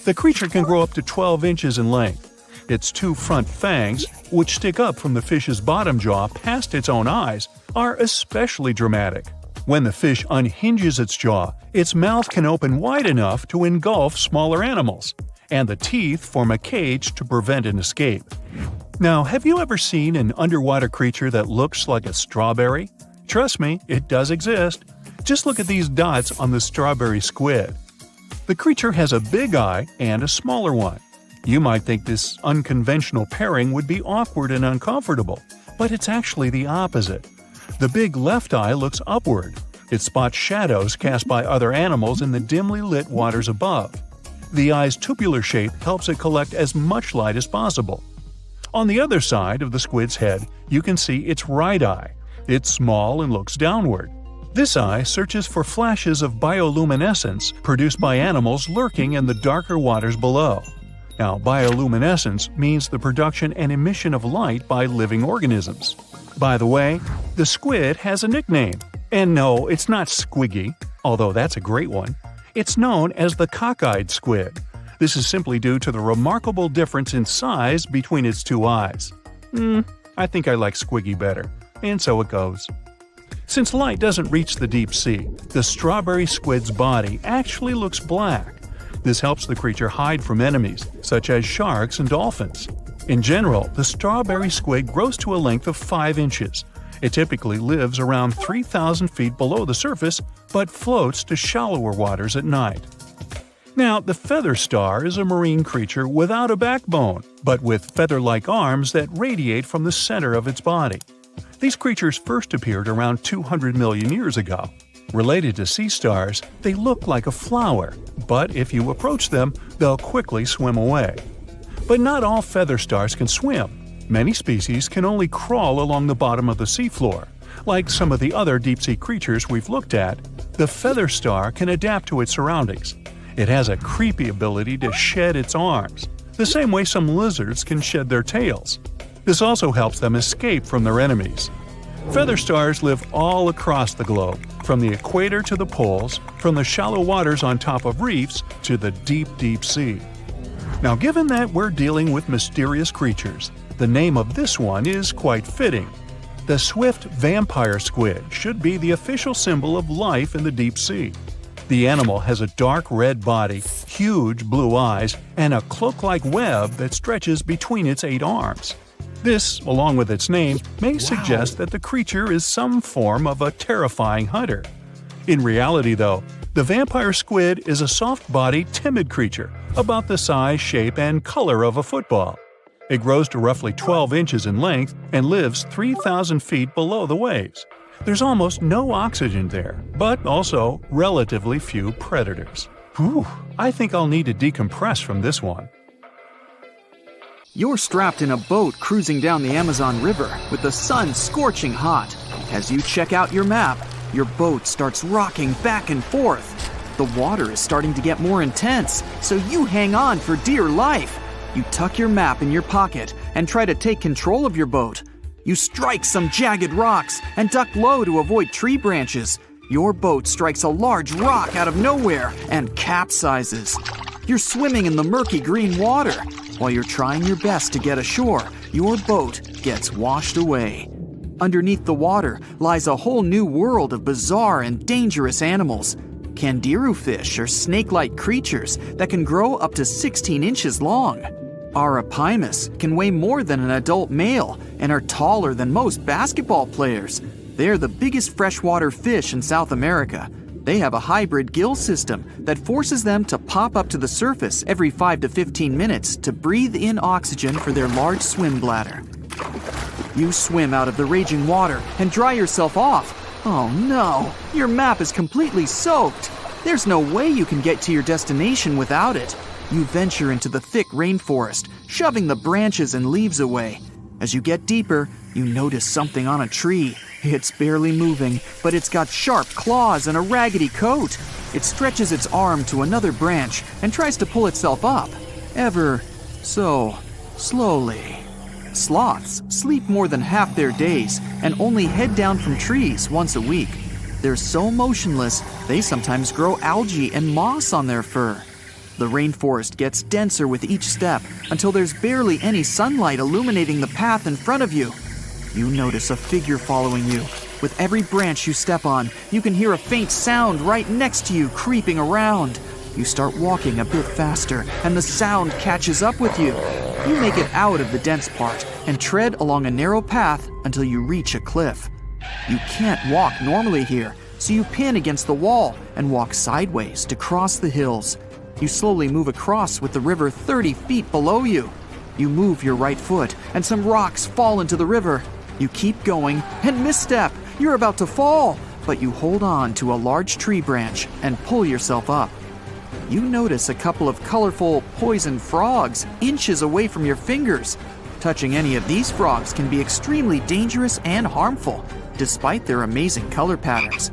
The creature can grow up to 12 inches in length. Its 2 front fangs, which stick up from the fish's bottom jaw past its own eyes, are especially dramatic. When the fish unhinges its jaw, its mouth can open wide enough to engulf smaller animals, and the teeth form a cage to prevent an escape. Now, have you ever seen an underwater creature that looks like a strawberry? Trust me, it does exist. Just look at these dots on the strawberry squid. The creature has a big eye and a smaller one. You might think this unconventional pairing would be awkward and uncomfortable, but it's actually the opposite. The big left eye looks upward. It spots shadows cast by other animals in the dimly lit waters above. The eye's tubular shape helps it collect as much light as possible. On the other side of the squid's head, you can see its right eye. It's small and looks downward. This eye searches for flashes of bioluminescence produced by animals lurking in the darker waters below. Now, bioluminescence means the production and emission of light by living organisms. By the way, the squid has a nickname. And no, it's not Squiggy, although that's a great one. It's known as the cockeyed squid. This is simply due to the remarkable difference in size between its 2 eyes. I think I like Squiggy better, and so it goes. Since light doesn't reach the deep sea, the strawberry squid's body actually looks black. This helps the creature hide from enemies, such as sharks and dolphins. In general, the strawberry squid grows to a length of 5 inches. It typically lives around 3,000 feet below the surface, but floats to shallower waters at night. Now, the feather star is a marine creature without a backbone, but with feather-like arms that radiate from the center of its body. These creatures first appeared around 200 million years ago. Related to sea stars, they look like a flower, but if you approach them, they'll quickly swim away. But not all feather stars can swim. Many species can only crawl along the bottom of the seafloor. Like some of the other deep-sea creatures we've looked at, the feather star can adapt to its surroundings. It has a creepy ability to shed its arms. the same way some lizards can shed their tails. This also helps them escape from their enemies. Feather stars live all across the globe, from the equator to the poles, from the shallow waters on top of reefs to the deep, deep sea. Now, given that we're dealing with mysterious creatures, the name of this one is quite fitting. The swift vampire squid should be the official symbol of life in the deep sea. The animal has a dark red body, huge blue eyes, and a cloak-like web that stretches between its 8 arms. This, along with its name, may suggest that the creature is some form of a terrifying hunter. In reality, though, the vampire squid is a soft-bodied, timid creature, about the size, shape, and color of a football. It grows to roughly 12 inches in length and lives 3,000 feet below the waves. There's almost no oxygen there, but also relatively few predators. Whew, I think I'll need to decompress from this one. You're strapped in a boat cruising down the Amazon River with the sun scorching hot. As you check out your map, your boat starts rocking back and forth. The water is starting to get more intense, so you hang on for dear life. You tuck your map in your pocket and try to take control of your boat. You strike some jagged rocks and duck low to avoid tree branches. Your boat strikes a large rock out of nowhere and capsizes. You're swimming in the murky green water. While you're trying your best to get ashore, your boat gets washed away. Underneath the water lies a whole new world of bizarre and dangerous animals. Candiru fish are snake-like creatures that can grow up to 16 inches long. Arapimus can weigh more than an adult male and are taller than most basketball players. They're the biggest freshwater fish in South America. They have a hybrid gill system that forces them to pop up to the surface every 5 to 15 minutes to breathe in oxygen for their large swim bladder. You swim out of the raging water and dry yourself off. Oh no, your map is completely soaked. There's no way you can get to your destination without it. You venture into the thick rainforest, shoving the branches and leaves away. As you get deeper, you notice something on a tree. It's barely moving, but it's got sharp claws and a raggedy coat. It stretches its arm to another branch and tries to pull itself up, ever so slowly. Sloths sleep more than half their days and only head down from trees once a week. They're so motionless, they sometimes grow algae and moss on their fur. The rainforest gets denser with each step until there's barely any sunlight illuminating the path in front of you. You notice a figure following you. With every branch you step on, you can hear a faint sound right next to you creeping around. You start walking a bit faster, and the sound catches up with you. You make it out of the dense part and tread along a narrow path until you reach a cliff. You can't walk normally here, so you pin against the wall and walk sideways to cross the hills. You slowly move across with the river 30 feet below you. You move your right foot, and some rocks fall into the river. You keep going and misstep. You're about to fall, but you hold on to a large tree branch and pull yourself up. You notice a couple of colorful poison frogs inches away from your fingers. Touching any of these frogs can be extremely dangerous and harmful, despite their amazing color patterns.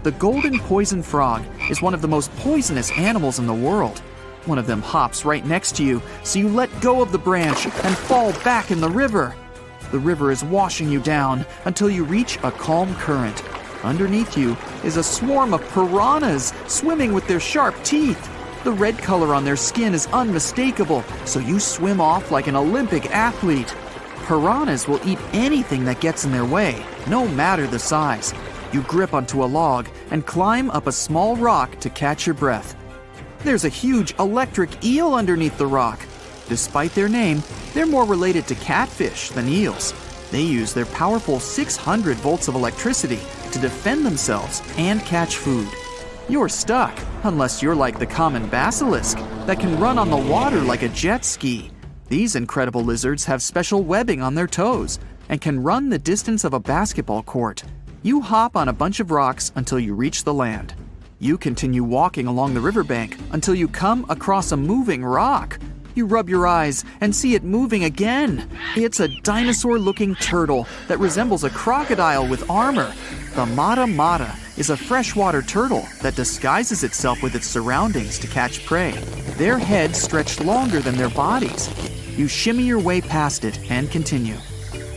The golden poison frog is one of the most poisonous animals in the world. One of them hops right next to you, so you let go of the branch and fall back in the river. The river is washing you down until you reach a calm current. Underneath you is a swarm of piranhas swimming with their sharp teeth. The red color on their skin is unmistakable, so you swim off like an Olympic athlete. Piranhas will eat anything that gets in their way, no matter the size. You grip onto a log and climb up a small rock to catch your breath. There's a huge electric eel underneath the rock. Despite their name, they're more related to catfish than eels. They use their powerful 600 volts of electricity to defend themselves and catch food. You're stuck, unless you're like the common basilisk that can run on the water like a jet ski. These incredible lizards have special webbing on their toes and can run the distance of a basketball court. You hop on a bunch of rocks until you reach the land. You continue walking along the riverbank until you come across a moving rock. You rub your eyes and see it moving again. It's a dinosaur-looking turtle that resembles a crocodile with armor. The mata mata is a freshwater turtle that disguises itself with its surroundings to catch prey. Their heads stretch longer than their bodies. You shimmy your way past it and continue.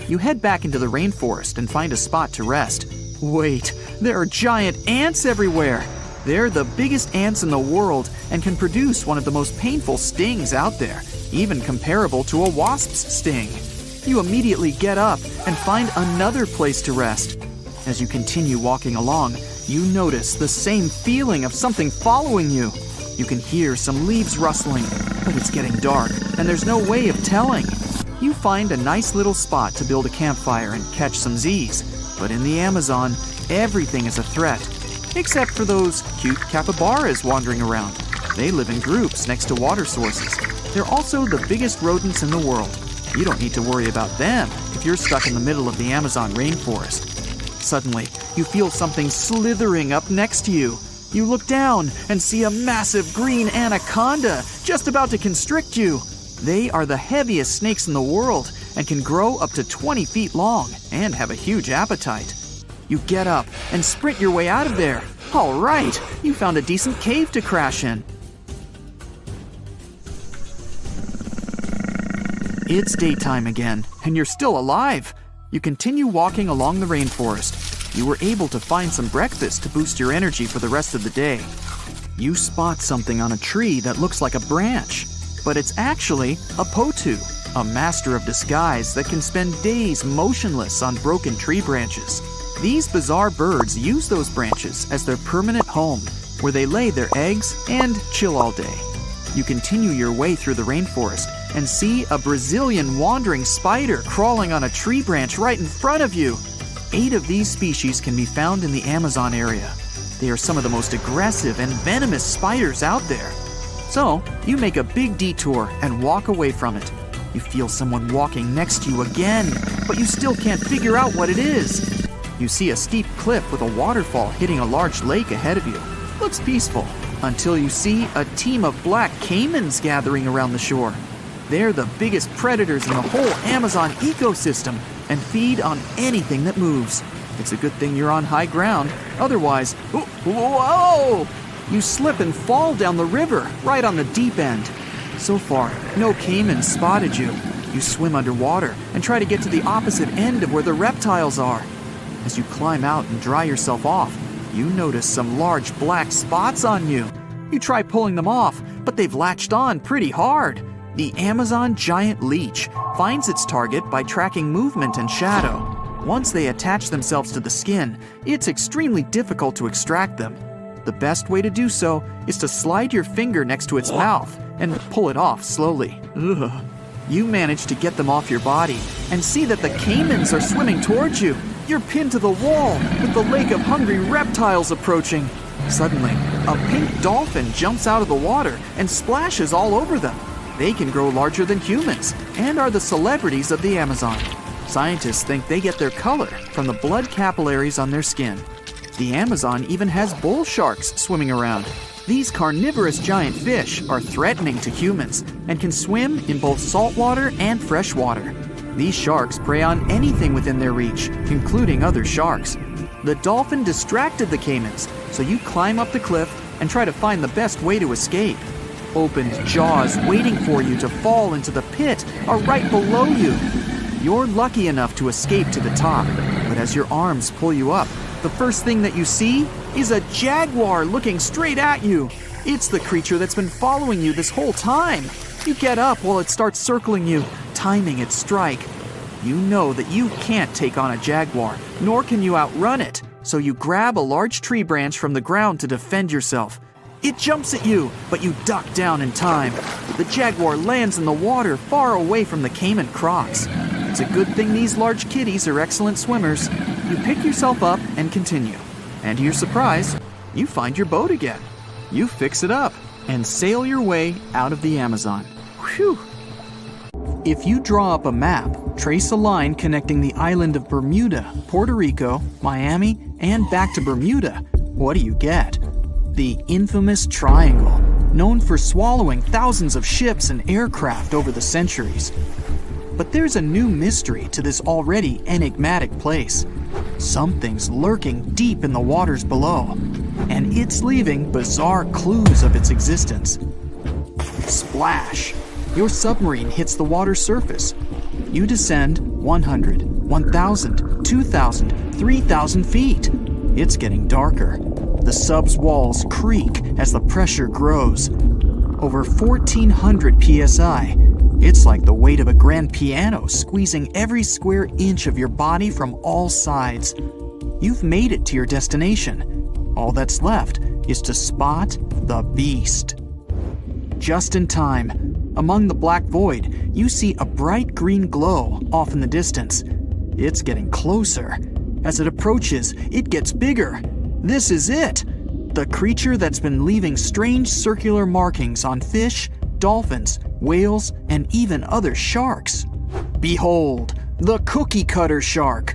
You head back into the rainforest and find a spot to rest. Wait, there are giant ants everywhere. They're the biggest ants in the world and can produce one of the most painful stings out there, even comparable to a wasp's sting. You immediately get up and find another place to rest. As you continue walking along, you notice the same feeling of something following you. You can hear some leaves rustling, but it's getting dark and there's no way of telling. You find a nice little spot to build a campfire and catch some Z's. But in the Amazon, everything is a threat. Except for those cute capybaras wandering around. They live in groups next to water sources. They're also the biggest rodents in the world. You don't need to worry about them if you're stuck in the middle of the Amazon rainforest. Suddenly, you feel something slithering up next to you. You look down and see a massive green anaconda just about to constrict you. They are the heaviest snakes in the world and can grow up to 20 feet long and have a huge appetite. You get up and sprint your way out of there. All right, you found a decent cave to crash in. It's daytime again, and you're still alive. You continue walking along the rainforest. You were able to find some breakfast to boost your energy for the rest of the day. You spot something on a tree that looks like a branch, but it's actually a potu, a master of disguise that can spend days motionless on broken tree branches. These bizarre birds use those branches as their permanent home, where they lay their eggs and chill all day. You continue your way through the rainforest and see a Brazilian wandering spider crawling on a tree branch right in front of you. 8 of these species can be found in the Amazon area. They are some of the most aggressive and venomous spiders out there. So, you make a big detour and walk away from it. You feel someone walking next to you again, but you still can't figure out what it is. You see a steep cliff with a waterfall hitting a large lake ahead of you. Looks peaceful, until you see a team of black caimans gathering around the shore. They're the biggest predators in the whole Amazon ecosystem and feed on anything that moves. It's a good thing you're on high ground, otherwise, whoa! You slip and fall down the river, right on the deep end. So far, no caiman spotted you. You swim underwater and try to get to the opposite end of where the reptiles are. As you climb out and dry yourself off, you notice some large black spots on you. You try pulling them off, but they've latched on pretty hard. The Amazon giant leech finds its target by tracking movement and shadow. Once they attach themselves to the skin, it's extremely difficult to extract them. The best way to do so is to slide your finger next to its mouth and pull it off slowly. Ugh. You manage to get them off your body and see that the caimans are swimming towards you. You're pinned to the wall with the lake of hungry reptiles approaching. Suddenly, a pink dolphin jumps out of the water and splashes all over them. They can grow larger than humans and are the celebrities of the Amazon. Scientists think they get their color from the blood capillaries on their skin. The Amazon even has bull sharks swimming around. These carnivorous giant fish are threatening to humans and can swim in both saltwater and freshwater. These sharks prey on anything within their reach, including other sharks. The dolphin distracted the caimans, so you climb up the cliff and try to find the best way to escape. Opened jaws waiting for you to fall into the pit are right below you. You're lucky enough to escape to the top, but as your arms pull you up, the first thing that you see is a jaguar looking straight at you. It's the creature that's been following you this whole time. You get up while it starts circling you, timing its strike. You know that you can't take on a jaguar, nor can you outrun it, so you grab a large tree branch from the ground to defend yourself. It jumps at you, but you duck down in time. The jaguar lands in the water far away from the caiman crocs. It's a good thing these large kitties are excellent swimmers. You pick yourself up and continue. And to your surprise, you find your boat again. You fix it up and sail your way out of the Amazon. Whew! If you draw up a map, trace a line connecting the island of Bermuda, Puerto Rico, Miami, and back to Bermuda, what do you get? The infamous triangle. known for swallowing thousands of ships and aircraft over the centuries. But there's a new mystery to this already enigmatic place. Something's lurking deep in the waters below, and it's leaving bizarre clues of its existence. Splash! Your submarine hits the water surface. You descend 100, 1,000, 2,000, 3,000 feet. It's getting darker. The sub's walls creak as the pressure grows. Over 1,400 psi. It's like the weight of a grand piano squeezing every square inch of your body from all sides. You've made it to your destination. All that's left is to spot the beast. Just in time. Among the black void, you see a bright green glow off in the distance. It's getting closer. As it approaches, it gets bigger. This is it! The creature that's been leaving strange circular markings on fish, dolphins, whales, and even other sharks. Behold, the cookie cutter shark!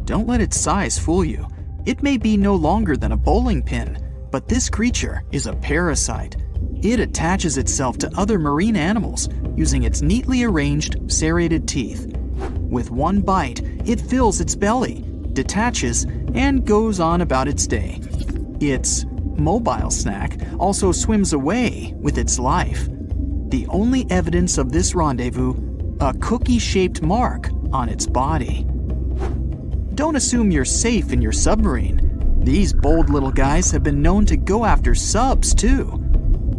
Don't let its size fool you. It may be no longer than a bowling pin, but this creature is a parasite. It attaches itself to other marine animals using its neatly arranged serrated teeth. With one bite, it fills its belly, detaches, and goes on about its day. Its mobile snack also swims away with its life. The only evidence of this rendezvous, a cookie-shaped mark on its body. Don't assume you're safe in your submarine. These bold little guys have been known to go after subs too.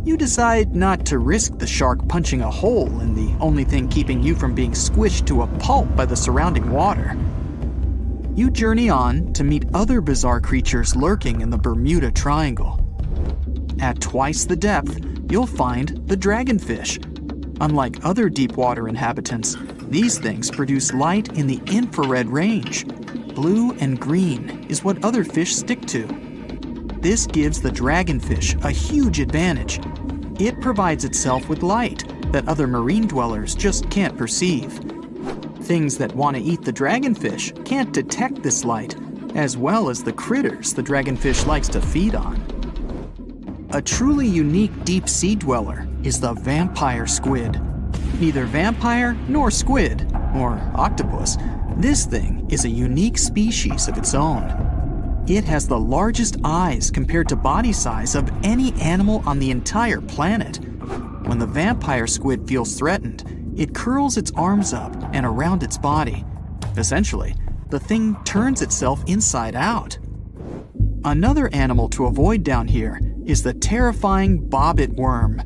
You decide not to risk the shark punching a hole in the only thing keeping you from being squished to a pulp by the surrounding water. You journey on to meet other bizarre creatures lurking in the Bermuda Triangle. At twice the depth, you'll find the dragonfish. Unlike other deep water inhabitants, these things produce light in the infrared range. Blue and green is what other fish stick to. This gives the dragonfish a huge advantage. It provides itself with light that other marine dwellers just can't perceive. Things that want to eat the dragonfish can't detect this light, as well as the critters the dragonfish likes to feed on. A truly unique deep-sea dweller is the vampire squid. Neither vampire nor squid, or octopus, this thing is a unique species of its own. It has the largest eyes compared to body size of any animal on the entire planet. When the vampire squid feels threatened, it curls its arms up and around its body. Essentially, the thing turns itself inside out. Another animal to avoid down here is the terrifying bobbit worm.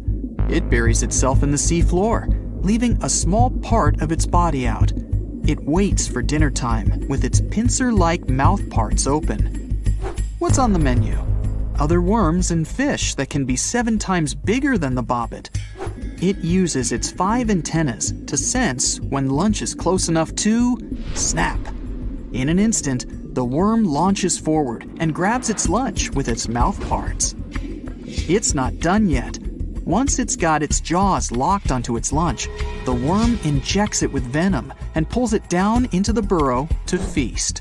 It buries itself in the sea floor, leaving a small part of its body out. It waits for dinner time with its pincer-like mouth parts open. What's on the menu? Other worms and fish that can be 7 times bigger than the bobbit. It uses its 5 antennas to sense when lunch is close enough to snap. In an instant, the worm launches forward and grabs its lunch with its mouth parts. It's not done yet. Once it's got its jaws locked onto its lunch, the worm injects it with venom and pulls it down into the burrow to feast.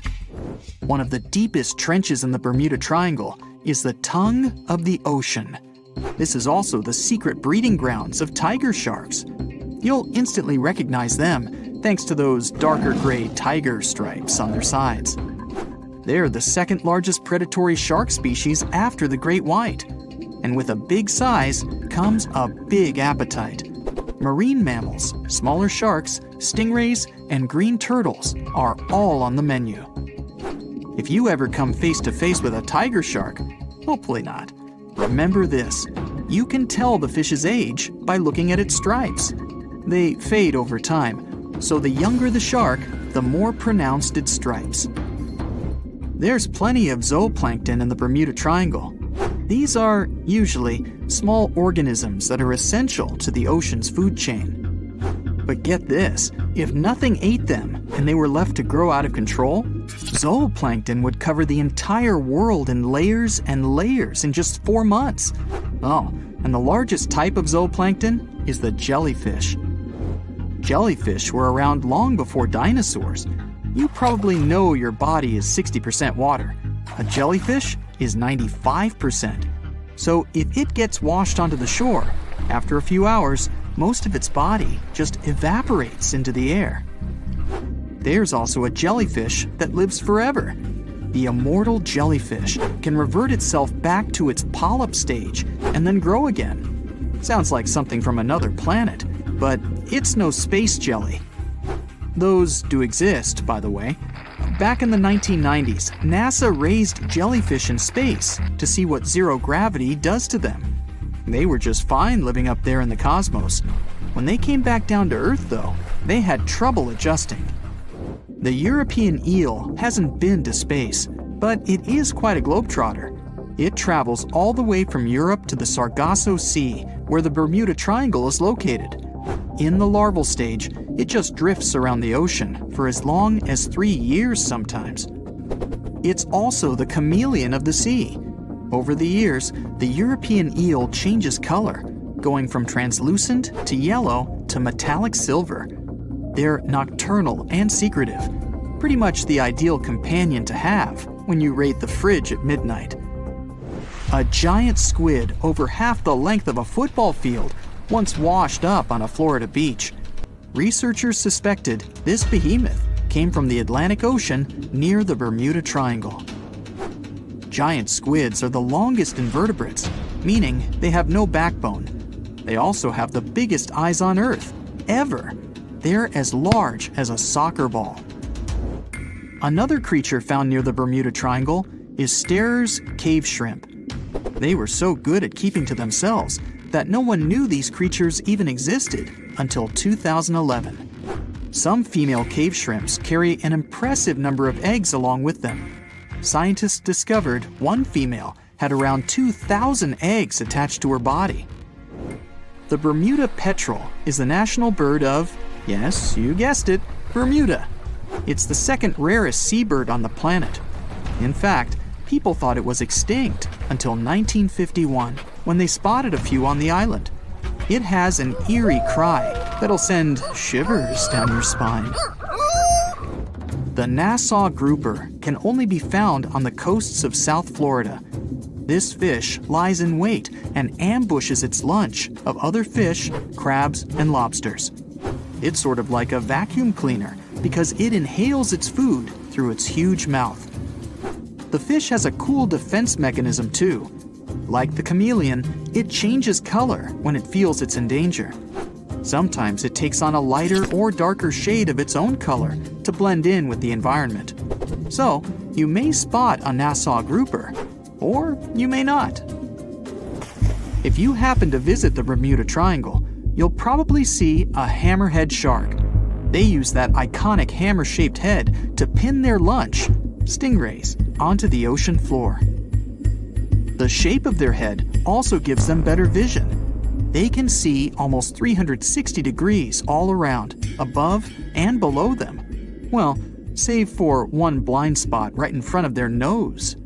One of the deepest trenches in the Bermuda Triangle is the tongue of the ocean. This is also the secret breeding grounds of tiger sharks. You'll instantly recognize them thanks to those darker gray tiger stripes on their sides. They're the second largest predatory shark species after the great white. And with a big size comes a big appetite. Marine mammals, smaller sharks, stingrays, and green turtles are all on the menu. If you ever come face to face with a tiger shark, hopefully not, remember this: you can tell the fish's age by looking at its stripes. They fade over time, so the younger the shark, the more pronounced its stripes. There's plenty of zooplankton in the Bermuda Triangle. These are, usually, small organisms that are essential to the ocean's food chain. But get this, if nothing ate them and they were left to grow out of control, zooplankton would cover the entire world in layers and layers in just 4 months. Oh, and the largest type of zooplankton is the jellyfish. Jellyfish were around long before dinosaurs. You probably know your body is 60% water. A jellyfish is 95%. So if it gets washed onto the shore, after a few hours, most of its body just evaporates into the air. There's also a jellyfish that lives forever. The immortal jellyfish can revert itself back to its polyp stage and then grow again. Sounds like something from another planet, but it's no space jelly. Those do exist, by the way. Back in the 1990s, NASA raised jellyfish in space to see what zero gravity does to them. They were just fine living up there in the cosmos. When they came back down to Earth, though, they had trouble adjusting. The European eel hasn't been to space, but it is quite a globetrotter. It travels all the way from Europe to the Sargasso Sea, where the Bermuda Triangle is located. In the larval stage, it just drifts around the ocean for as long as 3 years sometimes. It's also the chameleon of the sea. Over the years, the European eel changes color, going from translucent to yellow to metallic silver. They're nocturnal and secretive, pretty much the ideal companion to have when you raid the fridge at midnight. A giant squid over half the length of a football field once washed up on a Florida beach. Researchers suspected this behemoth came from the Atlantic Ocean near the Bermuda Triangle. Giant squids are the longest invertebrates, meaning they have no backbone. They also have the biggest eyes on Earth, ever. They're as large as a soccer ball. Another creature found near the Bermuda Triangle is Sterer's cave shrimp. They were so good at keeping to themselves that no one knew these creatures even existed until 2011. Some female cave shrimps carry an impressive number of eggs along with them. Scientists discovered one female had around 2,000 eggs attached to her body. The Bermuda petrel is the national bird of, yes, you guessed it, Bermuda. It's the second rarest seabird on the planet. In fact, people thought it was extinct until 1951, when they spotted a few on the island. It has an eerie cry that'll send shivers down your spine. The Nassau grouper can only be found on the coasts of South Florida. This fish lies in wait and ambushes its lunch of other fish, crabs, and lobsters. It's sort of like a vacuum cleaner because it inhales its food through its huge mouth. The fish has a cool defense mechanism too. Like the chameleon, it changes color when it feels it's in danger. Sometimes it takes on a lighter or darker shade of its own color to blend in with the environment. So, you may spot a Nassau grouper, or you may not. If you happen to visit the Bermuda Triangle, you'll probably see a hammerhead shark. They use that iconic hammer-shaped head to pin their lunch, stingrays, onto the ocean floor. The shape of their head also gives them better vision. They can see almost 360 degrees all around, above and below them. Well, save for one blind spot right in front of their nose.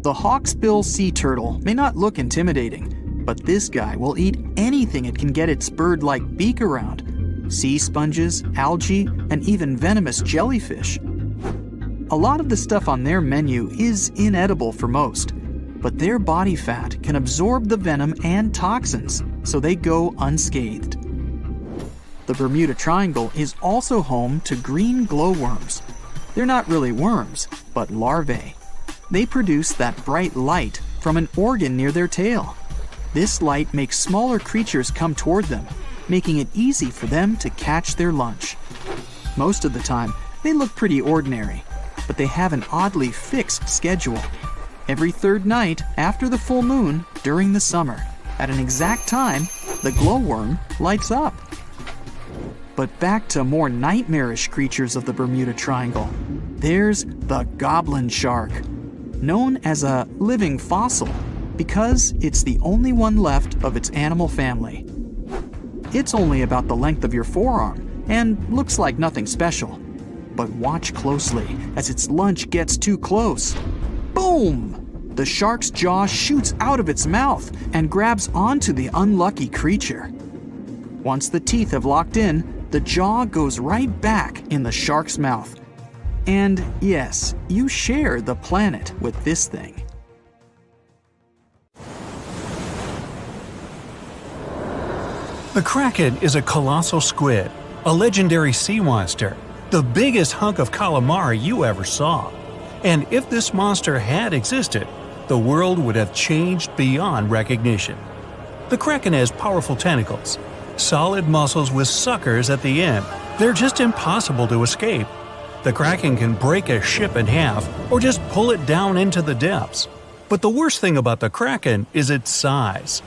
The hawksbill sea turtle may not look intimidating, but this guy will eat anything it can get its bird-like beak around. Sea sponges, algae, and even venomous jellyfish. A lot of the stuff on their menu is inedible for most, but their body fat can absorb the venom and toxins, so they go unscathed. The Bermuda Triangle is also home to green glowworms. They're not really worms, but larvae. They produce that bright light from an organ near their tail. This light makes smaller creatures come toward them, making it easy for them to catch their lunch. Most of the time, they look pretty ordinary, but they have an oddly fixed schedule. Every third night after the full moon during the summer, at an exact time, the glowworm lights up. But back to more nightmarish creatures of the Bermuda Triangle. There's the goblin shark, known as a living fossil because it's the only one left of its animal family. It's only about the length of your forearm and looks like nothing special. But watch closely as its lunch gets too close. Boom! The shark's jaw shoots out of its mouth and grabs onto the unlucky creature. Once the teeth have locked in, the jaw goes right back in the shark's mouth. And yes, you share the planet with this thing. The Kraken is a colossal squid, a legendary sea monster, the biggest hunk of calamari you ever saw. And if this monster had existed, the world would have changed beyond recognition. The Kraken has powerful tentacles, solid muscles with suckers at the end. They're just impossible to escape. The Kraken can break a ship in half or just pull it down into the depths. But the worst thing about the Kraken is its size.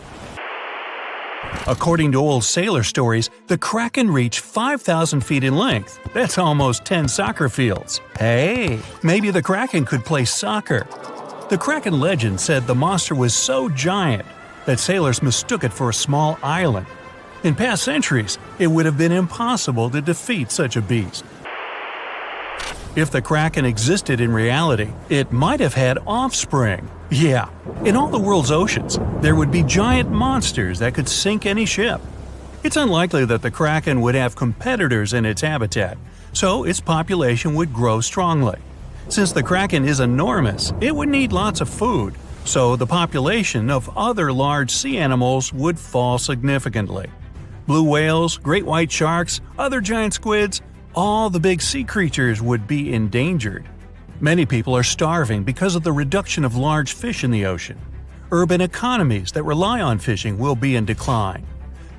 According to old sailor stories, the Kraken reached 5,000 feet in length. That's almost 10 soccer fields. Hey, maybe the Kraken could play soccer. The Kraken legend said the monster was so giant that sailors mistook it for a small island. In past centuries, it would have been impossible to defeat such a beast. If the Kraken existed in reality, it might have had offspring. Yeah, in all the world's oceans, there would be giant monsters that could sink any ship. It's unlikely that the Kraken would have competitors in its habitat, so its population would grow strongly. Since the Kraken is enormous, it would need lots of food, so the population of other large sea animals would fall significantly. Blue whales, great white sharks, other giant squids, all the big sea creatures would be endangered. Many people are starving because of the reduction of large fish in the ocean. Urban economies that rely on fishing will be in decline.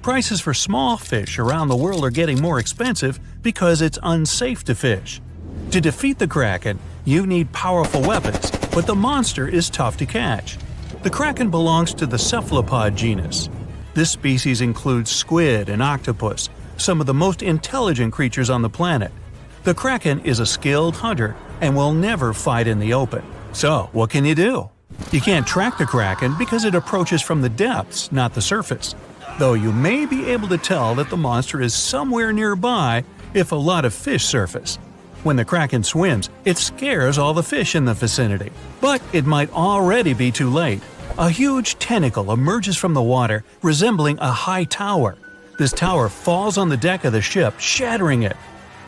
Prices for small fish around the world are getting more expensive because it's unsafe to fish. To defeat the Kraken, you need powerful weapons, but the monster is tough to catch. The Kraken belongs to the cephalopod genus. This species includes squid and octopus, some of the most intelligent creatures on the planet. The Kraken is a skilled hunter and will never fight in the open. So, what can you do? You can't track the Kraken because it approaches from the depths, not the surface. Though you may be able to tell that the monster is somewhere nearby if a lot of fish surface. When the Kraken swims, it scares all the fish in the vicinity. But it might already be too late. A huge tentacle emerges from the water, resembling a high tower. This tower falls on the deck of the ship, shattering it.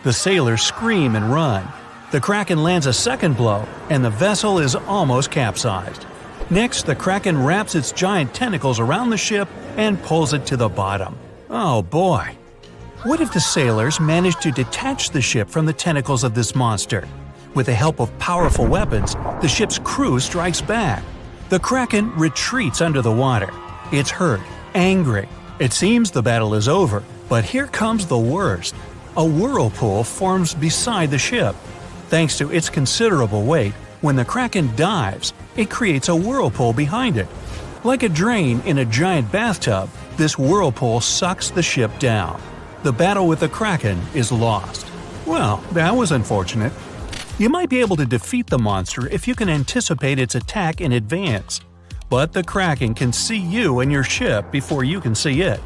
The sailors scream and run. The Kraken lands a second blow, and the vessel is almost capsized. Next, the Kraken wraps its giant tentacles around the ship and pulls it to the bottom. Oh boy! What if the sailors managed to detach the ship from the tentacles of this monster? With the help of powerful weapons, the ship's crew strikes back. The Kraken retreats under the water. It's hurt, angry. It seems the battle is over, but here comes the worst. A whirlpool forms beside the ship. Thanks to its considerable weight, when the Kraken dives, it creates a whirlpool behind it. Like a drain in a giant bathtub, this whirlpool sucks the ship down. The battle with the Kraken is lost. Well, that was unfortunate. You might be able to defeat the monster if you can anticipate its attack in advance. But the Kraken can see you and your ship before you can see it.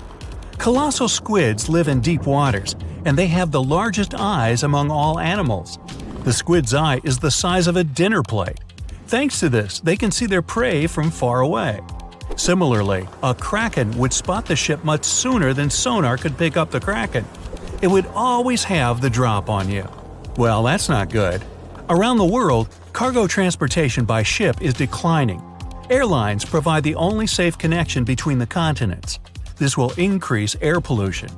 Colossal squids live in deep waters, and they have the largest eyes among all animals. The squid's eye is the size of a dinner plate. Thanks to this, they can see their prey from far away. Similarly, a Kraken would spot the ship much sooner than sonar could pick up the Kraken. It would always have the drop on you. Well, that's not good. Around the world, cargo transportation by ship is declining. Airlines provide the only safe connection between the continents. This will increase air pollution.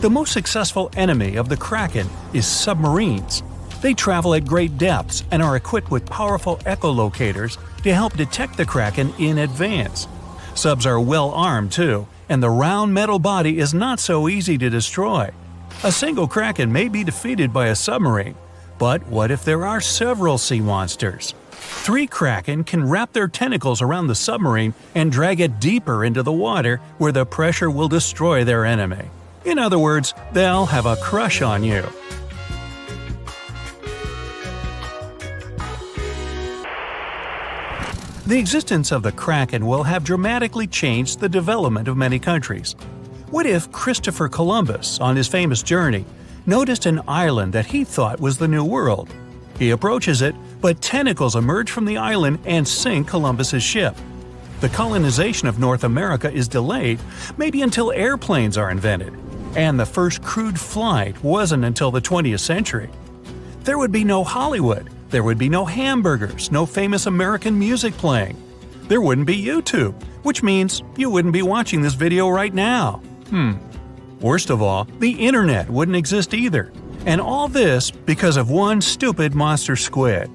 The most successful enemy of the Kraken is submarines. They travel at great depths and are equipped with powerful echolocators to help detect the Kraken in advance. Subs are well armed too, and the round metal body is not so easy to destroy. A single Kraken may be defeated by a submarine, but what if there are several sea monsters? 3 Kraken can wrap their tentacles around the submarine and drag it deeper into the water where the pressure will destroy their enemy. In other words, they'll have a crush on you. The existence of the Kraken will have dramatically changed the development of many countries. What if Christopher Columbus, on his famous journey, noticed an island that he thought was the New World? He approaches it, but tentacles emerge from the island and sink Columbus's ship. The colonization of North America is delayed, maybe until airplanes are invented. And the first crewed flight wasn't until the 20th century. There would be no Hollywood. There would be no hamburgers, no famous American music playing. There wouldn't be YouTube, which means you wouldn't be watching this video right now. Worst of all, the internet wouldn't exist either. And all this because of one stupid monster squid.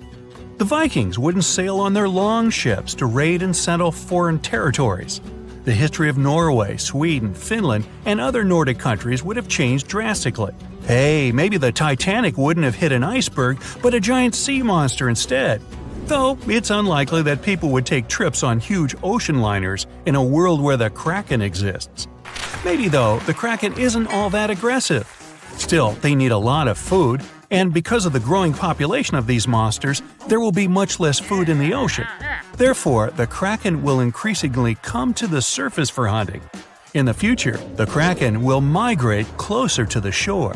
The Vikings wouldn't sail on their long ships to raid and settle foreign territories. The history of Norway, Sweden, Finland, and other Nordic countries would have changed drastically. Hey, maybe the Titanic wouldn't have hit an iceberg, but a giant sea monster instead. Though it's unlikely that people would take trips on huge ocean liners in a world where the Kraken exists. Maybe, though, the Kraken isn't all that aggressive. Still, they need a lot of food, and because of the growing population of these monsters, there will be much less food in the ocean. Therefore, the Kraken will increasingly come to the surface for hunting. In the future, the Kraken will migrate closer to the shore.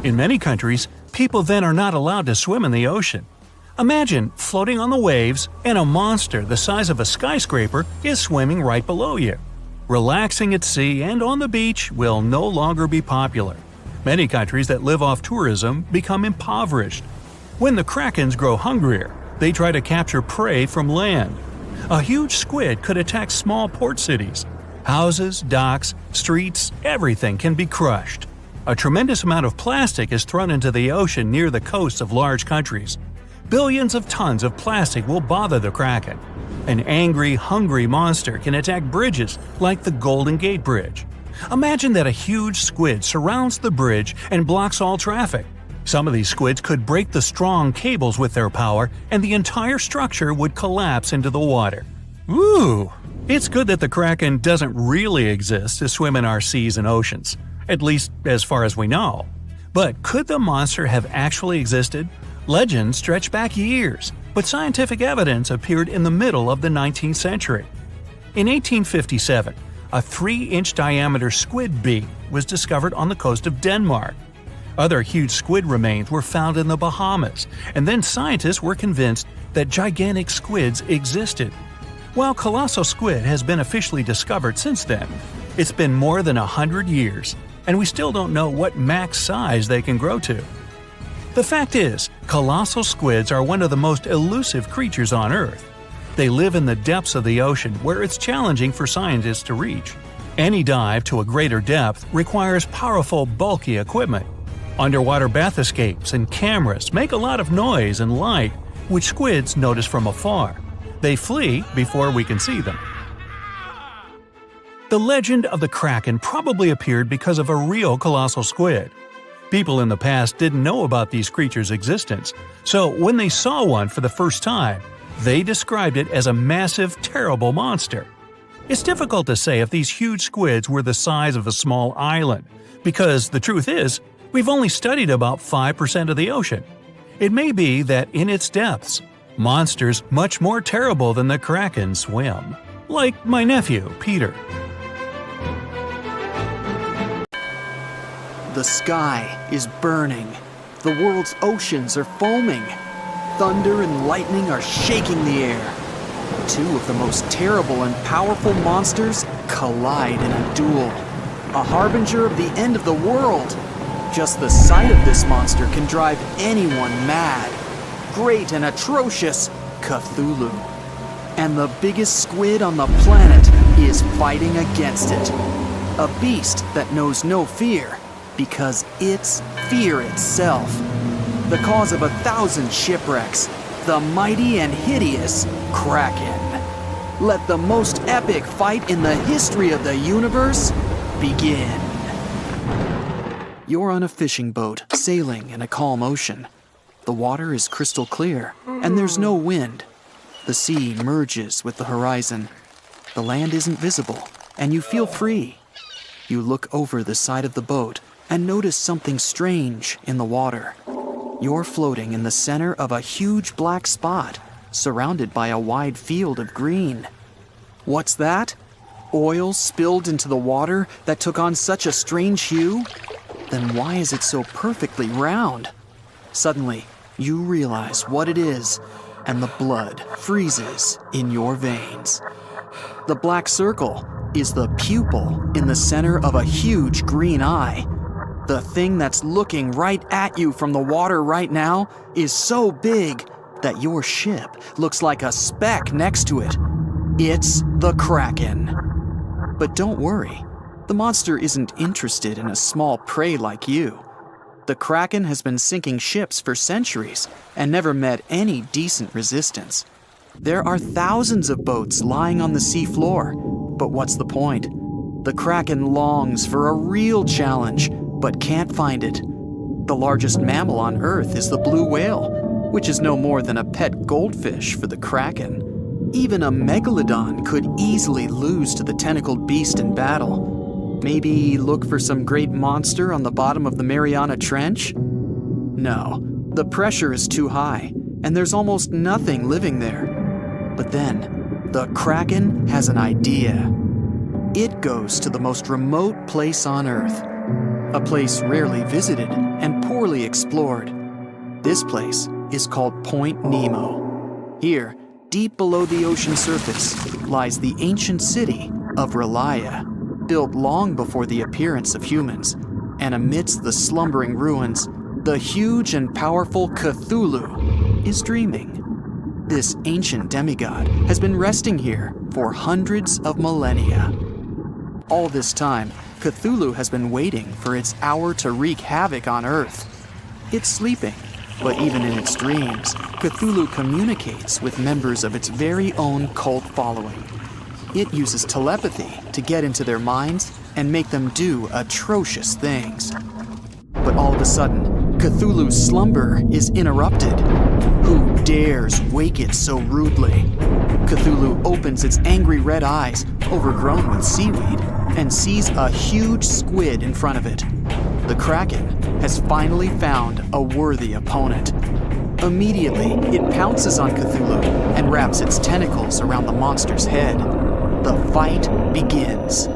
In many countries, people then are not allowed to swim in the ocean. Imagine floating on the waves and a monster the size of a skyscraper is swimming right below you. Relaxing at sea and on the beach will no longer be popular. Many countries that live off tourism become impoverished. When the Krakens grow hungrier, they try to capture prey from land. A huge squid could attack small port cities. Houses, docks, streets, everything can be crushed. A tremendous amount of plastic is thrown into the ocean near the coasts of large countries. Billions of tons of plastic will bother the Kraken. An angry, hungry monster can attack bridges like the Golden Gate Bridge. Imagine that a huge squid surrounds the bridge and blocks all traffic. Some of these squids could break the strong cables with their power, and the entire structure would collapse into the water. Ooh! It's good that the Kraken doesn't really exist to swim in our seas and oceans, at least as far as we know. But could the monster have actually existed? Legends stretch back years, but scientific evidence appeared in the middle of the 19th century. In 1857, a 3-inch diameter squid beak was discovered on the coast of Denmark. Other huge squid remains were found in the Bahamas, and then scientists were convinced that gigantic squids existed. While colossal squid has been officially discovered since then, it's been more than 100 years, and we still don't know what max size they can grow to. The fact is, colossal squids are one of the most elusive creatures on Earth. They live in the depths of the ocean where it's challenging for scientists to reach. Any dive to a greater depth requires powerful, bulky equipment. Underwater bath escapes and cameras make a lot of noise and light, which squids notice from afar. They flee before we can see them. The legend of the Kraken probably appeared because of a real colossal squid. People in the past didn't know about these creatures' existence, so when they saw one for the first time, they described it as a massive, terrible monster. It's difficult to say if these huge squids were the size of a small island, because the truth is, we've only studied about 5% of the ocean. It may be that in its depths, monsters much more terrible than the Kraken swim. Like my nephew, Peter. The sky is burning. The world's oceans are foaming. Thunder and lightning are shaking the air. Two of the most terrible and powerful monsters collide in a duel. A harbinger of the end of the world. Just the sight of this monster can drive anyone mad. Great and atrocious Cthulhu. And the biggest squid on the planet is fighting against it. A beast that knows no fear, because it's fear itself. The cause of 1,000 shipwrecks, the mighty and hideous Kraken. Let the most epic fight in the history of the universe begin. You're on a fishing boat, sailing in a calm ocean. The water is crystal clear, and there's no wind. The sea merges with the horizon. The land isn't visible, and you feel free. You look over the side of the boat and notice something strange in the water. You're floating in the center of a huge black spot, surrounded by a wide field of green. What's that? Oil spilled into the water that took on such a strange hue? Then why is it so perfectly round? Suddenly, you realize what it is, and the blood freezes in your veins. The black circle is the pupil in the center of a huge green eye. The thing that's looking right at you from the water right now is so big that your ship looks like a speck next to it. It's the Kraken. But don't worry. The monster isn't interested in a small prey like you. The Kraken has been sinking ships for centuries and never met any decent resistance. There are thousands of boats lying on the sea floor, but what's the point? The Kraken longs for a real challenge, but can't find it. The largest mammal on Earth is the blue whale, which is no more than a pet goldfish for the Kraken. Even a Megalodon could easily lose to the tentacled beast in battle. Maybe look for some great monster on the bottom of the Mariana Trench? No, the pressure is too high, and there's almost nothing living there. But then, the Kraken has an idea. It goes to the most remote place on Earth, a place rarely visited and poorly explored. This place is called Point Nemo. Here, deep below the ocean surface, lies the ancient city of Relia, built long before the appearance of humans. And amidst the slumbering ruins, the huge and powerful Cthulhu is dreaming. This ancient demigod has been resting here for hundreds of millennia. All this time, Cthulhu has been waiting for its hour to wreak havoc on Earth. It's sleeping, but even in its dreams, Cthulhu communicates with members of its very own cult following. It uses telepathy to get into their minds and make them do atrocious things. But all of a sudden, Cthulhu's slumber is interrupted. Who dares wake it so rudely? Cthulhu opens its angry red eyes, overgrown with seaweed, and sees a huge squid in front of it. The Kraken has finally found a worthy opponent. Immediately, it pounces on Cthulhu and wraps its tentacles around the monster's head. The fight begins.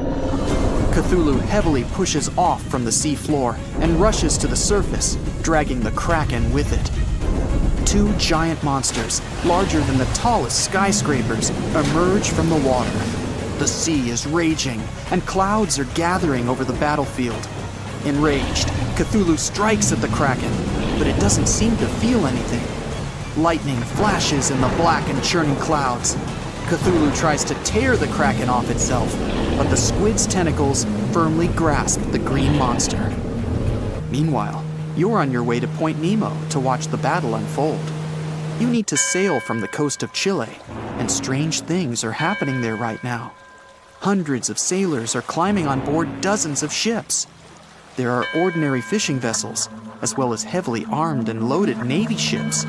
Cthulhu heavily pushes off from the sea floor and rushes to the surface, dragging the Kraken with it. Two giant monsters, larger than the tallest skyscrapers, emerge from the water. The sea is raging, and clouds are gathering over the battlefield. Enraged, Cthulhu strikes at the Kraken, but it doesn't seem to feel anything. Lightning flashes in the black and churning clouds. Cthulhu tries to tear the Kraken off itself, but the squid's tentacles firmly grasp the green monster. Meanwhile, you're on your way to Point Nemo to watch the battle unfold. You need to sail from the coast of Chile, and strange things are happening there right now. Hundreds of sailors are climbing on board dozens of ships. There are ordinary fishing vessels, as well as heavily armed and loaded Navy ships.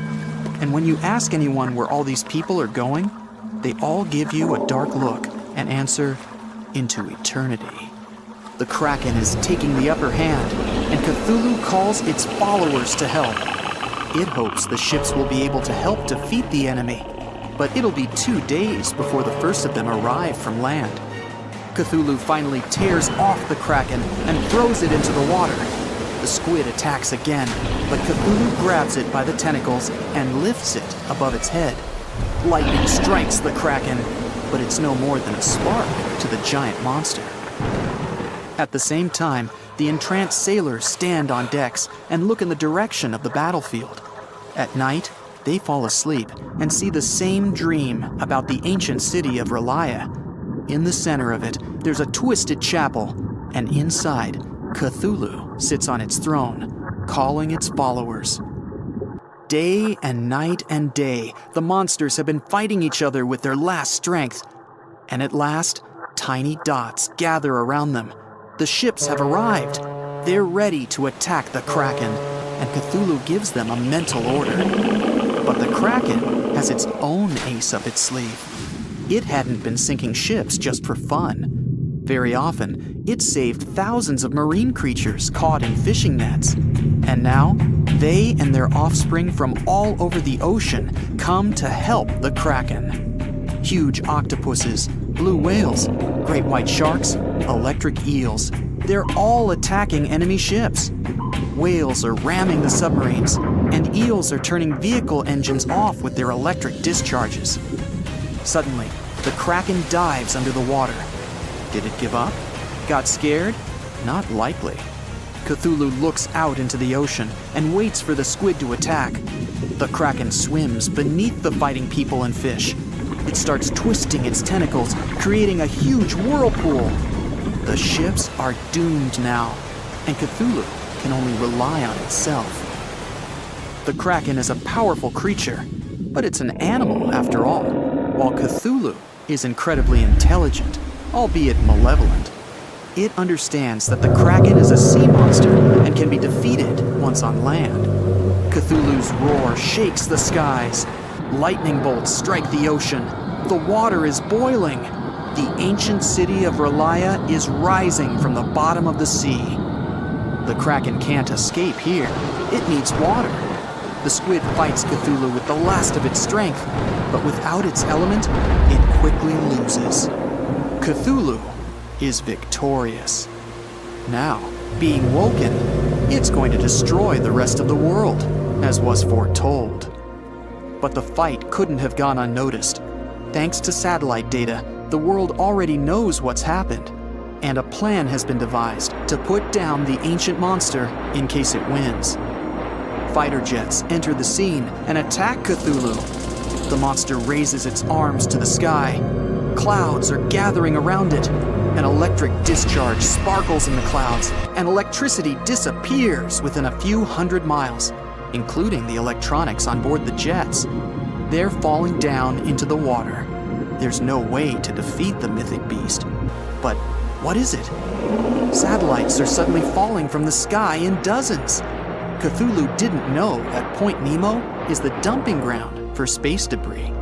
And when you ask anyone where all these people are going, they all give you a dark look and answer, into eternity. The Kraken is taking the upper hand, and Cthulhu calls its followers to help. It hopes the ships will be able to help defeat the enemy, but it'll be 2 days before the first of them arrive from land. Cthulhu finally tears off the Kraken and throws it into the water. The squid attacks again, but Cthulhu grabs it by the tentacles and lifts it above its head. Lightning strikes the Kraken, but it's no more than a spark to the giant monster. At the same time, the entranced sailors stand on decks and look in the direction of the battlefield. At night, they fall asleep and see the same dream about the ancient city of Relia. In the center of it, there's a twisted chapel, and inside, Cthulhu sits on its throne, calling its followers. Day and night and day, the monsters have been fighting each other with their last strength. And at last, tiny dots gather around them. The ships have arrived. They're ready to attack the Kraken, and Cthulhu gives them a mental order. But the Kraken has its own ace up its sleeve. It hadn't been sinking ships just for fun. Very often, it saved thousands of marine creatures caught in fishing nets. And now, they and their offspring from all over the ocean come to help the Kraken. Huge octopuses, blue whales, great white sharks, electric eels. They're all attacking enemy ships. Whales are ramming the submarines, and eels are turning vehicle engines off with their electric discharges. Suddenly, the Kraken dives under the water. Did it give up? Got scared? Not likely. Cthulhu looks out into the ocean and waits for the squid to attack. The Kraken swims beneath the fighting people and fish. It starts twisting its tentacles, creating a huge whirlpool. The ships are doomed now, and Cthulhu can only rely on itself. The Kraken is a powerful creature, but it's an animal after all, while Cthulhu is incredibly intelligent, albeit malevolent. It understands that the Kraken is a sea monster and can be defeated once on land. Cthulhu's roar shakes the skies. Lightning bolts strike the ocean. The water is boiling. The ancient city of Relaya is rising from the bottom of the sea. The Kraken can't escape here. It needs water. The squid fights Cthulhu with the last of its strength, but without its element, it quickly loses. Cthulhu is victorious. Now, being woken, it's going to destroy the rest of the world, as was foretold. But the fight couldn't have gone unnoticed. Thanks to satellite data, the world already knows what's happened, and a plan has been devised to put down the ancient monster in case it wins. Fighter jets enter the scene and attack Cthulhu. The monster raises its arms to the sky. Clouds are gathering around it. An electric discharge sparkles in the clouds, and electricity disappears within a few hundred miles, including the electronics on board the jets. They're falling down into the water. There's no way to defeat the mythic beast. But what is it? Satellites are suddenly falling from the sky in dozens. Cthulhu didn't know that Point Nemo is the dumping ground for space debris.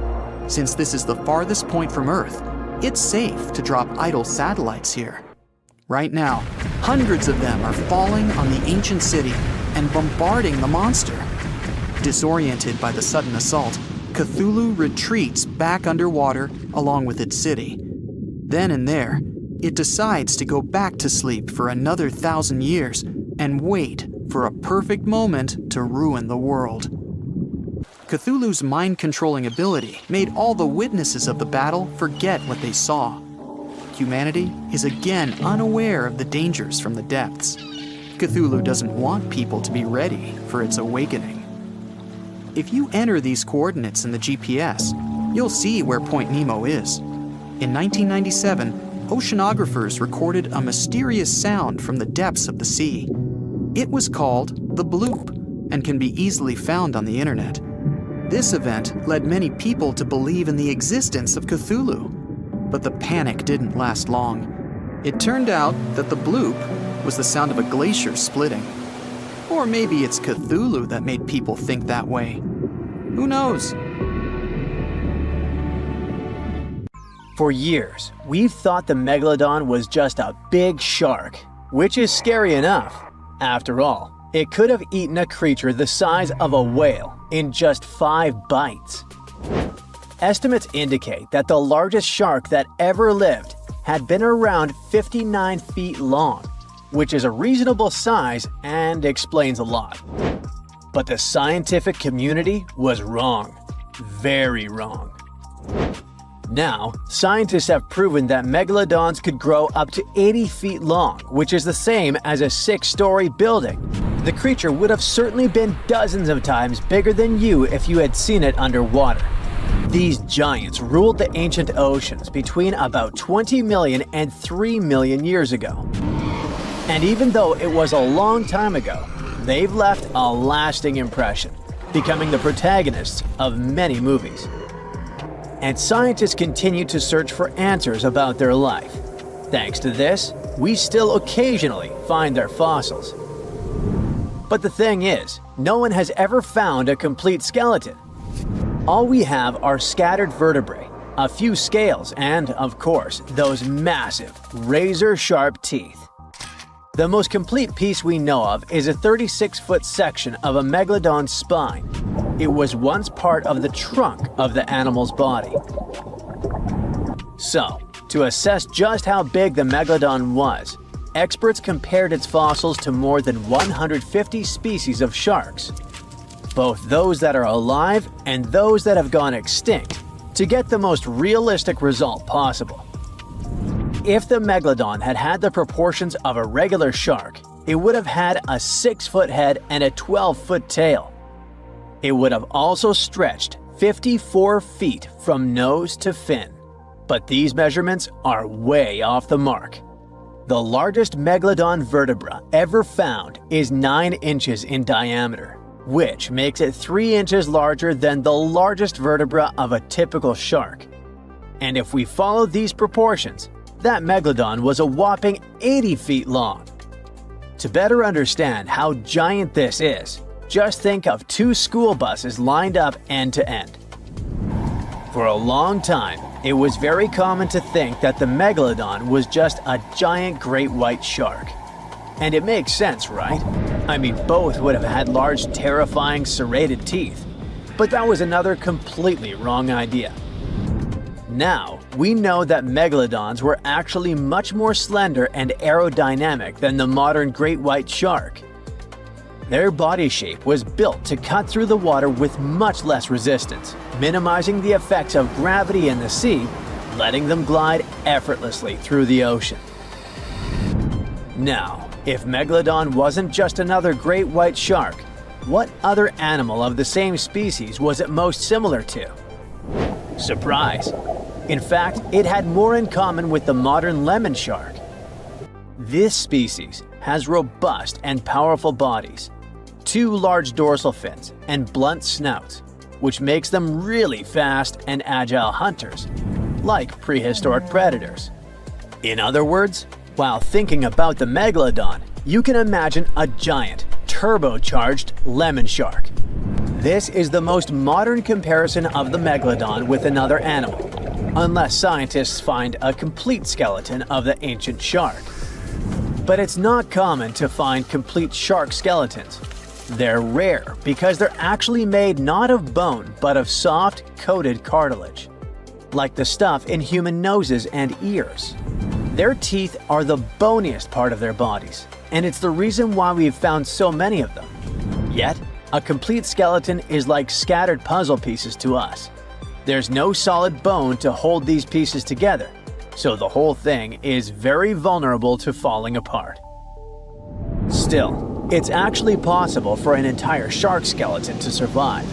Since this is the farthest point from Earth, it's safe to drop idle satellites here. Right now, hundreds of them are falling on the ancient city and bombarding the monster. Disoriented by the sudden assault, Cthulhu retreats back underwater along with its city. Then and there, it decides to go back to sleep for another 1,000 years and wait for a perfect moment to ruin the world. Cthulhu's mind-controlling ability made all the witnesses of the battle forget what they saw. Humanity is again unaware of the dangers from the depths. Cthulhu doesn't want people to be ready for its awakening. If you enter these coordinates in the GPS, you'll see where Point Nemo is. In 1997, oceanographers recorded a mysterious sound from the depths of the sea. It was called the bloop and can be easily found on the internet. This event led many people to believe in the existence of Cthulhu, but the panic didn't last long. It turned out that the bloop was the sound of a glacier splitting. Or maybe it's Cthulhu that made people think that way. Who knows? For years, we've thought the Megalodon was just a big shark, which is scary enough. After all, it could have eaten a creature the size of a whale in just 5 bites. Estimates indicate that the largest shark that ever lived had been around 59 feet long, which is a reasonable size and explains a lot. But the scientific community was wrong. Very wrong. Now, scientists have proven that megalodons could grow up to 80 feet long, which is the same as a 6-story building. The creature would have certainly been dozens of times bigger than you if you had seen it underwater. These giants ruled the ancient oceans between about 20 million and 3 million years ago. And even though it was a long time ago, they've left a lasting impression, becoming the protagonists of many movies. And scientists continue to search for answers about their life. Thanks to this, we still occasionally find their fossils. But the thing is, no one has ever found a complete skeleton. All we have are scattered vertebrae, a few scales, and, of course, those massive, razor-sharp teeth. The most complete piece we know of is a 36-foot section of a megalodon's spine. It was once part of the trunk of the animal's body. So, to assess just how big the megalodon was, experts compared its fossils to more than 150 species of sharks, both those that are alive and those that have gone extinct, to get the most realistic result possible. If the megalodon had had the proportions of a regular shark, it would have had a 6-foot head and a 12-foot tail. It would have also stretched 54 feet from nose to fin. But these measurements are way off the mark. The largest Megalodon vertebra ever found is 9 inches in diameter, which makes it 3 inches larger than the largest vertebra of a typical shark. And if we follow these proportions, that Megalodon was a whopping 80 feet long. To better understand how giant this is, just think of 2 school buses lined up end to end. For a long time, it was very common to think that the Megalodon was just a giant great white shark. And it makes sense, right? I mean, both would have had large, terrifying, serrated teeth. But that was another completely wrong idea. Now, we know that Megalodons were actually much more slender and aerodynamic than the modern great white shark. Their body shape was built to cut through the water with much less resistance, minimizing the effects of gravity in the sea, letting them glide effortlessly through the ocean. Now, if Megalodon wasn't just another great white shark, what other animal of the same species was it most similar to? Surprise! In fact, it had more in common with the modern lemon shark. This species has robust and powerful bodies, 2 large dorsal fins, and blunt snouts, which makes them really fast and agile hunters, like prehistoric predators. In other words, while thinking about the Megalodon, you can imagine a giant, turbocharged lemon shark. This is the most modern comparison of the Megalodon with another animal, unless scientists find a complete skeleton of the ancient shark. But it's not common to find complete shark skeletons. They're rare because they're actually made not of bone but of soft, coated cartilage, like the stuff in human noses and ears. Their teeth are the boniest part of their bodies, and it's the reason why we've found so many of them. Yet, a complete skeleton is like scattered puzzle pieces to us. There's no solid bone to hold these pieces together, so the whole thing is very vulnerable to falling apart. Still, it's actually possible for an entire shark skeleton to survive.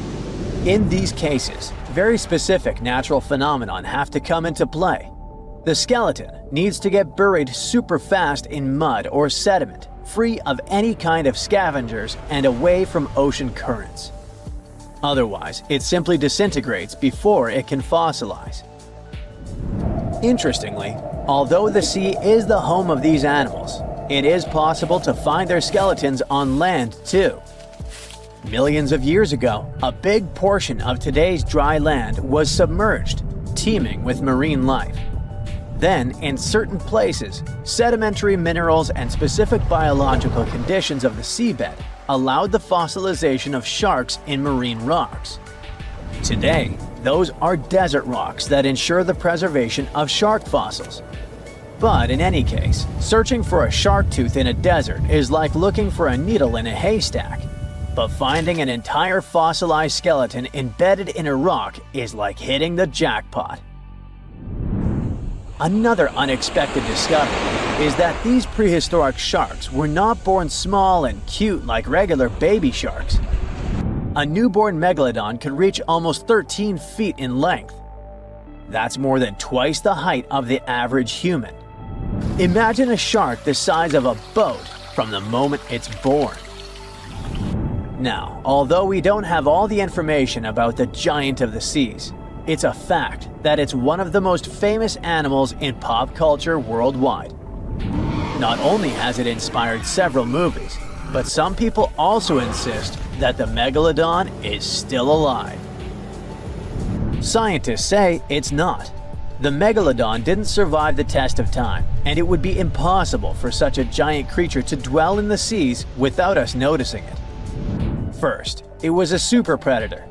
In these cases, very specific natural phenomena have to come into play. The skeleton needs to get buried super fast in mud or sediment, free of any kind of scavengers and away from ocean currents. Otherwise, it simply disintegrates before it can fossilize. Interestingly, although the sea is the home of these animals, it is possible to find their skeletons on land too. Millions of years ago, a big portion of today's dry land was submerged, teeming with marine life. Then, in certain places, sedimentary minerals and specific biological conditions of the seabed allowed the fossilization of sharks in marine rocks. Today, those are desert rocks that ensure the preservation of shark fossils. But in any case, searching for a shark tooth in a desert is like looking for a needle in a haystack. But finding an entire fossilized skeleton embedded in a rock is like hitting the jackpot. Another unexpected discovery is that these prehistoric sharks were not born small and cute like regular baby sharks. A newborn Megalodon could reach almost 13 feet in length. That's more than twice the height of the average human. Imagine a shark the size of a boat from the moment it's born. Now, although we don't have all the information about the giant of the seas, it's a fact that it's one of the most famous animals in pop culture worldwide. Not only has it inspired several movies, but some people also insist that the Megalodon is still alive. Scientists say it's not. The Megalodon didn't survive the test of time, and it would be impossible for such a giant creature to dwell in the seas without us noticing it. First, it was a super predator.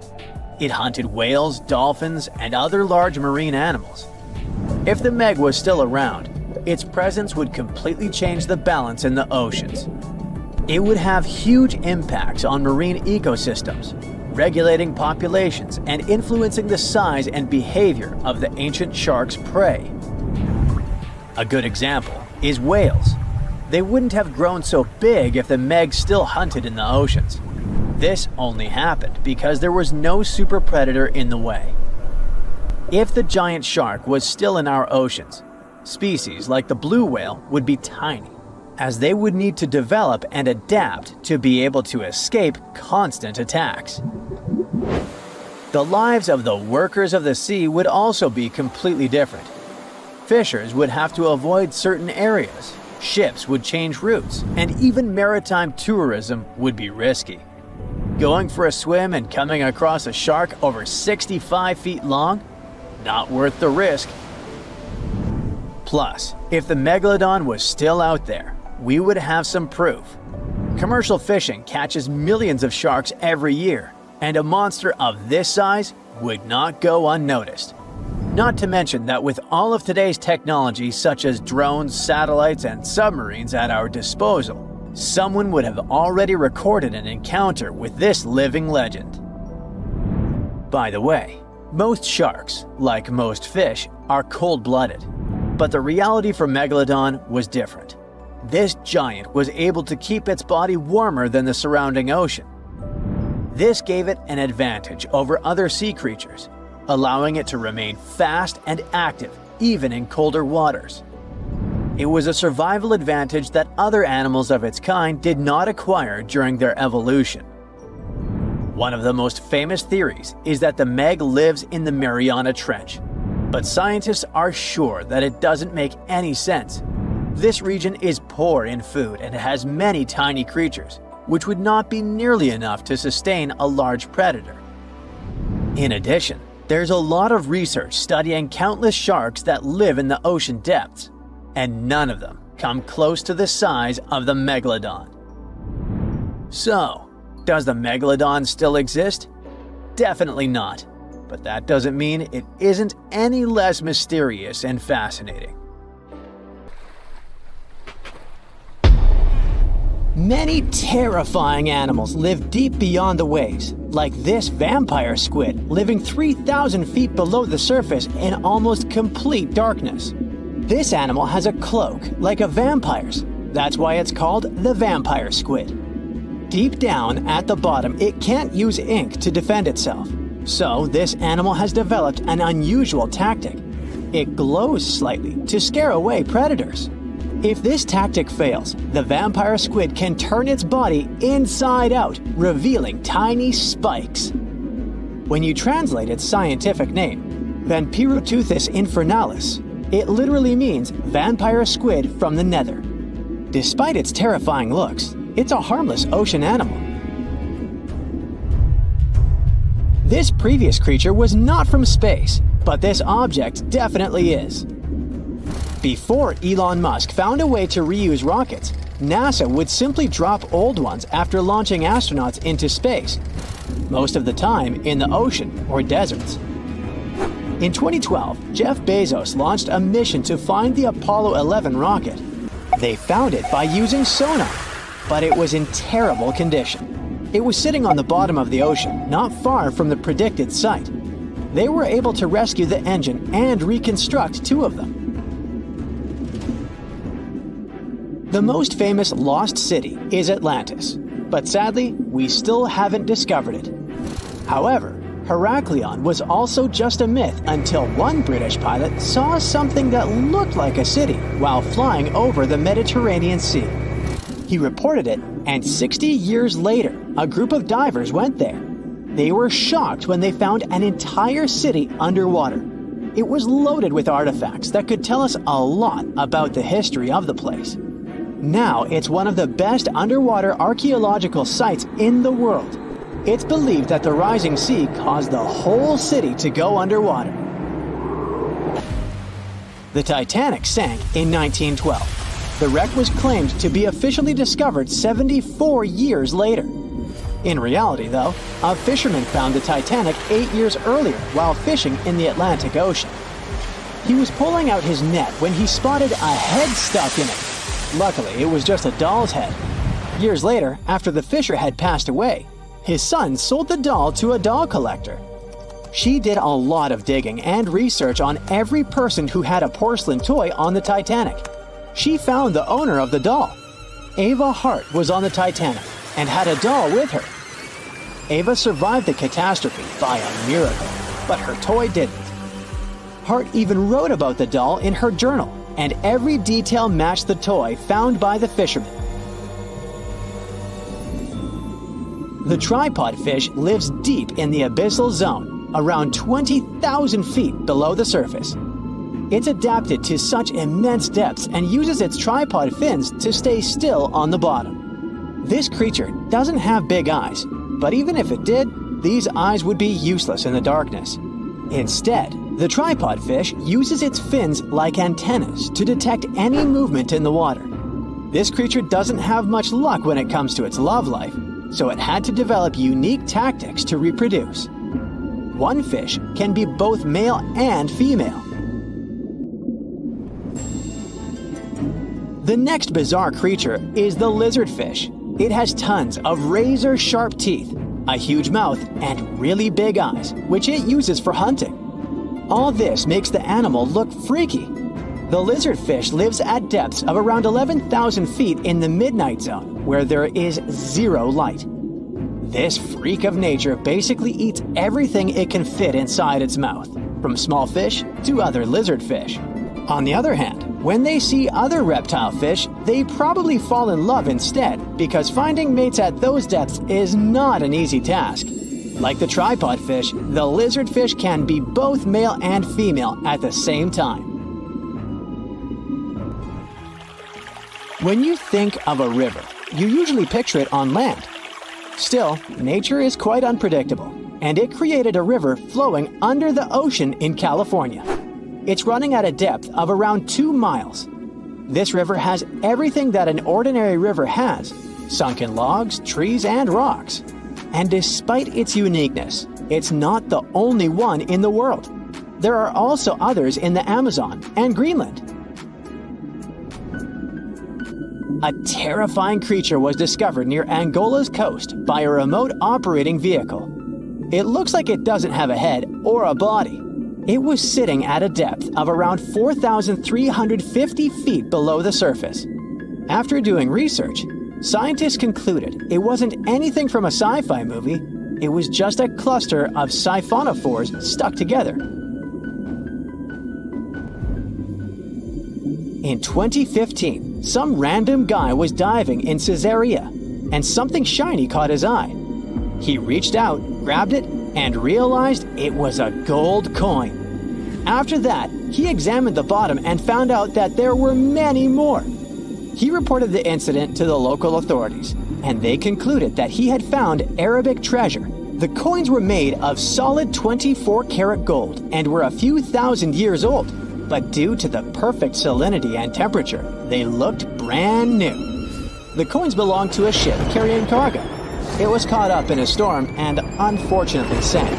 It hunted whales, dolphins, and other large marine animals. If the Meg was still around, its presence would completely change the balance in the oceans. It would have huge impacts on marine ecosystems, regulating populations and influencing the size and behavior of the ancient shark's prey. A good example is whales. They wouldn't have grown so big if the Meg still hunted in the oceans. This only happened because there was no super predator in the way. If the giant shark was still in our oceans, Species like the blue whale would be tiny, as they would need to develop and adapt to be able to escape constant attacks. The lives of the workers of the sea would also be completely different. Fishers would have to avoid certain areas, ships would change routes, and even maritime tourism would be risky. Going for a swim and coming across a shark over 65 feet long? Not worth the risk. Plus, if the Megalodon was still out there, we would have some proof. Commercial fishing catches millions of sharks every year, and a monster of this size would not go unnoticed. Not to mention that with all of today's technology such as drones, satellites, and submarines at our disposal, someone would have already recorded an encounter with this living legend. By the way, most sharks, like most fish, are cold-blooded. But the reality for Megalodon was different. This giant was able to keep its body warmer than the surrounding ocean. This gave it an advantage over other sea creatures, allowing it to remain fast and active even in colder waters. It was a survival advantage that other animals of its kind did not acquire during their evolution. One of the most famous theories is that the Meg lives in the Mariana Trench, but scientists are sure that it doesn't make any sense. This region is poor in food and has many tiny creatures, which would not be nearly enough to sustain a large predator. In addition, there's a lot of research studying countless sharks that live in the ocean depths, and none of them come close to the size of the Megalodon. So, does the Megalodon still exist? Definitely not, but that doesn't mean it isn't any less mysterious and fascinating. Many terrifying animals live deep beyond the waves, like this vampire squid living 3,000 feet below the surface in almost complete darkness. This animal has a cloak, like a vampire's. That's why it's called the vampire squid. Deep down at the bottom, it can't use ink to defend itself. So this animal has developed an unusual tactic. It glows slightly to scare away predators. If this tactic fails, the vampire squid can turn its body inside out, revealing tiny spikes. When you translate its scientific name, Vampiroteuthis infernalis, it literally means vampire squid from the nether. Despite its terrifying looks, it's a harmless ocean animal. This previous creature was not from space, but this object definitely is. Before Elon Musk found a way to reuse rockets, NASA would simply drop old ones after launching astronauts into space, most of the time in the ocean or deserts. In 2012, Jeff Bezos launched a mission to find the Apollo 11 rocket. They found it by using sonar, but it was in terrible condition. It was sitting on the bottom of the ocean, not far from the predicted site. They were able to rescue the engine and reconstruct two of them. The most famous lost city is Atlantis, but sadly, we still haven't discovered it. However, Heraklion was also just a myth until one British pilot saw something that looked like a city while flying over the Mediterranean Sea. He reported it, and 60 years later, a group of divers went there. They were shocked when they found an entire city underwater. It was loaded with artifacts that could tell us a lot about the history of the place. Now, it's one of the best underwater archaeological sites in the world. It's believed that the rising sea caused the whole city to go underwater. The Titanic sank in 1912. The wreck was claimed to be officially discovered 74 years later. In reality, though, a fisherman found the Titanic 8 years earlier while fishing in the Atlantic Ocean. He was pulling out his net when he spotted a head stuck in it. Luckily, it was just a doll's head. Years later, after the fisher had passed away, his son sold the doll to a doll collector. She did a lot of digging and research on every person who had a porcelain toy on the Titanic. She found the owner of the doll. Ava Hart was on the Titanic and had a doll with her. Ava survived the catastrophe by a miracle, but her toy didn't. Hart even wrote about the doll in her journal and every detail matched the toy found by the fisherman. The tripod fish lives deep in the abyssal zone, around 20,000 feet below the surface. It's adapted to such immense depths and uses its tripod fins to stay still on the bottom. This creature doesn't have big eyes, but even if it did, these eyes would be useless in the darkness. Instead, the tripod fish uses its fins like antennas to detect any movement in the water. This creature doesn't have much luck when it comes to its love life, so it had to develop unique tactics to reproduce. One fish can be both male and female. The next bizarre creature is the lizardfish. It has tons of razor-sharp teeth, a huge mouth, and really big eyes, which it uses for hunting. All this makes the animal look freaky. The lizardfish lives at depths of around 11,000 feet in the midnight zone, where there is zero light. This freak of nature basically eats everything it can fit inside its mouth, from small fish to other lizardfish. On the other hand, when they see other reptile fish, they probably fall in love instead, because finding mates at those depths is not an easy task. Like the tripod fish, the lizardfish can be both male and female at the same time. When you think of a river, you usually picture it on land. Still, nature is quite unpredictable, and it created a river flowing under the ocean in California. It's running at a depth of around 2 miles. This river has everything that an ordinary river has: sunken logs, trees, and rocks. And despite its uniqueness, it's not the only one in the world. There are also others in the Amazon and Greenland. A terrifying creature was discovered near Angola's coast by a remote operating vehicle. It looks like it doesn't have a head or a body. It was sitting at a depth of around 4,350 feet below the surface. After doing research, scientists concluded it wasn't anything from a sci-fi movie. It was just a cluster of siphonophores stuck together. In 2015, some random guy was diving in Caesarea, and something shiny caught his eye. He reached out, grabbed it, and realized it was a gold coin. After that, he examined the bottom and found out that there were many more. He reported the incident to the local authorities, and they concluded that he had found Arabic treasure. The coins were made of solid 24-karat gold and were a few thousand years old, but due to the perfect salinity and temperature, they looked brand new. The coins belonged to a ship carrying cargo. It was caught up in a storm and unfortunately sank.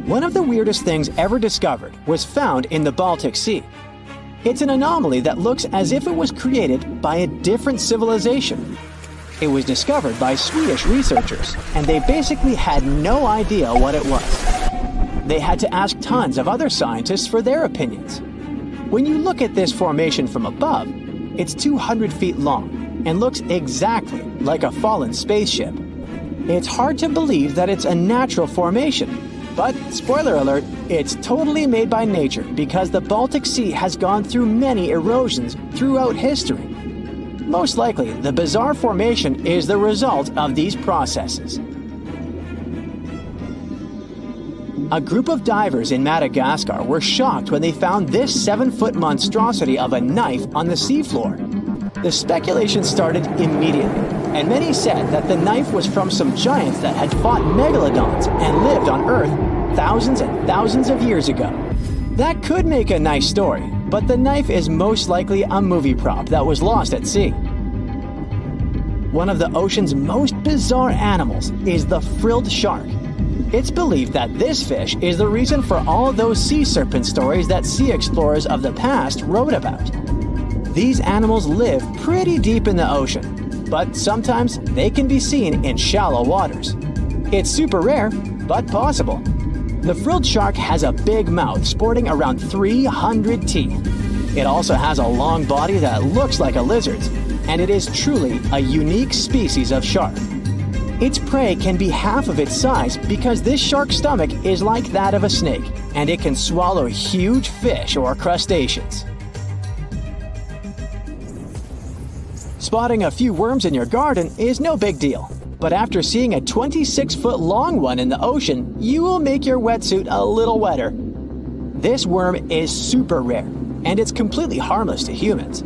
One of the weirdest things ever discovered was found in the Baltic Sea. It's an anomaly that looks as if it was created by a different civilization. It was discovered by Swedish researchers, and they basically had no idea what it was. They had to ask tons of other scientists for their opinions. When you look at this formation from above, it's 200 feet long and looks exactly like a fallen spaceship. It's hard to believe that it's a natural formation, but spoiler alert, it's totally made by nature because the Baltic Sea has gone through many erosions throughout history. Most likely, the bizarre formation is the result of these processes. A group of divers in Madagascar were shocked when they found this 7-foot monstrosity of a knife on the seafloor. The speculation started immediately, and many said that the knife was from some giants that had fought megalodons and lived on Earth thousands and thousands of years ago. That could make a nice story, but the knife is most likely a movie prop that was lost at sea. One of the ocean's most bizarre animals is the frilled shark. It's believed that this fish is the reason for all those sea serpent stories that sea explorers of the past wrote about. These animals live pretty deep in the ocean, but sometimes they can be seen in shallow waters. It's super rare, but possible. The frilled shark has a big mouth sporting around 300 teeth. It also has a long body that looks like a lizard's, and it is truly a unique species of shark. Its prey can be half of its size because this shark's stomach is like that of a snake. and it can swallow huge fish or crustaceans. Spotting a few worms in your garden is no big deal, but after seeing a 26-foot-long one in the ocean, you will make your wetsuit a little wetter. This worm is super rare, and it's completely harmless to humans.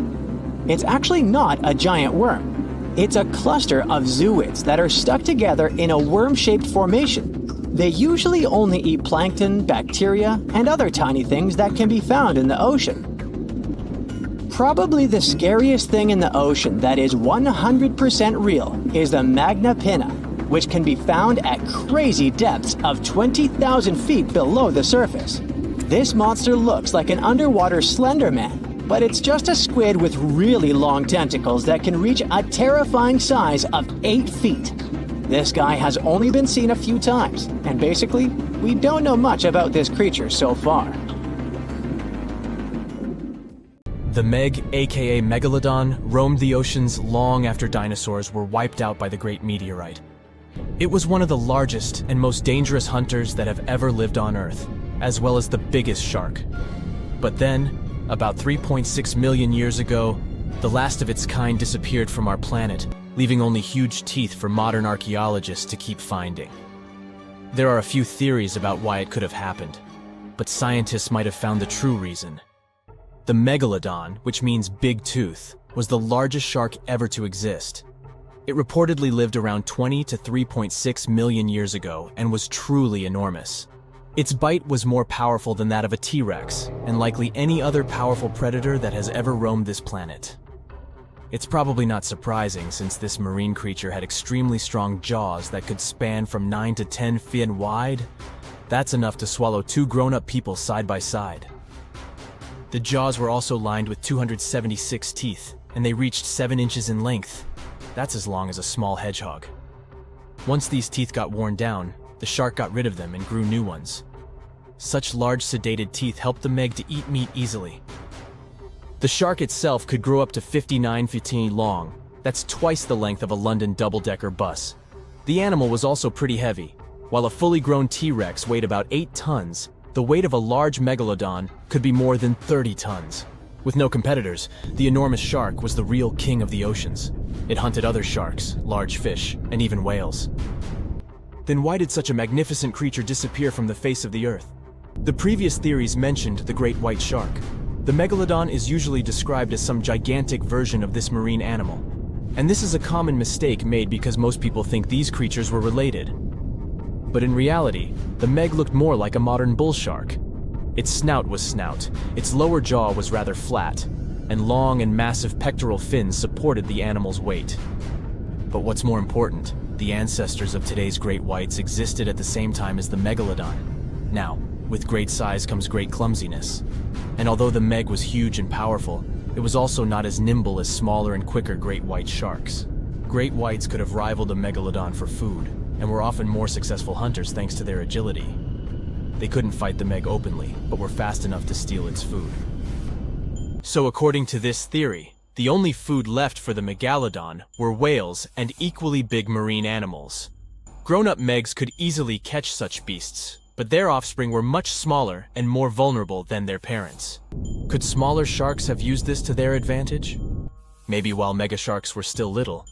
It's actually not a giant worm. It's a cluster of zooids that are stuck together in a worm-shaped formation. They usually only eat plankton, bacteria, and other tiny things that can be found in the ocean. Probably the scariest thing in the ocean that is 100% real is the Magna Pinna, which can be found at crazy depths of 20,000 feet below the surface. This monster looks like an underwater Slender Man, but it's just a squid with really long tentacles that can reach a terrifying size of 8 feet. This guy has only been seen a few times, and basically, we don't know much about this creature so far. The Meg, aka Megalodon, roamed the oceans long after dinosaurs were wiped out by the Great Meteorite. It was one of the largest and most dangerous hunters that have ever lived on Earth, as well as the biggest shark. But then, about 3.6 million years ago, the last of its kind disappeared from our planet, leaving only huge teeth for modern archaeologists to keep finding. There are a few theories about why it could have happened, but scientists might have found the true reason. The Megalodon, which means big tooth, was the largest shark ever to exist. It reportedly lived around 20 to 3.6 million years ago and was truly enormous. Its bite was more powerful than that of a T-Rex, and likely any other powerful predator that has ever roamed this planet. It's probably not surprising since this marine creature had extremely strong jaws that could span from 9 to 10 feet wide. That's enough to swallow 2 grown-up people side by side. The jaws were also lined with 276 teeth, and they reached 7 inches in length. That's as long as a small hedgehog. Once these teeth got worn down, the shark got rid of them and grew new ones. Such large sedated teeth helped the Meg to eat meat easily. The shark itself could grow up to 59 feet long. That's twice the length of a London double-decker bus. The animal was also pretty heavy. While a fully grown T-Rex weighed about 8 tons, the weight of a large Megalodon could be more than 30 tons. With no competitors, the enormous shark was the real king of the oceans. It hunted other sharks, large fish, and even whales. Then why did such a magnificent creature disappear from the face of the earth? The previous theories mentioned the great white shark. The Megalodon is usually described as some gigantic version of this marine animal. And this is a common mistake made because most people think these creatures were related. But in reality, the Meg looked more like a modern bull shark. Its snout was snout, its lower jaw was rather flat, and long and massive pectoral fins supported the animal's weight. But what's more important, the ancestors of today's great whites existed at the same time as the Megalodon. Now, with great size comes great clumsiness. And although the Meg was huge and powerful, it was also not as nimble as smaller and quicker great white sharks. Great whites could have rivaled a Megalodon for food, and were often more successful hunters thanks to their agility. They couldn't fight the Meg openly, but were fast enough to steal its food. So according to this theory, the only food left for the Megalodon were whales and equally big marine animals. Grown-up Megs could easily catch such beasts, but their offspring were much smaller and more vulnerable than their parents. Could smaller sharks have used this to their advantage? Maybe while megasharks were still little,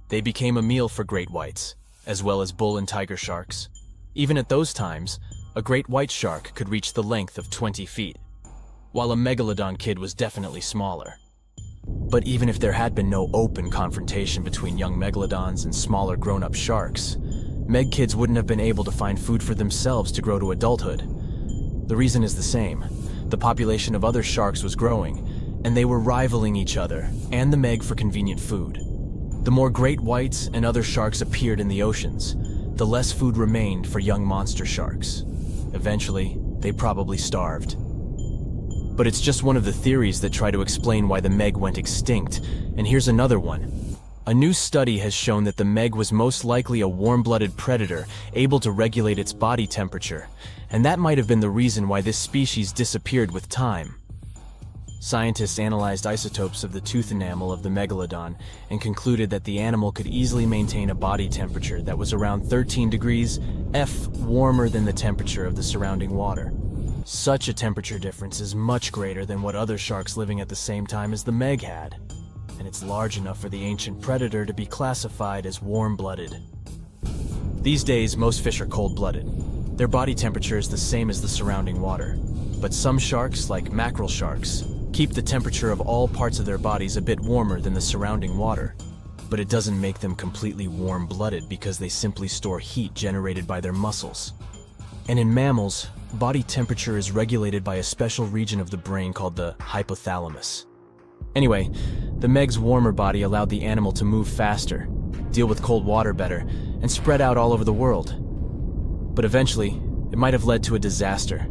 they became a meal for great whites, as well as bull and tiger sharks. Even at those times, a great white shark could reach the length of 20 feet, while a Megalodon kid was definitely smaller. But even if there had been no open confrontation between young Megalodons and smaller grown-up sharks, Meg kids wouldn't have been able to find food for themselves to grow to adulthood. The reason is the same. The population of other sharks was growing, and they were rivaling each other and the Meg for convenient food. The more great whites and other sharks appeared in the oceans, the less food remained for young monster sharks. Eventually, they probably starved. But it's just one of the theories that try to explain why the Meg went extinct, and here's another one. A new study has shown that the Meg was most likely a warm-blooded predator able to regulate its body temperature, and that might have been the reason why this species disappeared with time. Scientists analyzed isotopes of the tooth enamel of the Megalodon and concluded that the animal could easily maintain a body temperature that was around 13 degrees F warmer than the temperature of the surrounding water. Such a temperature difference is much greater than what other sharks living at the same time as the Meg had, and it's large enough for the ancient predator to be classified as warm-blooded. These days, most fish are cold-blooded. Their body temperature is the same as the surrounding water. But some sharks, like mackerel sharks, keep the temperature of all parts of their bodies a bit warmer than the surrounding water. But it doesn't make them completely warm-blooded because they simply store heat generated by their muscles. And in mammals, body temperature is regulated by a special region of the brain called the hypothalamus. Anyway, the Meg's warmer body allowed the animal to move faster, deal with cold water better, and spread out all over the world. But eventually, it might have led to a disaster.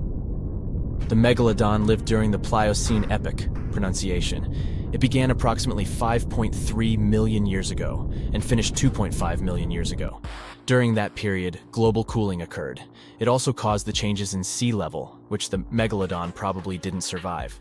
The Megalodon lived during the Pliocene epoch, pronunciation. It began approximately 5.3 million years ago and finished 2.5 million years ago. During that period, global cooling occurred. It also caused the changes in sea level, which the Megalodon probably didn't survive.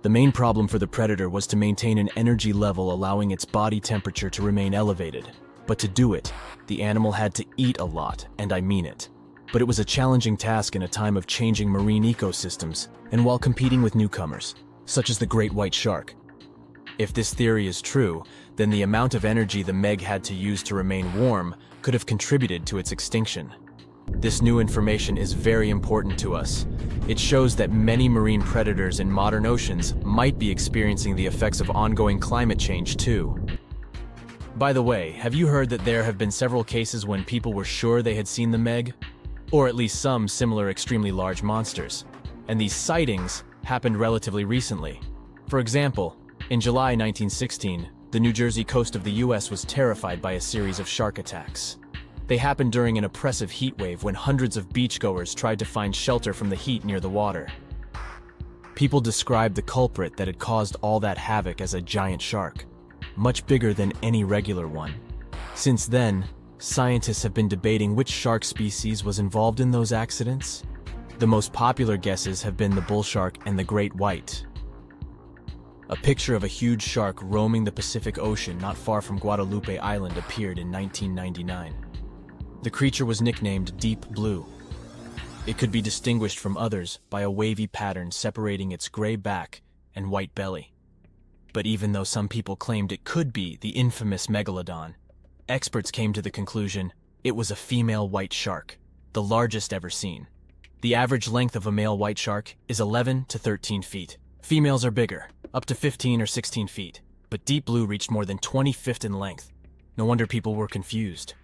The main problem for the predator was to maintain an energy level allowing its body temperature to remain elevated. But to do it, the animal had to eat a lot, and I mean it. But it was a challenging task in a time of changing marine ecosystems and while competing with newcomers, such as the great white shark. If this theory is true, then the amount of energy the Meg had to use to remain warm could have contributed to its extinction. This new information is very important to us. It shows that many marine predators in modern oceans might be experiencing the effects of ongoing climate change too. By the way, have you heard that there have been several cases when people were sure they had seen the Meg? Or at least some similar extremely large monsters. And these sightings happened relatively recently. For example, in July 1916, the New Jersey coast of the US was terrified by a series of shark attacks. They happened during an oppressive heat wave when hundreds of beachgoers tried to find shelter from the heat near the water. People described the culprit that had caused all that havoc as a giant shark, much bigger than any regular one. Since then, scientists have been debating which shark species was involved in those accidents. The most popular guesses have been the bull shark and the great white. A picture of a huge shark roaming the Pacific Ocean not far from Guadalupe Island appeared in 1999. The creature was nicknamed Deep Blue. It could be distinguished from others by a wavy pattern separating its gray back and white belly. But even though some people claimed it could be the infamous Megalodon, experts came to the conclusion it was a female white shark, the largest ever seen. The average length of a male white shark is 11 to 13 feet. Females are bigger, up to 15 or 16 feet, but Deep Blue reached more than 20 feet in length. No wonder people were confused.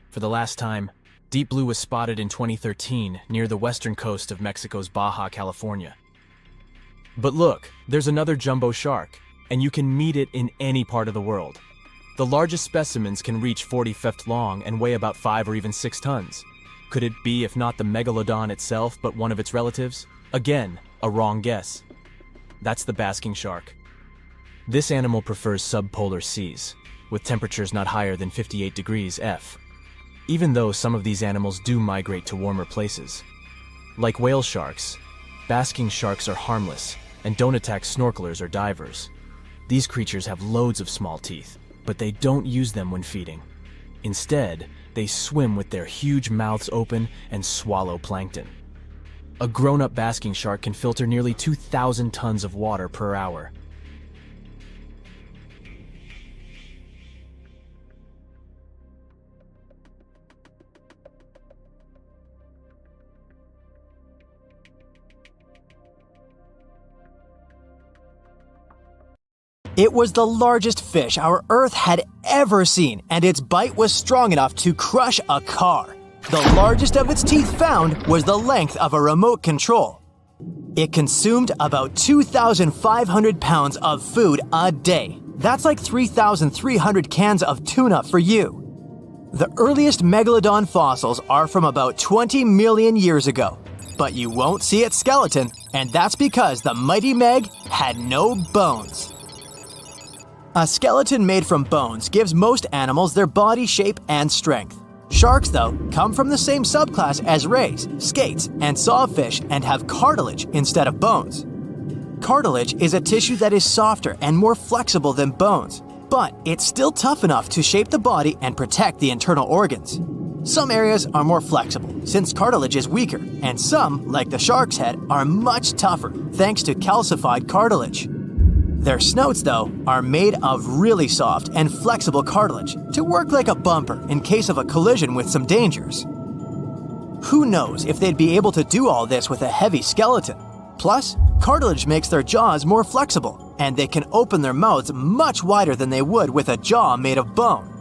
For the last time, Deep Blue was spotted in 2013 near the western coast of Mexico's Baja California. But look, there's another jumbo shark, and you can meet it in any part of the world. The largest specimens can reach 40 feet long and weigh about 5 or even 6 tons. Could it be, if not the Megalodon itself, but one of its relatives? Again, a wrong guess. That's the basking shark. This animal prefers subpolar seas, with temperatures not higher than 58 degrees F. Even though some of these animals do migrate to warmer places. Like whale sharks, basking sharks are harmless and don't attack snorkelers or divers. These creatures have loads of small teeth, but they don't use them when feeding. Instead, they swim with their huge mouths open and swallow plankton. A grown-up basking shark can filter nearly 2,000 tons of water per hour. It was the largest fish our Earth had ever seen, and its bite was strong enough to crush a car. The largest of its teeth found was the length of a remote control. It consumed about 2,500 pounds of food a day. That's like 3,300 cans of tuna for you. The earliest Megalodon fossils are from about 20 million years ago, but you won't see its skeleton, and that's because the mighty Meg had no bones. A skeleton made from bones gives most animals their body shape and strength. Sharks, though, come from the same subclass as rays, skates, and sawfish and have cartilage instead of bones. Cartilage is a tissue that is softer and more flexible than bones, but it's still tough enough to shape the body and protect the internal organs. Some areas are more flexible since cartilage is weaker, and some, like the shark's head, are much tougher thanks to calcified cartilage. Their snouts, though, are made of really soft and flexible cartilage to work like a bumper in case of a collision with some dangers. Who knows if they'd be able to do all this with a heavy skeleton? Plus, cartilage makes their jaws more flexible, and they can open their mouths much wider than they would with a jaw made of bone.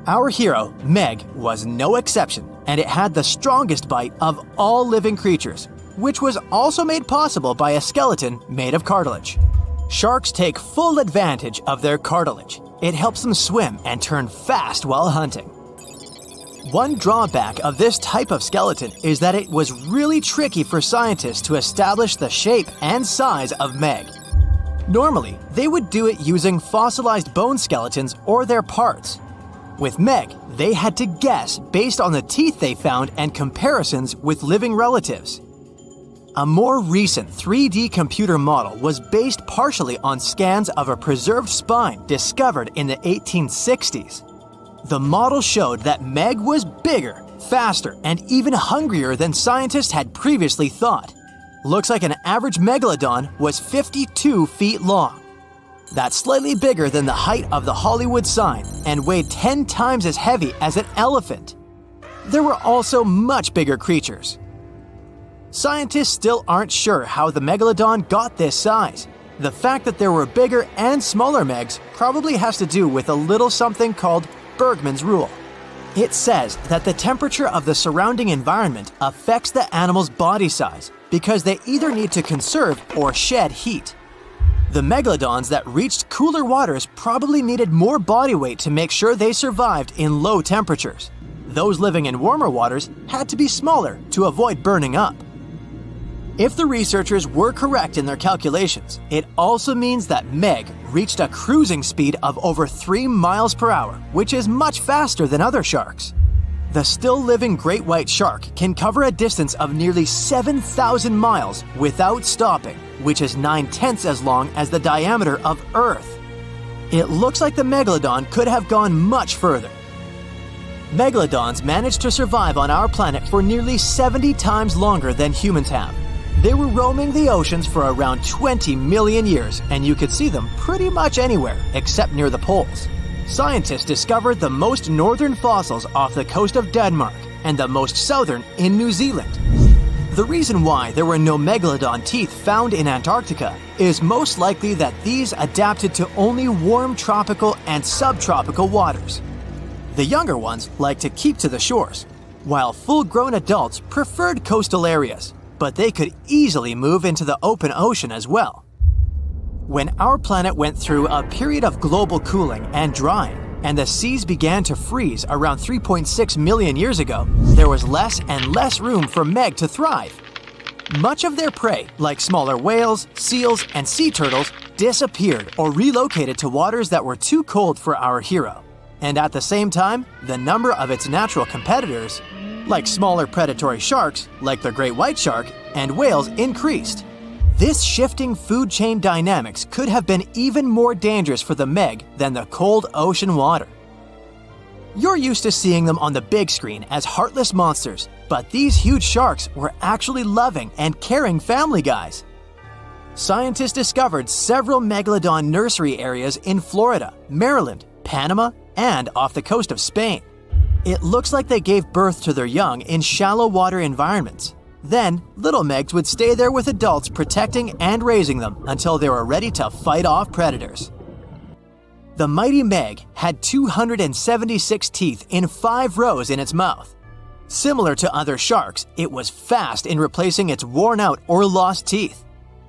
Our hero, Meg, was no exception, and it had the strongest bite of all living creatures, which was also made possible by a skeleton made of cartilage. Sharks take full advantage of their cartilage. It helps them swim and turn fast while hunting. One drawback of this type of skeleton is that it was really tricky for scientists to establish the shape and size of Meg. Normally, they would do it using fossilized bone skeletons or their parts. With Meg, they had to guess based on the teeth they found and comparisons with living relatives. A more recent 3D computer model was based partially on scans of a preserved spine discovered in the 1860s. The model showed that Meg was bigger, faster, and even hungrier than scientists had previously thought. Looks like an average megalodon was 52 feet long. That's slightly bigger than the height of the Hollywood sign and weighed 10 times as heavy as an elephant. There were also much bigger creatures. Scientists still aren't sure how the megalodon got this size. The fact that there were bigger and smaller Megs probably has to do with a little something called Bergmann's rule. It says that the temperature of the surrounding environment affects the animal's body size because they either need to conserve or shed heat. The megalodons that reached cooler waters probably needed more body weight to make sure they survived in low temperatures. Those living in warmer waters had to be smaller to avoid burning up. If the researchers were correct in their calculations, it also means that Meg reached a cruising speed of over 3 miles per hour, which is much faster than other sharks. The still-living great white shark can cover a distance of nearly 7,000 miles without stopping, which is 9/10 as long as the diameter of Earth. It looks like the megalodon could have gone much further. Megalodons managed to survive on our planet for nearly 70 times longer than humans have. They were roaming the oceans for around 20 million years, and you could see them pretty much anywhere except near the poles. Scientists discovered the most northern fossils off the coast of Denmark and the most southern in New Zealand. The reason why there were no megalodon teeth found in Antarctica is most likely that these adapted to only warm tropical and subtropical waters. The younger ones like to keep to the shores, while full-grown adults preferred coastal areas, but they could easily move into the open ocean as well. When our planet went through a period of global cooling and drying, and the seas began to freeze around 3.6 million years ago, there was less and less room for Meg to thrive. Much of their prey, like smaller whales, seals, and sea turtles, disappeared or relocated to waters that were too cold for our hero. And at the same time, the number of its natural competitors, like smaller predatory sharks, like the great white shark, and whales increased. This shifting food chain dynamics could have been even more dangerous for the Meg than the cold ocean water. You're used to seeing them on the big screen as heartless monsters, but these huge sharks were actually loving and caring family guys. Scientists discovered several megalodon nursery areas in Florida, Maryland, Panama, and off the coast of Spain. It looks like they gave birth to their young in shallow water environments. Then, little Megs would stay there with adults protecting and raising them until they were ready to fight off predators. The mighty Meg had 276 teeth in 5 rows in its mouth. Similar to other sharks, it was fast in replacing its worn-out or lost teeth.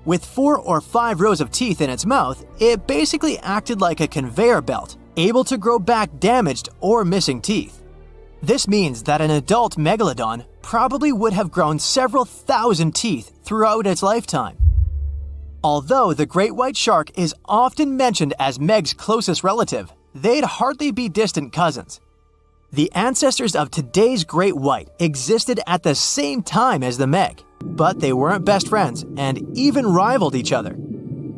With 4 or 5 rows of teeth in its mouth, it basically acted like a conveyor belt, able to grow back damaged or missing teeth. This means that an adult megalodon probably would have grown several thousand teeth throughout its lifetime. Although the great white shark is often mentioned as Meg's closest relative, they'd hardly be distant cousins. The ancestors of today's great white existed at the same time as the Meg, but they weren't best friends and even rivaled each other.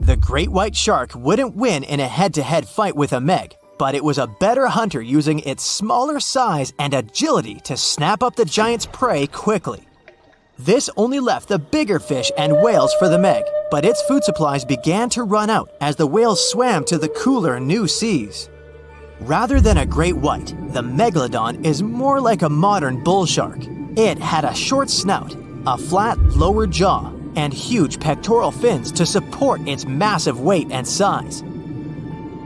The great white shark wouldn't win in a head-to-head fight with a Meg, but it was a better hunter using its smaller size and agility to snap up the giant's prey quickly. This only left the bigger fish and whales for the Meg, but its food supplies began to run out as the whales swam to the cooler new seas. Rather than a great white, the Megalodon is more like a modern bull shark. It had a short snout, a flat lower jaw, and huge pectoral fins to support its massive weight and size.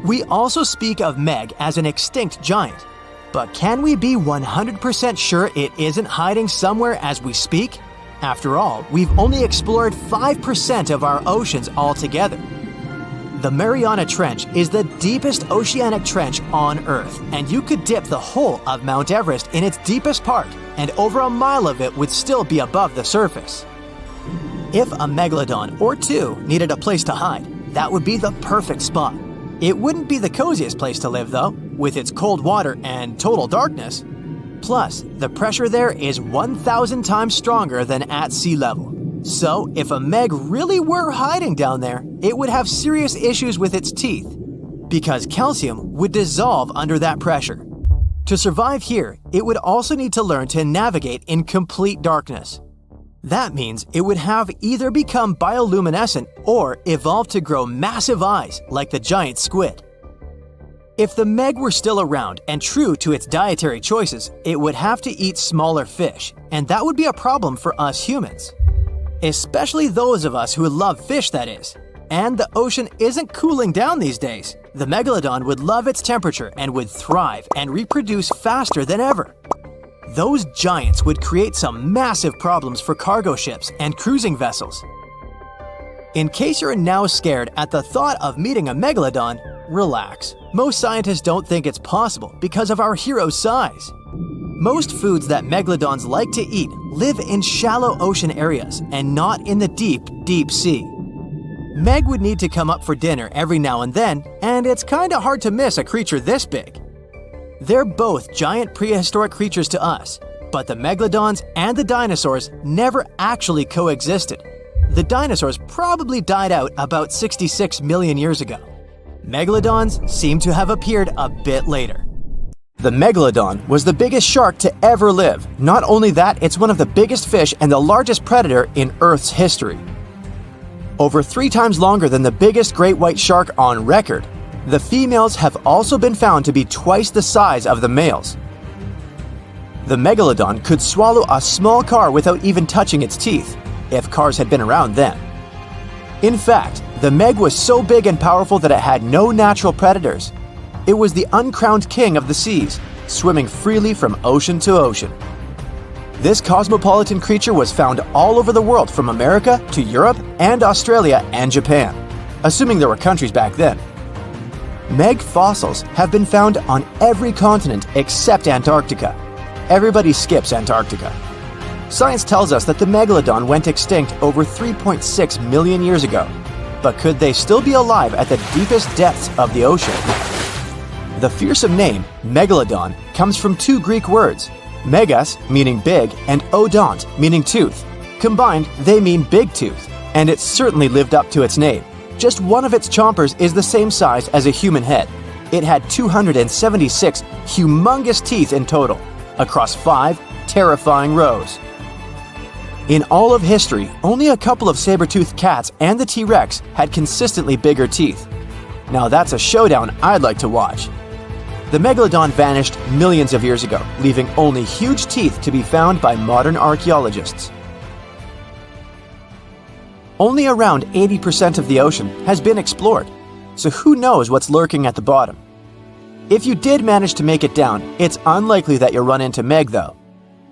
We also speak of Meg as an extinct giant, but can we be 100% sure it isn't hiding somewhere as we speak? After all, we've only explored 5% of our oceans altogether. The Mariana Trench is the deepest oceanic trench on Earth, and you could dip the whole of Mount Everest in its deepest part, and over a mile of it would still be above the surface. If a megalodon or two needed a place to hide, that would be the perfect spot. It wouldn't be the coziest place to live, though, with its cold water and total darkness. Plus, the pressure there is 1,000 times stronger than at sea level. So, if a Meg really were hiding down there, it would have serious issues with its teeth, because calcium would dissolve under that pressure. To survive here, it would also need to learn to navigate in complete darkness. That means it would have either become bioluminescent or evolve to grow massive eyes like the giant squid. If the Meg were still around and true to its dietary choices, it would have to eat smaller fish, and that would be a problem for us humans. Especially those of us who love fish, that is. And the ocean isn't cooling down these days. The Megalodon would love its temperature and would thrive and reproduce faster than ever. Those giants would create some massive problems for cargo ships and cruising vessels. In case you're now scared at the thought of meeting a Megalodon, relax. Most scientists don't think it's possible because of our hero's size. Most foods that megalodons like to eat live in shallow ocean areas and not in the deep, deep sea. Meg would need to come up for dinner every now and then, and it's kinda hard to miss a creature this big. They're both giant prehistoric creatures to us, but the megalodons and the dinosaurs never actually coexisted. The dinosaurs probably died out about 66 million years ago. Megalodons seem to have appeared a bit later. The Megalodon was the biggest shark to ever live. Not only that, it's one of the biggest fish and the largest predator in Earth's history. Over 3 times longer than the biggest great white shark on record, the females have also been found to be twice the size of the males. The Megalodon could swallow a small car without even touching its teeth, if cars had been around then. In fact, the Meg was so big and powerful that it had no natural predators. It was the uncrowned king of the seas, swimming freely from ocean to ocean. This cosmopolitan creature was found all over the world, from America to Europe and Australia and Japan, assuming there were countries back then. Meg fossils have been found on every continent except Antarctica. Everybody skips Antarctica. Science tells us that the Megalodon went extinct over 3.6 million years ago. But could they still be alive at the deepest depths of the ocean? The fearsome name, Megalodon, comes from 2 Greek words, megas, meaning big, and odont, meaning tooth. Combined, they mean big tooth, and it certainly lived up to its name. Just one of its chompers is the same size as a human head. It had 276 humongous teeth in total, across 5 terrifying rows. In all of history, only a couple of saber-toothed cats and the T-Rex had consistently bigger teeth. Now that's a showdown I'd like to watch. The Megalodon vanished millions of years ago, leaving only huge teeth to be found by modern archaeologists. Only around 80% of the ocean has been explored, so who knows what's lurking at the bottom. If you did manage to make it down, it's unlikely that you'll run into Meg though.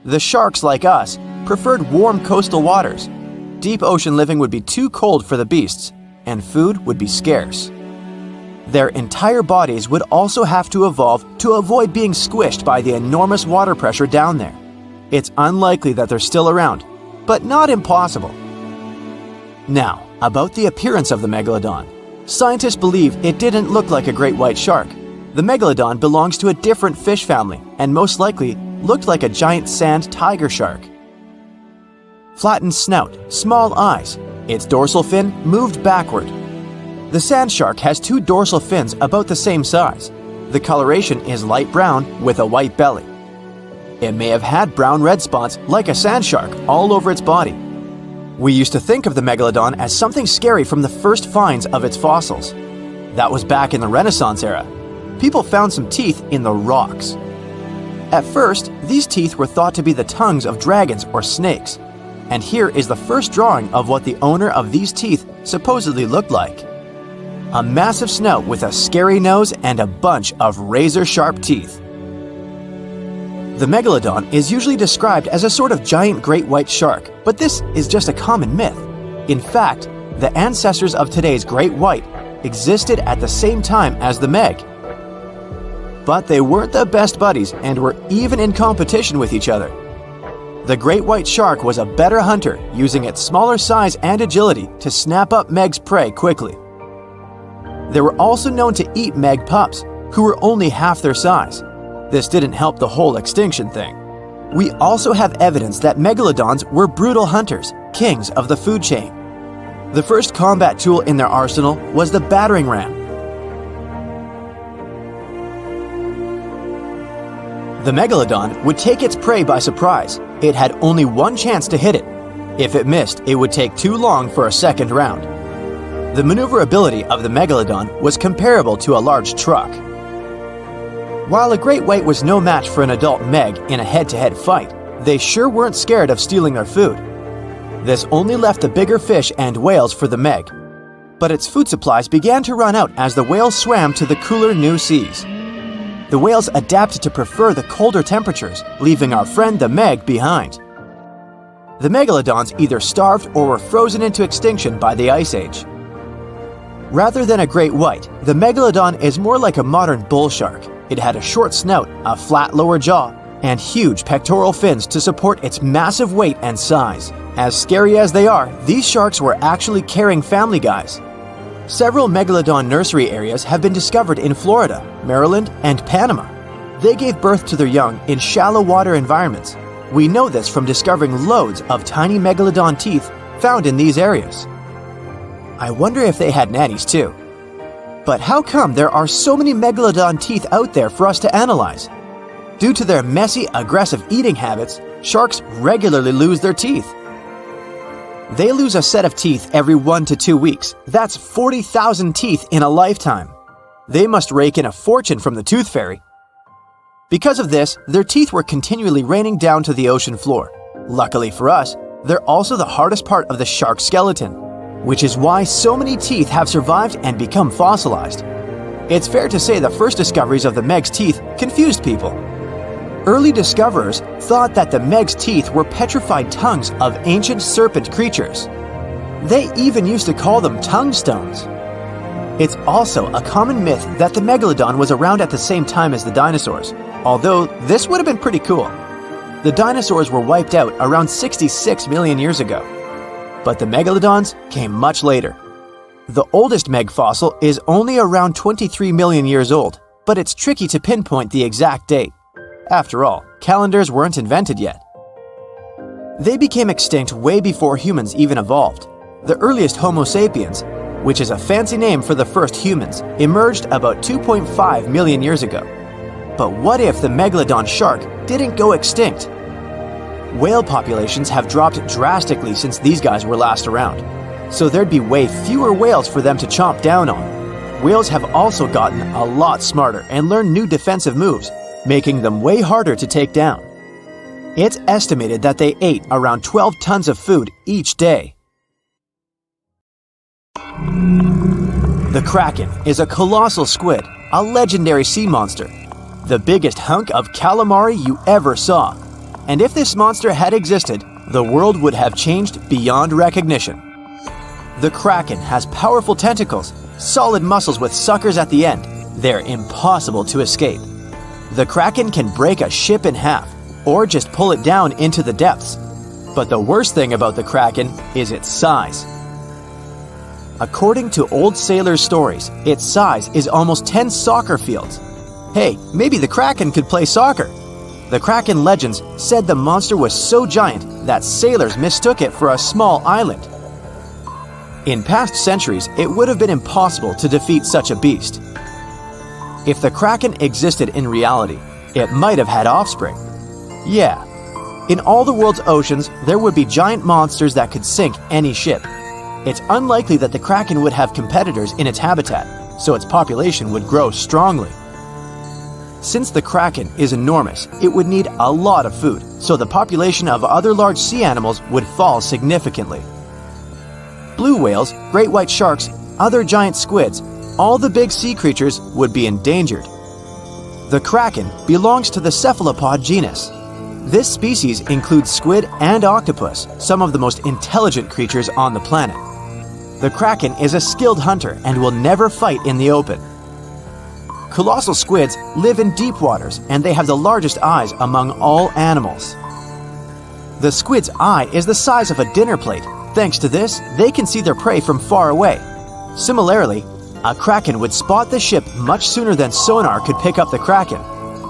The sharks, like us, preferred warm coastal waters. Deep ocean living would be too cold for the beasts, and food would be scarce. Their entire bodies would also have to evolve to avoid being squished by the enormous water pressure down there. It's unlikely that they're still around, but not impossible. Now, about the appearance of the Megalodon. Scientists believe it didn't look like a great white shark. The Megalodon belongs to a different fish family and most likely looked like a giant sand tiger shark. Flattened snout, small eyes. Its dorsal fin moved backward. The sand shark has 2 dorsal fins about the same size. The coloration is light brown with a white belly. It may have had brown-red spots like a sand shark all over its body. We used to think of the Megalodon as something scary from the first finds of its fossils. That was back in the Renaissance era. People found some teeth in the rocks. At first, these teeth were thought to be the tongues of dragons or snakes. And here is the first drawing of what the owner of these teeth supposedly looked like. A massive snout with a scary nose and a bunch of razor-sharp teeth. The Megalodon is usually described as a sort of giant great white shark, but this is just a common myth. In fact, the ancestors of today's great white existed at the same time as the Meg. But they weren't the best buddies and were even in competition with each other. The great white shark was a better hunter, using its smaller size and agility to snap up Meg's prey quickly. They were also known to eat Meg pups, who were only half their size. This didn't help the whole extinction thing. We also have evidence that megalodons were brutal hunters, kings of the food chain. The first combat tool in their arsenal was the battering ram. The Megalodon would take its prey by surprise. It had only one chance to hit it. If it missed, it would take too long for a second round. The maneuverability of the Megalodon was comparable to a large truck. While a great white was no match for an adult Meg in a head-to-head fight, they sure weren't scared of stealing their food. This only left the bigger fish and whales for the Meg. But its food supplies began to run out as the whales swam to the cooler new seas. The whales adapted to prefer the colder temperatures, leaving our friend the Meg behind. The Megalodons either starved or were frozen into extinction by the Ice Age. Rather than a great white, the Megalodon is more like a modern bull shark. It had a short snout, a flat lower jaw, and huge pectoral fins to support its massive weight and size. As scary as they are, these sharks were actually caring family guys. Several Megalodon nursery areas have been discovered in Florida, Maryland, and Panama. They gave birth to their young in shallow water environments. We know this from discovering loads of tiny Megalodon teeth found in these areas. I wonder if they had nannies too. But how come there are so many Megalodon teeth out there for us to analyze? Due to their messy, aggressive eating habits, sharks regularly lose their teeth. They lose a set of teeth every 1 to 2 weeks. That's 40,000 teeth in a lifetime. They must rake in a fortune from the tooth fairy. Because of this, their teeth were continually raining down to the ocean floor. Luckily for us, they're also the hardest part of the shark skeleton, which is why so many teeth have survived and become fossilized. It's fair to say the first discoveries of the Meg's teeth confused people. Early discoverers thought that the Meg's teeth were petrified tongues of ancient serpent creatures. They even used to call them tongue stones. It's also a common myth that the Megalodon was around at the same time as the dinosaurs, although this would have been pretty cool. The dinosaurs were wiped out around 66 million years ago. But the Megalodons came much later. The oldest Meg fossil is only around 23 million years old, but it's tricky to pinpoint the exact date. After all, calendars weren't invented yet. They became extinct way before humans even evolved. The earliest Homo sapiens, which is a fancy name for the first humans, emerged about 2.5 million years ago. But what if the Megalodon shark didn't go extinct? Whale populations have dropped drastically since these guys were last around, so there'd be way fewer whales for them to chomp down on. Whales have also gotten a lot smarter and learned new defensive moves, making them way harder to take down. It's estimated that they ate around 12 tons of food each day. The Kraken is a colossal squid, a legendary sea monster, the biggest hunk of calamari you ever saw. And if this monster had existed, the world would have changed beyond recognition. The Kraken has powerful tentacles, solid muscles with suckers at the end. They're impossible to escape. The Kraken can break a ship in half, or just pull it down into the depths. But the worst thing about the Kraken is its size. According to old sailors' stories, its size is almost 10 soccer fields. Hey, maybe the Kraken could play soccer. The Kraken legends said the monster was so giant that sailors mistook it for a small island. In past centuries, it would have been impossible to defeat such a beast. If the Kraken existed in reality, it might have had offspring. Yeah. In all the world's oceans, there would be giant monsters that could sink any ship. It's unlikely that the Kraken would have competitors in its habitat, so its population would grow strongly. Since the Kraken is enormous, it would need a lot of food, so the population of other large sea animals would fall significantly. Blue whales, great white sharks, other giant squids, all the big sea creatures would be endangered. The Kraken belongs to the cephalopod genus. This species includes squid and octopus, some of the most intelligent creatures on the planet. The Kraken is a skilled hunter and will never fight in the open. Colossal squids live in deep waters and they have the largest eyes among all animals. The squid's eye is the size of a dinner plate. Thanks to this, they can see their prey from far away. Similarly, a Kraken would spot the ship much sooner than sonar could pick up the Kraken.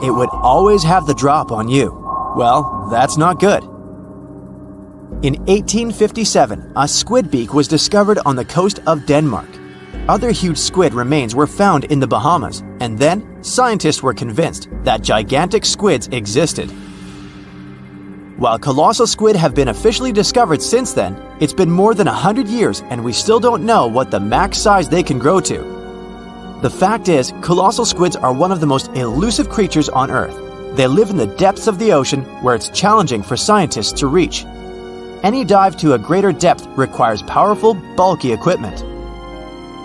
It would always have the drop on you. Well, that's not good. In 1857, a squid beak was discovered on the coast of Denmark. Other huge squid remains were found in the Bahamas, and then scientists were convinced that gigantic squids existed. While colossal squid have been officially discovered since then, it's been more than 100 years and we still don't know what the max size they can grow to. The fact is, colossal squids are one of the most elusive creatures on Earth. They live in the depths of the ocean where it's challenging for scientists to reach. Any dive to a greater depth requires powerful, bulky equipment.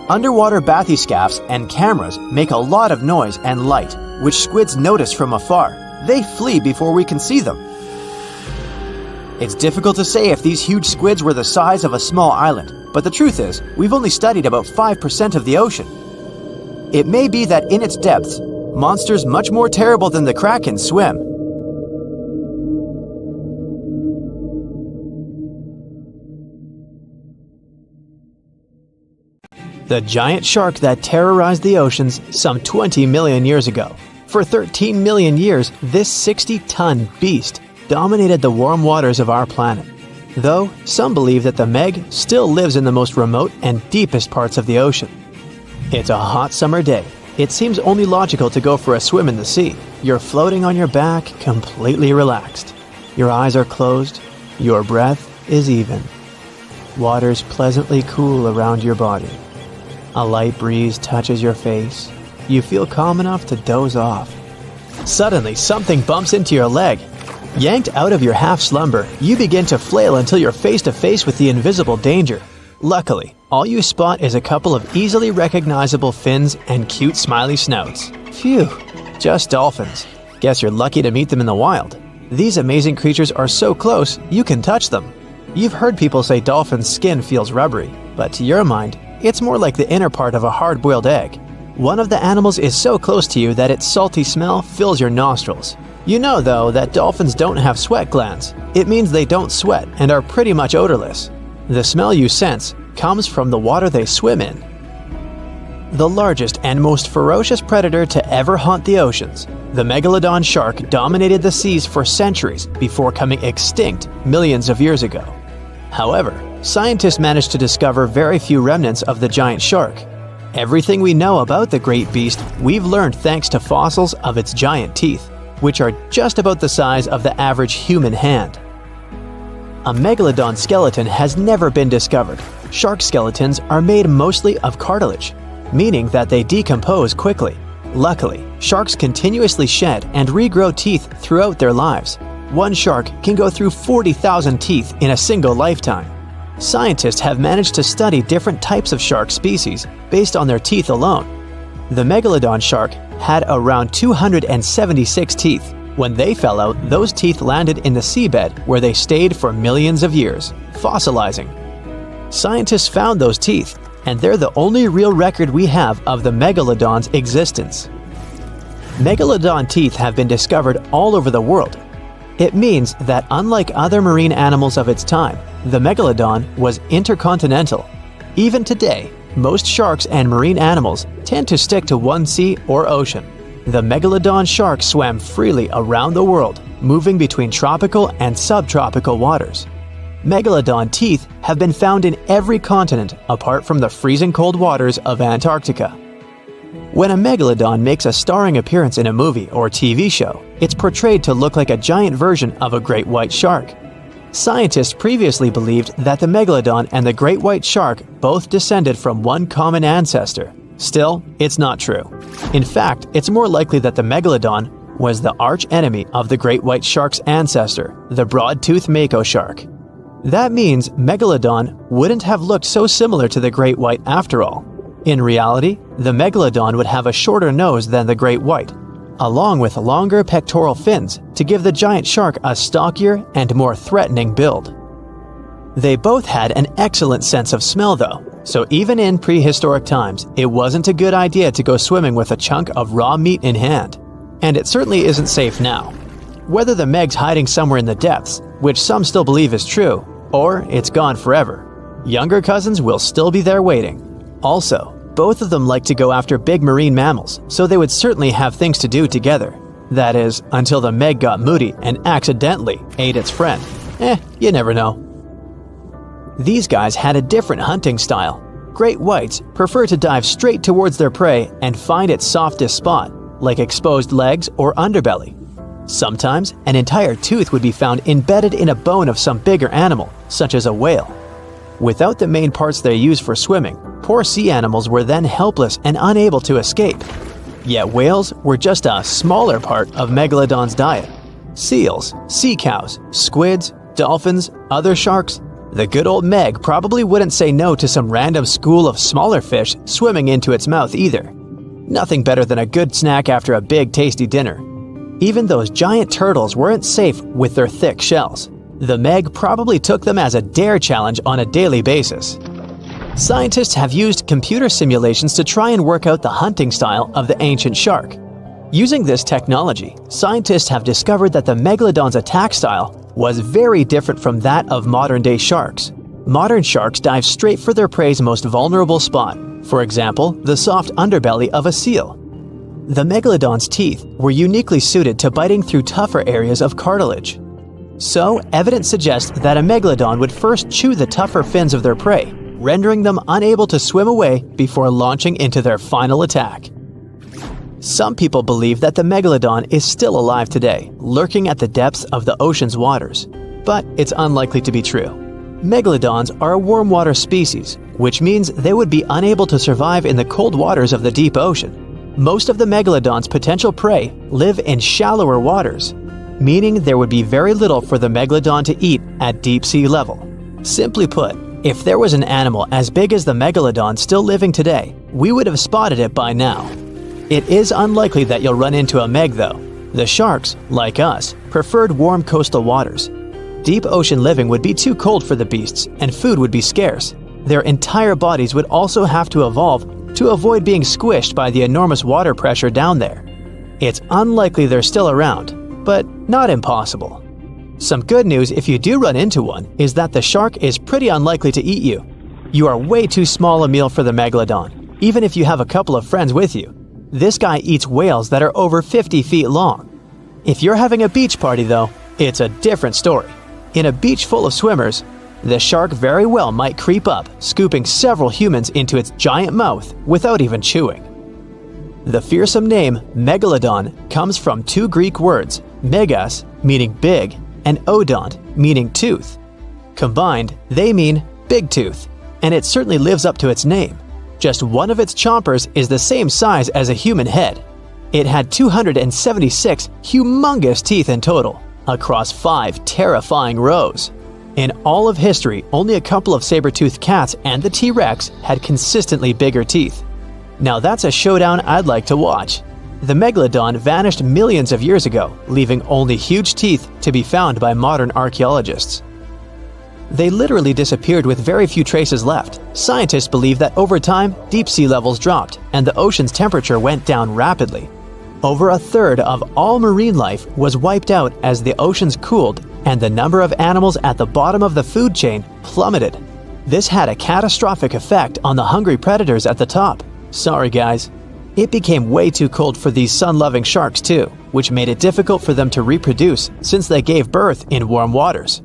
Underwater bathyscaphs and cameras make a lot of noise and light, which squids notice from afar. They flee before we can see them. It's difficult to say if these huge squids were the size of a small island, but the truth is, we've only studied about 5% of the ocean. It may be that in its depths, monsters much more terrible than the Kraken swim. The giant shark that terrorized the oceans some 20 million years ago. For 13 million years, this 60-ton beast dominated the warm waters of our planet. Though, some believe that the Meg still lives in the most remote and deepest parts of the ocean. It's a hot summer day. It seems only logical to go for a swim in the sea. You're floating on your back, completely relaxed. Your eyes are closed. Your breath is even. Water's pleasantly cool around your body. A light breeze touches your face. You feel calm enough to doze off. Suddenly, something bumps into your leg. Yanked out of your half-slumber, you begin to flail until you're face-to-face with the invisible danger. Luckily, all you spot is a couple of easily recognizable fins and cute smiley snouts. Phew, just dolphins. Guess you're lucky to meet them in the wild. These amazing creatures are so close, you can touch them. You've heard people say dolphins' skin feels rubbery, but to your mind, it's more like the inner part of a hard-boiled egg. One of the animals is so close to you that its salty smell fills your nostrils. You know, though, that dolphins don't have sweat glands. It means they don't sweat and are pretty much odorless. The smell you sense comes from the water they swim in. The largest and most ferocious predator to ever haunt the oceans, the Megalodon shark dominated the seas for centuries before coming extinct millions of years ago. However, scientists managed to discover very few remnants of the giant shark. Everything we know about the great beast we've learned thanks to fossils of its giant teeth, which are just about the size of the average human hand. A megalodon skeleton has never been discovered. Shark skeletons are made mostly of cartilage, meaning that they decompose quickly. Luckily, sharks continuously shed and regrow teeth throughout their lives. One shark can go through 40,000 teeth in a single lifetime. Scientists have managed to study different types of shark species based on their teeth alone. The Megalodon shark had around 276 teeth. When they fell out, those teeth landed in the seabed where they stayed for millions of years, fossilizing. Scientists found those teeth, and they're the only real record we have of the Megalodon's existence. Megalodon teeth have been discovered all over the world. It means that unlike other marine animals of its time, the Megalodon was intercontinental. Even today, most sharks and marine animals tend to stick to one sea or ocean. The Megalodon shark swam freely around the world, moving between tropical and subtropical waters. Megalodon teeth have been found in every continent apart from the freezing cold waters of Antarctica. When a megalodon makes a starring appearance in a movie or TV show, it's portrayed to look like a giant version of a great white shark. Scientists previously believed that the megalodon and the great white shark both descended from one common ancestor. Still, it's not true. In fact, it's more likely that the megalodon was the arch-enemy of the great white shark's ancestor, the broad-toothed mako shark. That means Megalodon wouldn't have looked so similar to the great white after all. In reality, the Megalodon would have a shorter nose than the great white, along with longer pectoral fins to give the giant shark a stockier and more threatening build. They both had an excellent sense of smell though, so even in prehistoric times, it wasn't a good idea to go swimming with a chunk of raw meat in hand. And it certainly isn't safe now. Whether the Meg's hiding somewhere in the depths, which some still believe is true, or it's gone forever, younger cousins will still be there waiting. Also, both of them like to go after big marine mammals, so they would certainly have things to do together. That is, until the Meg got moody and accidentally ate its friend. You never know. These guys had a different hunting style. Great whites prefer to dive straight towards their prey and find its softest spot, like exposed legs or underbelly. Sometimes, an entire tooth would be found embedded in a bone of some bigger animal, such as a whale. Without the main parts they use for swimming, poor sea animals were then helpless and unable to escape. Yet whales were just a smaller part of Megalodon's diet. Seals, sea cows, squids, dolphins, other sharks. The good old Meg probably wouldn't say no to some random school of smaller fish swimming into its mouth either. Nothing better than a good snack after a big tasty dinner. Even those giant turtles weren't safe with their thick shells. The Meg probably took them as a dare challenge on a daily basis. Scientists have used computer simulations to try and work out the hunting style of the ancient shark. Using this technology, scientists have discovered that the Megalodon's attack style was very different from that of modern-day sharks. Modern sharks dive straight for their prey's most vulnerable spot, for example, the soft underbelly of a seal. The Megalodon's teeth were uniquely suited to biting through tougher areas of cartilage. So, evidence suggests that a Megalodon would first chew the tougher fins of their prey, rendering them unable to swim away before launching into their final attack. Some people believe that the Megalodon is still alive today, lurking at the depths of the ocean's waters. But it's unlikely to be true. Megalodons are a warm water species, which means they would be unable to survive in the cold waters of the deep ocean. Most of the Megalodon's potential prey live in shallower waters, meaning there would be very little for the Megalodon to eat at deep sea level. Simply put, if there was an animal as big as the Megalodon still living today, we would have spotted it by now. It is unlikely that you'll run into a Meg though. The sharks, like us, preferred warm coastal waters. Deep ocean living would be too cold for the beasts, and food would be scarce. Their entire bodies would also have to evolve to avoid being squished by the enormous water pressure down there. It's unlikely they're still around, but not impossible. Some good news if you do run into one is that the shark is pretty unlikely to eat you. You are way too small a meal for the Megalodon, even if you have a couple of friends with you. This guy eats whales that are over 50 feet long. If you're having a beach party though, it's a different story. In a beach full of swimmers, the shark very well might creep up, scooping several humans into its giant mouth without even chewing. The fearsome name Megalodon comes from two Greek words, megas, meaning big, and odont, meaning tooth. Combined, they mean big tooth, and it certainly lives up to its name. Just one of its chompers is the same size as a human head. It had 276 humongous teeth in total, across 5 terrifying rows. In all of history, only a couple of saber-toothed cats and the T-Rex had consistently bigger teeth. Now that's a showdown I'd like to watch. The Megalodon vanished millions of years ago, leaving only huge teeth to be found by modern archaeologists. They literally disappeared with very few traces left. Scientists believe that over time, deep sea levels dropped and the ocean's temperature went down rapidly. Over a third of all marine life was wiped out as the oceans cooled and the number of animals at the bottom of the food chain plummeted. This had a catastrophic effect on the hungry predators at the top. Sorry guys. It became way too cold for these sun-loving sharks too, which made it difficult for them to reproduce since they gave birth in warm waters.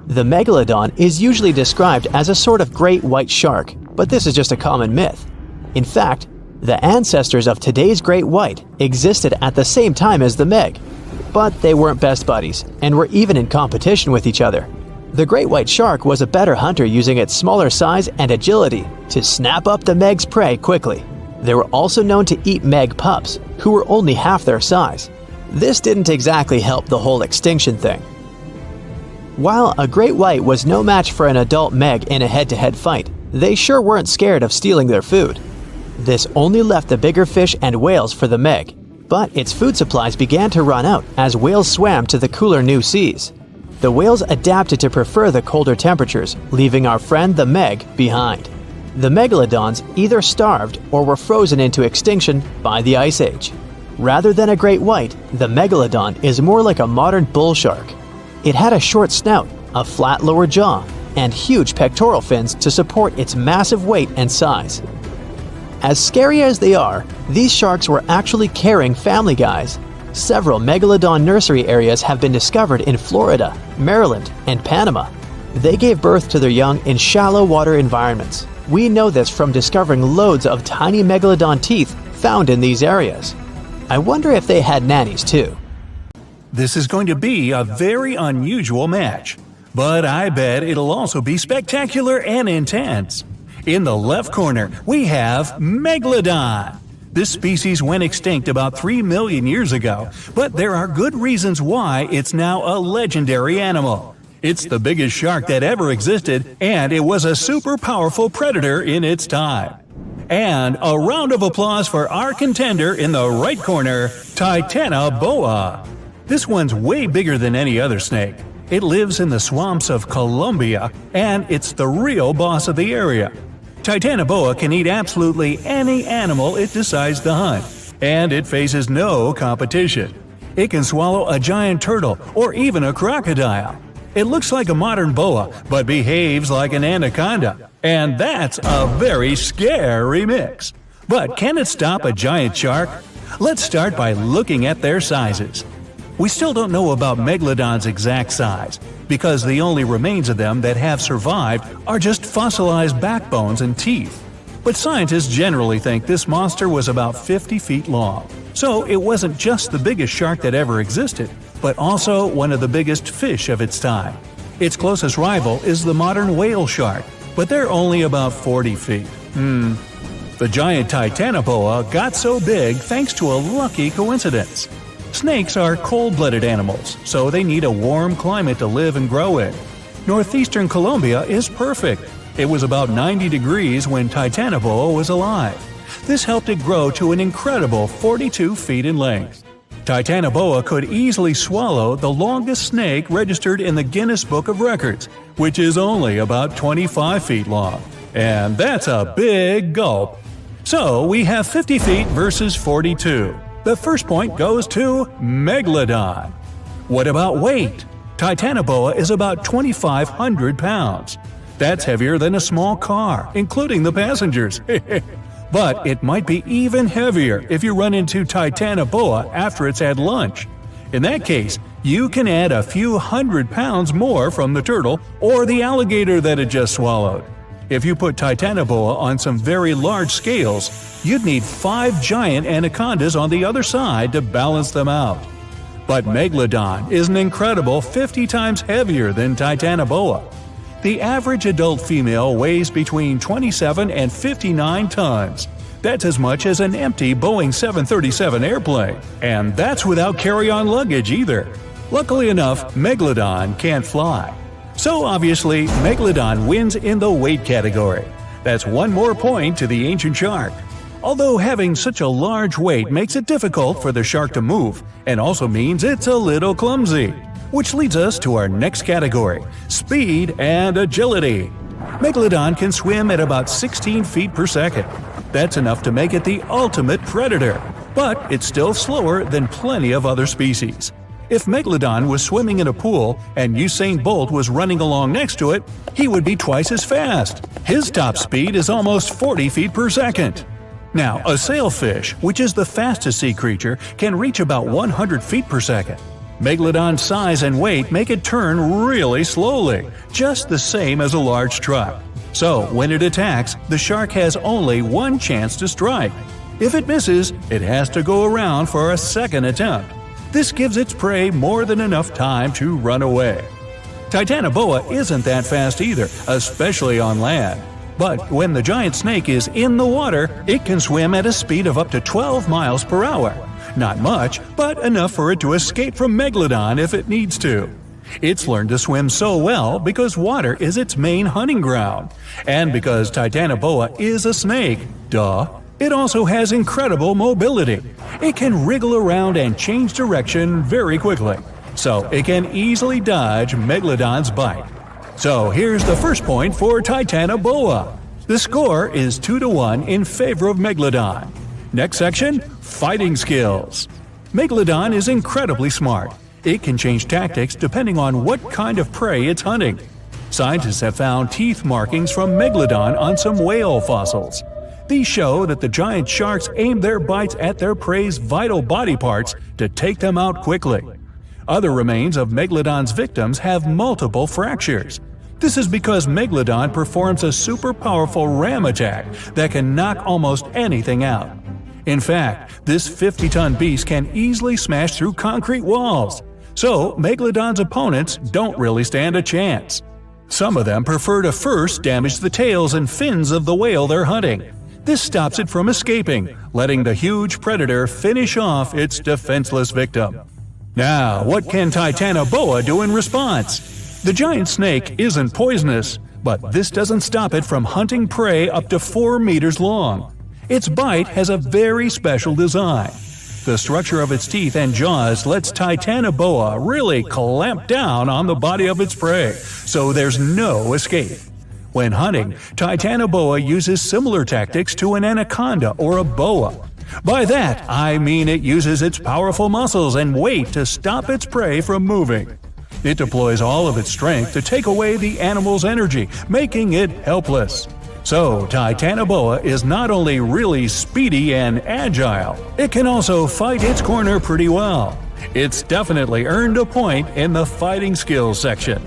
The Megalodon is usually described as a sort of great white shark, but this is just a common myth. In fact, The ancestors of today's great white existed at the same time as the Meg, but they weren't best buddies and were even in competition with each other. The great white shark was a better hunter using its smaller size and agility to snap up the Meg's prey quickly. They were also known to eat Meg pups, who were only half their size. This didn't exactly help the whole extinction thing. While a great white was no match for an adult Meg in a head-to-head fight, they sure weren't scared of stealing their food. This only left the bigger fish and whales for the Meg, but its food supplies began to run out as whales swam to the cooler new seas. The whales adapted to prefer the colder temperatures, leaving our friend the Meg behind. The megalodons either starved or were frozen into extinction by the Ice Age. Rather than a great white, the megalodon is more like a modern bull shark. It had a short snout, a flat lower jaw, and huge pectoral fins to support its massive weight and size. As scary as they are, these sharks were actually caring family guys. Several megalodon nursery areas have been discovered in Florida, Maryland, and Panama. They gave birth to their young in shallow water environments. We know this from discovering loads of tiny megalodon teeth found in these areas. I wonder if they had nannies too. This is going to be a very unusual match, but I bet it'll also be spectacular and intense. In the left corner, we have Megalodon. This species went extinct about 3 million years ago, but there are good reasons why it's now a legendary animal. It's the biggest shark that ever existed, and it was a super powerful predator in its time. And a round of applause for our contender in the right corner, Titanoboa. This one's way bigger than any other snake. It lives in the swamps of Colombia, and it's the real boss of the area. Titanoboa can eat absolutely any animal it decides to hunt, and it faces no competition. It can swallow a giant turtle or even a crocodile. It looks like a modern boa, but behaves like an anaconda, and that's a very scary mix. But can it stop a giant shark? Let's start by looking at their sizes. We still don't know about Megalodon's exact size, because the only remains of them that have survived are just fossilized backbones and teeth. But scientists generally think this monster was about 50 feet long. So it wasn't just the biggest shark that ever existed, but also one of the biggest fish of its time. Its closest rival is the modern whale shark, but they're only about 40 feet. The giant Titanoboa got so big thanks to a lucky coincidence. Snakes are cold-blooded animals, so they need a warm climate to live and grow in. Northeastern Colombia is perfect. It was about 90 degrees when Titanoboa was alive. This helped it grow to an incredible 42 feet in length. Titanoboa could easily swallow the longest snake registered in the Guinness Book of Records, which is only about 25 feet long. And that's a big gulp. So we have 50 feet versus 42. The first point goes to Megalodon. What about weight? Titanoboa is about 2,500 pounds. That's heavier than a small car, including the passengers. But it might be even heavier if you run into Titanoboa after it's had lunch. In that case, you can add a few hundred pounds more from the turtle or the alligator that it just swallowed. If you put Titanoboa on some very large scales, you'd need 5 giant anacondas on the other side to balance them out. But Megalodon is an incredible 50 times heavier than Titanoboa. The average adult female weighs between 27 and 59 tons. That's as much as an empty Boeing 737 airplane. And that's without carry-on luggage either. Luckily enough, Megalodon can't fly. So obviously, Megalodon wins in the weight category. That's one more point to the ancient shark. Although having such a large weight makes it difficult for the shark to move, and also means it's a little clumsy. Which leads us to our next category, speed and agility. Megalodon can swim at about 16 feet per second. That's enough to make it the ultimate predator, but it's still slower than plenty of other species. If Megalodon was swimming in a pool and Usain Bolt was running along next to it, he would be twice as fast. His top speed is almost 40 feet per second. Now, a sailfish, which is the fastest sea creature, can reach about 100 feet per second. Megalodon's size and weight make it turn really slowly, just the same as a large truck. So, when it attacks, the shark has only one chance to strike. If it misses, it has to go around for a second attempt. This gives its prey more than enough time to run away. Titanoboa isn't that fast either, especially on land. But when the giant snake is in the water, it can swim at a speed of up to 12 miles per hour. Not much, but enough for it to escape from Megalodon if it needs to. It's learned to swim so well because water is its main hunting ground. And because Titanoboa is a snake, duh, it also has incredible mobility. It can wriggle around and change direction very quickly, so it can easily dodge Megalodon's bite. So here's the first point for Titanoboa. The score is 2-1 in favor of Megalodon. Next section, fighting skills. Megalodon is incredibly smart. It can change tactics depending on what kind of prey it's hunting. Scientists have found teeth markings from Megalodon on some whale fossils. These show that the giant sharks aim their bites at their prey's vital body parts to take them out quickly. Other remains of Megalodon's victims have multiple fractures. This is because Megalodon performs a super powerful ram attack that can knock almost anything out. In fact, this 50-ton beast can easily smash through concrete walls. So, Megalodon's opponents don't really stand a chance. Some of them prefer to first damage the tails and fins of the whale they're hunting. This stops it from escaping, letting the huge predator finish off its defenseless victim. Now, what can Titanoboa do in response? The giant snake isn't poisonous, but this doesn't stop it from hunting prey up to 4 meters long. Its bite has a very special design. The structure of its teeth and jaws lets Titanoboa really clamp down on the body of its prey, so there's no escape. When hunting, Titanoboa uses similar tactics to an anaconda or a boa. By that, I mean it uses its powerful muscles and weight to stop its prey from moving. It deploys all of its strength to take away the animal's energy, making it helpless. So, Titanoboa is not only really speedy and agile, it can also fight its corner pretty well. It's definitely earned a point in the fighting skills section.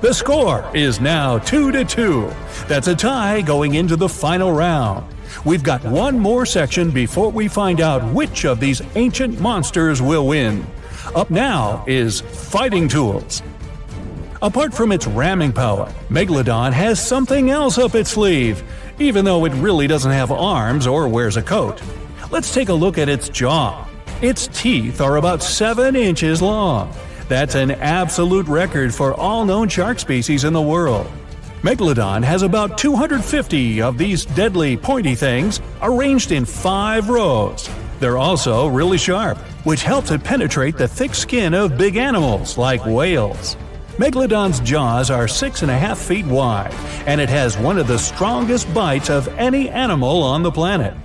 The score is now 2-2. That's a tie going into the final round. We've got one more section before we find out which of these ancient monsters will win. Up now is fighting tools. Apart from its ramming power, Megalodon has something else up its sleeve, even though it really doesn't have arms or wears a coat. Let's take a look at its jaw. Its teeth are about 7 inches long. That's an absolute record for all known shark species in the world. Megalodon has about 250 of these deadly pointy things arranged in 5 rows. They're also really sharp, which helps it penetrate the thick skin of big animals like whales. Megalodon's jaws are 6.5 feet wide, and it has one of the strongest bites of any animal on the planet.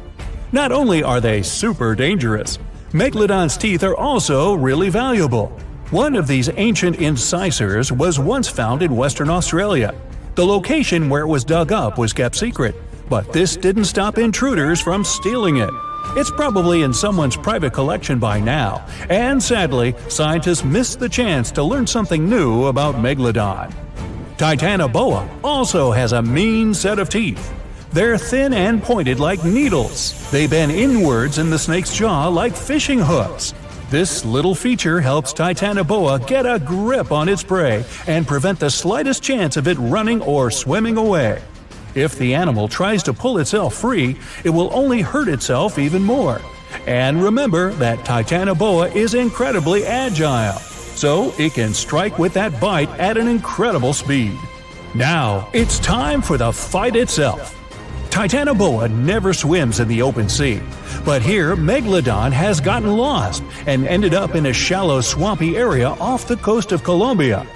Not only are they super dangerous, Megalodon's teeth are also really valuable. One of these ancient incisors was once found in Western Australia. The location where it was dug up was kept secret, but this didn't stop intruders from stealing it. It's probably in someone's private collection by now, and sadly, scientists missed the chance to learn something new about Megalodon. Titanoboa also has a mean set of teeth. They're thin and pointed like needles. They bend inwards in the snake's jaw like fishing hooks. This little feature helps Titanoboa get a grip on its prey and prevent the slightest chance of it running or swimming away. If the animal tries to pull itself free, it will only hurt itself even more. And remember that Titanoboa is incredibly agile, so it can strike with that bite at an incredible speed. Now, it's time for the fight itself. Titanoboa never swims in the open sea, but here Megalodon has gotten lost and ended up in a shallow, swampy area off the coast of Colombia.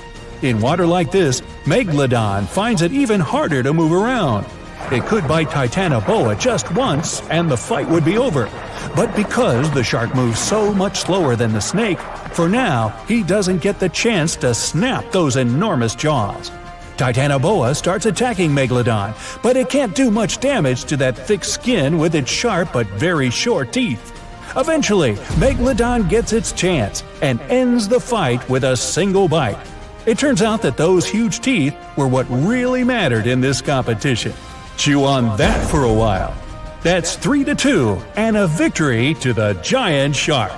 In water like this, Megalodon finds it even harder to move around. It could bite Titanoboa just once and the fight would be over. But because the shark moves so much slower than the snake, for now he doesn't get the chance to snap those enormous jaws. Titanoboa starts attacking Megalodon, but it can't do much damage to that thick skin with its sharp but very short teeth. Eventually, Megalodon gets its chance and ends the fight with a single bite. It turns out that those huge teeth were what really mattered in this competition. Chew on that for a while. That's 3-2, and a victory to the giant shark.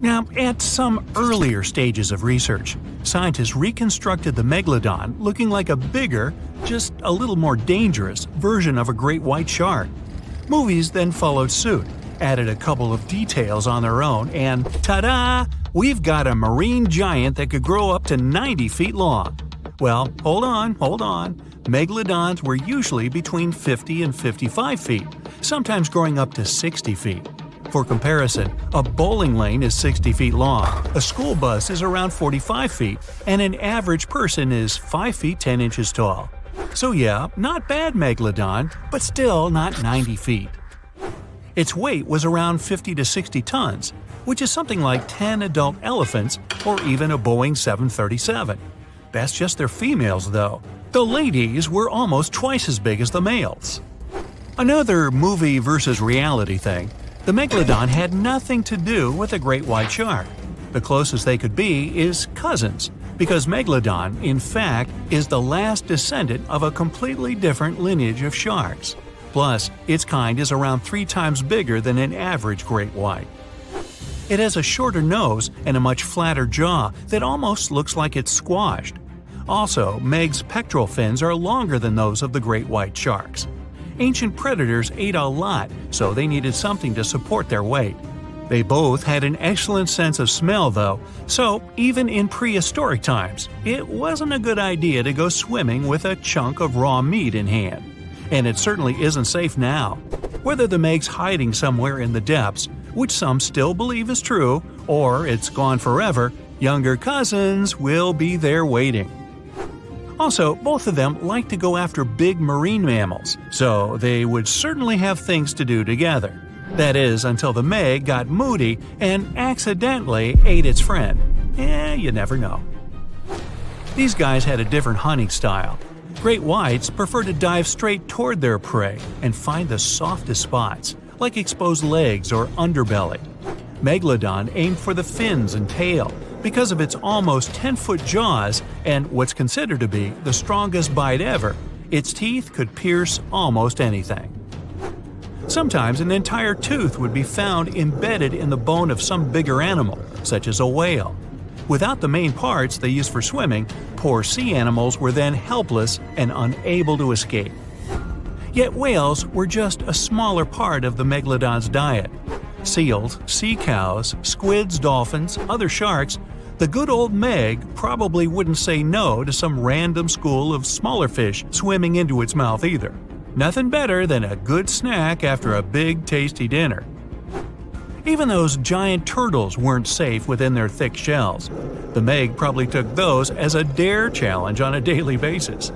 Now, at some earlier stages of research, scientists reconstructed the Megalodon looking like a bigger, just a little more dangerous, version of a great white shark. Movies then followed suit, added a couple of details on their own, and ta-da! We've got a marine giant that could grow up to 90 feet long. Well, hold on. Megalodons were usually between 50 and 55 feet, sometimes growing up to 60 feet. For comparison, a bowling lane is 60 feet long, a school bus is around 45 feet, and an average person is 5 feet 10 inches tall. So yeah, not bad Megalodon, but still not 90 feet. Its weight was around 50 to 60 tons, which is something like 10 adult elephants or even a Boeing 737. That's just their females though. The ladies were almost twice as big as the males. Another movie versus reality thing. The Megalodon had nothing to do with a great white shark. The closest they could be is cousins, because Megalodon, in fact, is the last descendant of a completely different lineage of sharks. Plus, its kind is around 3 times bigger than an average great white. It has a shorter nose and a much flatter jaw that almost looks like it's squashed. Also, Meg's pectoral fins are longer than those of the great white sharks. Ancient predators ate a lot, so they needed something to support their weight. They both had an excellent sense of smell, though, so even in prehistoric times, it wasn't a good idea to go swimming with a chunk of raw meat in hand. And it certainly isn't safe now. Whether the Meg's hiding somewhere in the depths, which some still believe is true, or it's gone forever, younger cousins will be there waiting. Also, both of them like to go after big marine mammals, so they would certainly have things to do together. That is, until the Meg got moody and accidentally ate its friend. You never know. These guys had a different hunting style. Great whites prefer to dive straight toward their prey and find the softest spots, like exposed legs or underbelly. Megalodon aimed for the fins and tail because of its almost 10-foot jaws and what's considered to be the strongest bite ever. Its teeth could pierce almost anything. Sometimes an entire tooth would be found embedded in the bone of some bigger animal, such as a whale. Without the main parts they use for swimming, poor sea animals were then helpless and unable to escape. Yet whales were just a smaller part of the Megalodon's diet. Seals, sea cows, squids, dolphins, other sharks, the good old Meg probably wouldn't say no to some random school of smaller fish swimming into its mouth either. Nothing better than a good snack after a big tasty dinner. Even those giant turtles weren't safe within their thick shells. The Meg probably took those as a dare challenge on a daily basis.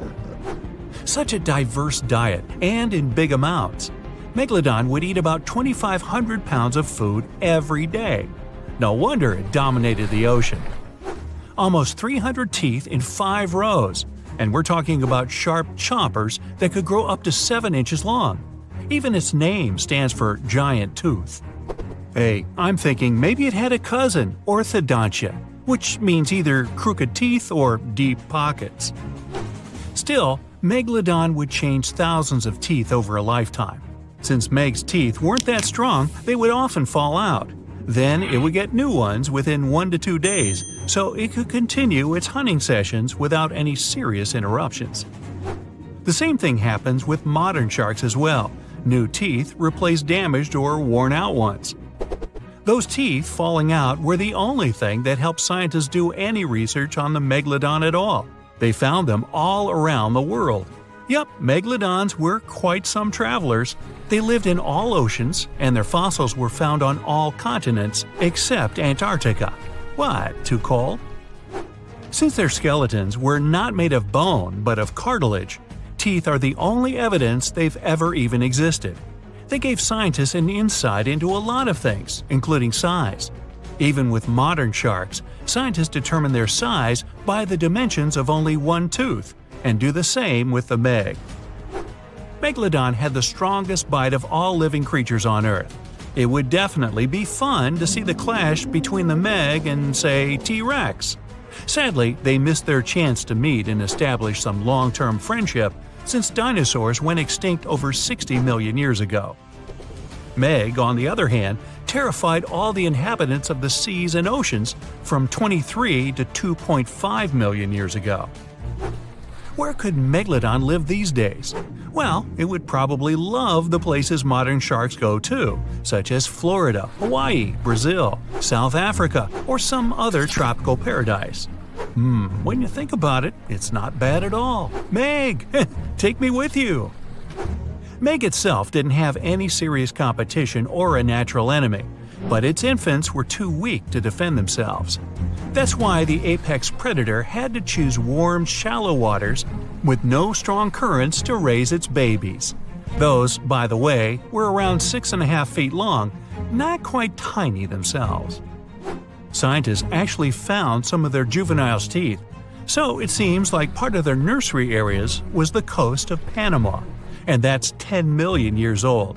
Such a diverse diet, and in big amounts. Megalodon would eat about 2,500 pounds of food every day. No wonder it dominated the ocean. Almost 300 teeth in 5 rows, and we're talking about sharp chompers that could grow up to 7 inches long. Even its name stands for giant tooth. Hey, I'm thinking maybe it had a cousin, orthodontia, which means either crooked teeth or deep pockets. Still, Megalodon would change thousands of teeth over a lifetime. Since Meg's teeth weren't that strong, they would often fall out. Then it would get new ones within 1 to 2 days, so it could continue its hunting sessions without any serious interruptions. The same thing happens with modern sharks as well. New teeth replace damaged or worn out ones. Those teeth falling out were the only thing that helped scientists do any research on the Megalodon at all. They found them all around the world. Yep, Megalodons were quite some travelers. They lived in all oceans, and their fossils were found on all continents except Antarctica. What, too cold? Since their skeletons were not made of bone but of cartilage, teeth are the only evidence they've ever even existed. They gave scientists an insight into a lot of things, including size. Even with modern sharks, scientists determine their size by the dimensions of only one tooth, and do the same with the Meg. Megalodon had the strongest bite of all living creatures on Earth. It would definitely be fun to see the clash between the Meg and, say, T-Rex. Sadly, they missed their chance to meet and establish some long-term friendship, since dinosaurs went extinct over 60 million years ago. Meg, on the other hand, terrified all the inhabitants of the seas and oceans from 23 to 2.5 million years ago. Where could Megalodon live these days? Well, it would probably love the places modern sharks go too, such as Florida, Hawaii, Brazil, South Africa, or some other tropical paradise. When you think about it, it's not bad at all. Meg, take me with you! Meg itself didn't have any serious competition or a natural enemy, but its infants were too weak to defend themselves. That's why the apex predator had to choose warm, shallow waters with no strong currents to raise its babies. Those, by the way, were around 6.5 feet long, not quite tiny themselves. Scientists actually found some of their juveniles' teeth, so it seems like part of their nursery areas was the coast of Panama, and that's 10 million years old.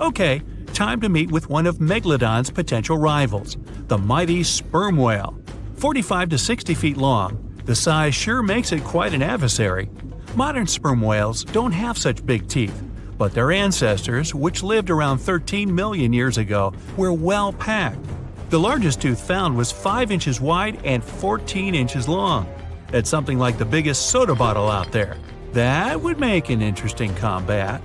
Okay, time to meet with one of Megalodon's potential rivals, the mighty sperm whale. 45 to 60 feet long, the size sure makes it quite an adversary. Modern sperm whales don't have such big teeth, but their ancestors, which lived around 13 million years ago, were well packed. The largest tooth found was 5 inches wide and 14 inches long. That's something like the biggest soda bottle out there. That would make an interesting combat.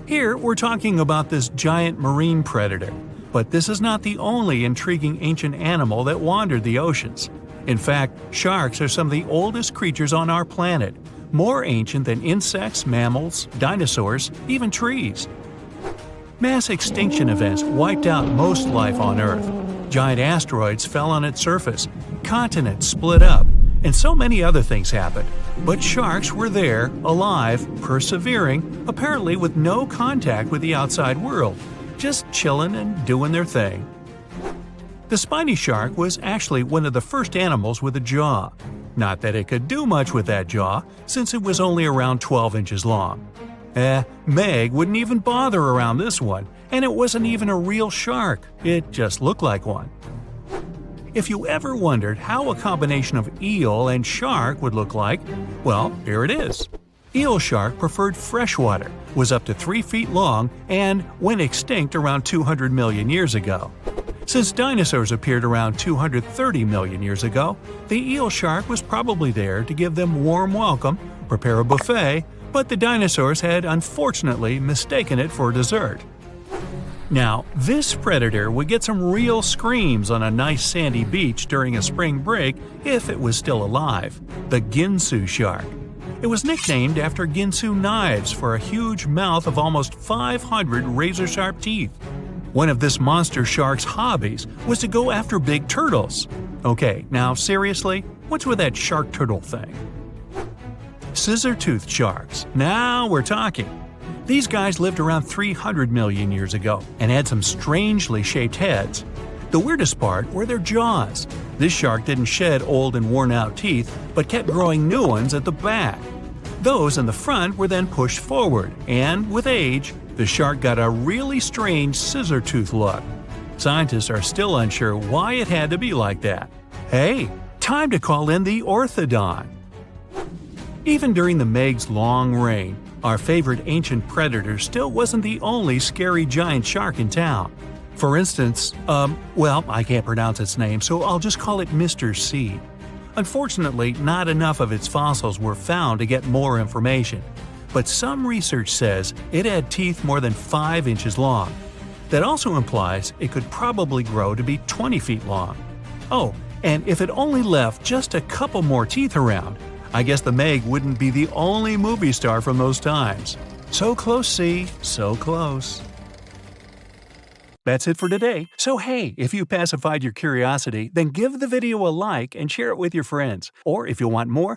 Here, we're talking about this giant marine predator, but this is not the only intriguing ancient animal that wandered the oceans. In fact, sharks are some of the oldest creatures on our planet, more ancient than insects, mammals, dinosaurs, even trees. Mass extinction events wiped out most life on Earth. Giant asteroids fell on its surface, continents split up, and so many other things happened. But sharks were there, alive, persevering, apparently with no contact with the outside world, just chilling and doing their thing. The spiny shark was actually one of the first animals with a jaw. Not that it could do much with that jaw, since it was only around 12 inches long. Meg wouldn't even bother around this one, and it wasn't even a real shark, it just looked like one. If you ever wondered how a combination of eel and shark would look like, well, here it is. Eel shark preferred freshwater, was up to 3 feet long, and went extinct around 200 million years ago. Since dinosaurs appeared around 230 million years ago, the eel shark was probably there to give them warm welcome, prepare a buffet, but the dinosaurs had unfortunately mistaken it for dessert. Now, this predator would get some real screams on a nice sandy beach during a spring break if it was still alive, the Ginsu shark. It was nicknamed after Ginsu knives for a huge mouth of almost 500 razor-sharp teeth. One of this monster shark's hobbies was to go after big turtles. Okay, now seriously, what's with that shark turtle thing? Scissor-toothed sharks. Now we're talking. These guys lived around 300 million years ago and had some strangely shaped heads. The weirdest part were their jaws. This shark didn't shed old and worn-out teeth, but kept growing new ones at the back. Those in the front were then pushed forward, and with age, the shark got a really strange scissor-tooth look. Scientists are still unsure why it had to be like that. Hey, time to call in the orthodon. Even during the Meg's long reign, our favorite ancient predator still wasn't the only scary giant shark in town. For instance, I can't pronounce its name, so I'll just call it Mr. C. Unfortunately, not enough of its fossils were found to get more information, but some research says it had teeth more than 5 inches long. That also implies it could probably grow to be 20 feet long. Oh, and if it only left just a couple more teeth around, I guess the Meg wouldn't be the only movie star from those times. So close, C, so close. That's it for today. So hey, if you pacified your curiosity, then give the video a like and share it with your friends. Or if you want more,